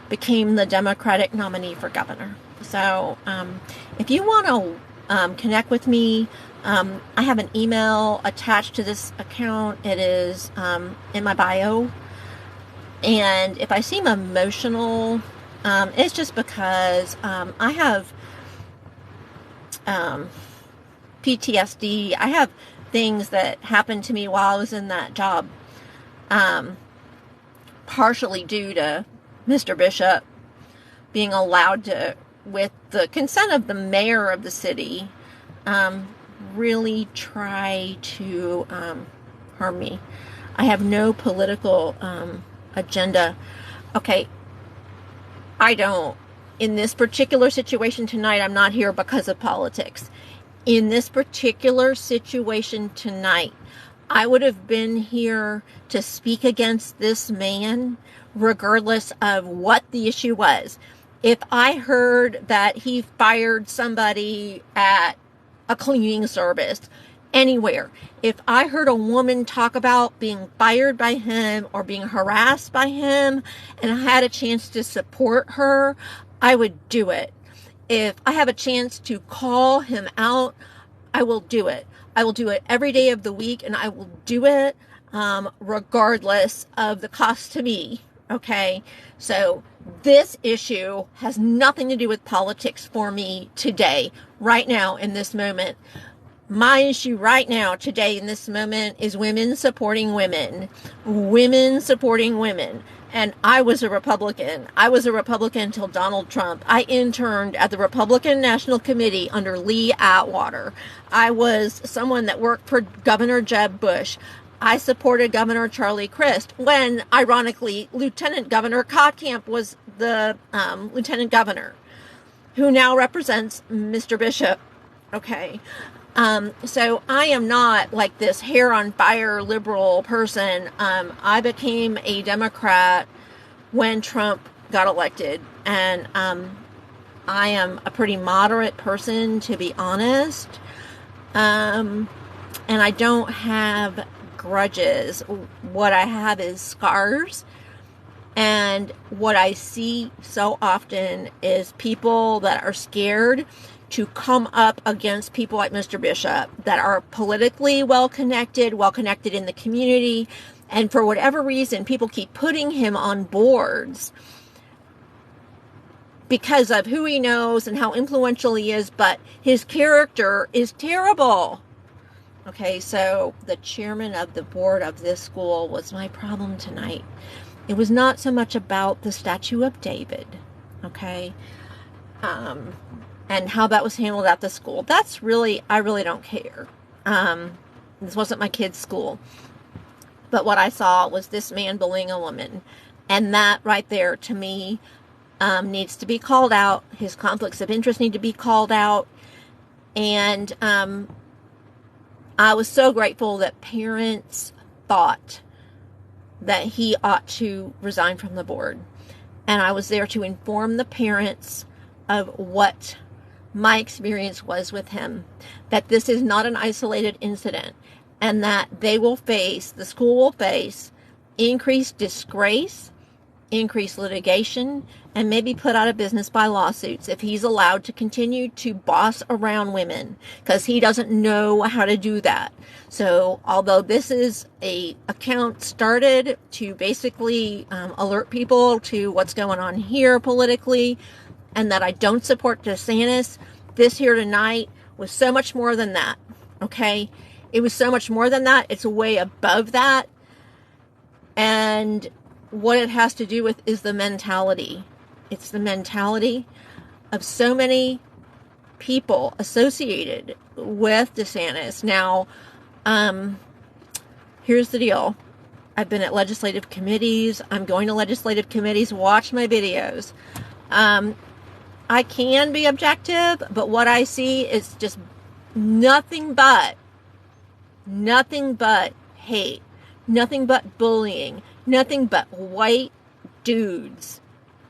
became the Democratic nominee for governor. So if you want to connect with me, I have an email attached to this account. It is in my bio. And if I seem emotional, it's just because I have PTSD. I have things that happened to me while I was in that job, partially due to Mr. Bishop being allowed to, with the consent of the mayor of the city, really try to harm me. I have no political agenda. Okay, I don't. In this particular situation tonight, I'm not here because of politics. In this particular situation tonight, I would have been here to speak against this man regardless of what the issue was. If I heard that he fired somebody at a cleaning service anywhere, if I heard a woman talk about being fired by him or being harassed by him and I had a chance to support her, I would do it. If I have a chance to call him out, I will do it. I will do it every day of the week, and I will do it regardless of the cost to me. Okay? So this issue has nothing to do with politics for me today, right now, in this moment. My issue right now, today, in this moment, is women supporting women. Women supporting women. And I was a Republican. I was a Republican until Donald Trump. I interned at the Republican National Committee under Lee Atwater. I was someone that worked for Governor Jeb Bush. I supported Governor Charlie Crist when, ironically, Lieutenant Governor Kottkamp was the lieutenant governor who now represents Mr. Bishop. Okay. So I am not like this hair on fire liberal person. I became a Democrat when Trump got elected, and I am a pretty moderate person, to be honest. And I don't have grudges. What I have is scars. And what I see so often is people that are scared to come up against people like Mr. Bishop that are politically well-connected in the community. And for whatever reason, people keep putting him on boards because of who he knows and how influential he is, but his character is terrible. Okay, so the chairman of the board of this school was my problem tonight. It was not so much about the statue of David, okay, and how that was handled at the school. That's really, I really don't care. This wasn't my kid's school. But what I saw was this man bullying a woman. And that right there, to me, needs to be called out. His conflicts of interest need to be called out. And I was so grateful that parents thought that he ought to resign from the board. And I was there to inform the parents of what my experience was with him. That this is not an isolated incident. And that the school will face increased disgrace, increased litigation, and maybe put out of business by lawsuits if he's allowed to continue to boss around women, because he doesn't know how to do that. So although this is a account started to basically alert people to what's going on here politically, and that I don't support DeSantis, this here tonight was so much more than that, okay? It was so much more than that. It's way above that. And what it has to do with is the mentality. It's the mentality of so many people associated with DeSantis. Now, here's the deal. I've been at legislative committees. I'm going to legislative committees. Watch my videos. I can be objective, but what I see is just nothing but hate, nothing but bullying, nothing but white dudes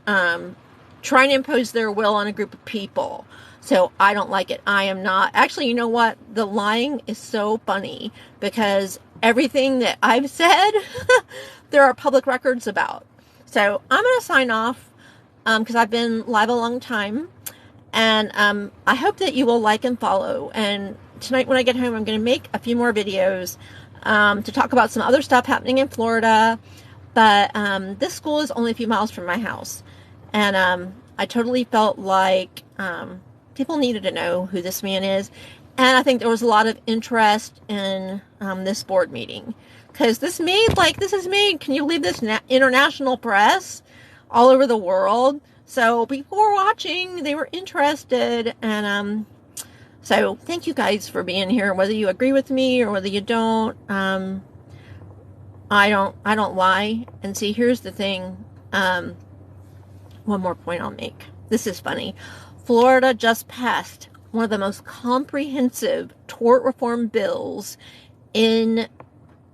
trying to impose their will on a group of people. So I don't like it. I am not. Actually, you know what? The lying is so funny because everything that I've said, there are public records about. So I'm going to sign off because I've been live a long time. And I hope that you will like and follow. And tonight when I get home, I'm going to make a few more videos to talk about some other stuff happening in Florida. But this school is only a few miles from my house. And I totally felt like people needed to know who this man is. And I think there was a lot of interest in this board meeting. Because this is made, can you believe this, international press all over the world? So people were watching, they were interested. And so thank you guys for being here. Whether you agree with me or whether you don't, I don't lie. And see, here's the thing. One more point I'll make. This is funny. Florida just passed one of the most comprehensive tort reform bills in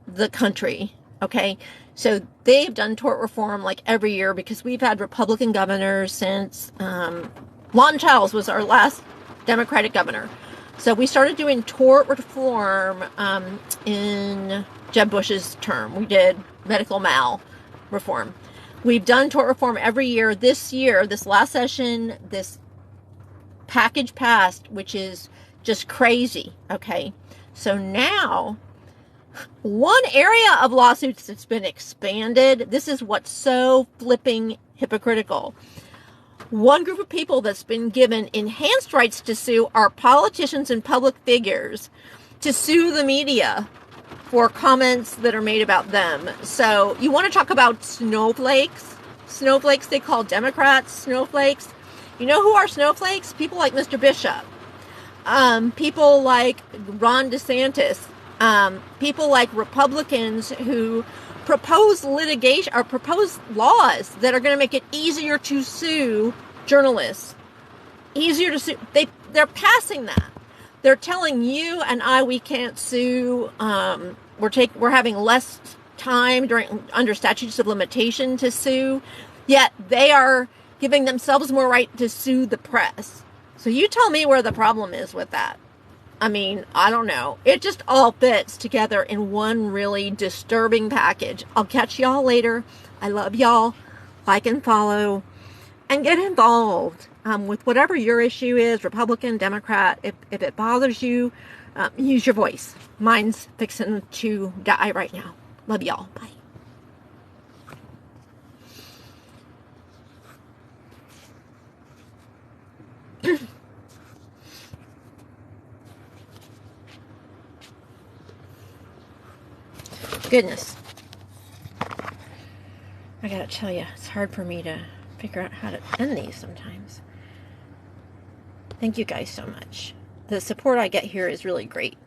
the country. Okay. So they've done tort reform like every year because we've had Republican governors since, Lon Childs was our last Democratic governor. So we started doing tort reform, in Jeb Bush's term. We did medical mal reform. We've done tort reform every year. This year, this last session, this package passed, which is just crazy. Okay. So now, one area of lawsuits that's been expanded, this is what's so flipping hypocritical. One group of people that's been given enhanced rights to sue are politicians and public figures to sue the media for comments that are made about them. So you want to talk about snowflakes? Snowflakes, they call Democrats snowflakes. You know who are snowflakes? People like Mr. Bishop. People like Ron DeSantis. People like Republicans who propose litigation or propose laws that are going to make it easier to sue journalists. Easier to sue. They're passing that. They're telling you and I we can't sue. We're having less time under statutes of limitation to sue. Yet they are giving themselves more right to sue the press. So you tell me where the problem is with that. I mean, I don't know. It just all fits together in one really disturbing package. I'll catch y'all later. I love y'all. Like and follow and get involved with whatever your issue is, Republican, Democrat. If it bothers you, use your voice. Mine's fixing to die right now. Love y'all. Bye. Goodness. I gotta tell you, it's hard for me to figure out how to end these sometimes. Thank you guys so much. The support I get here is really great.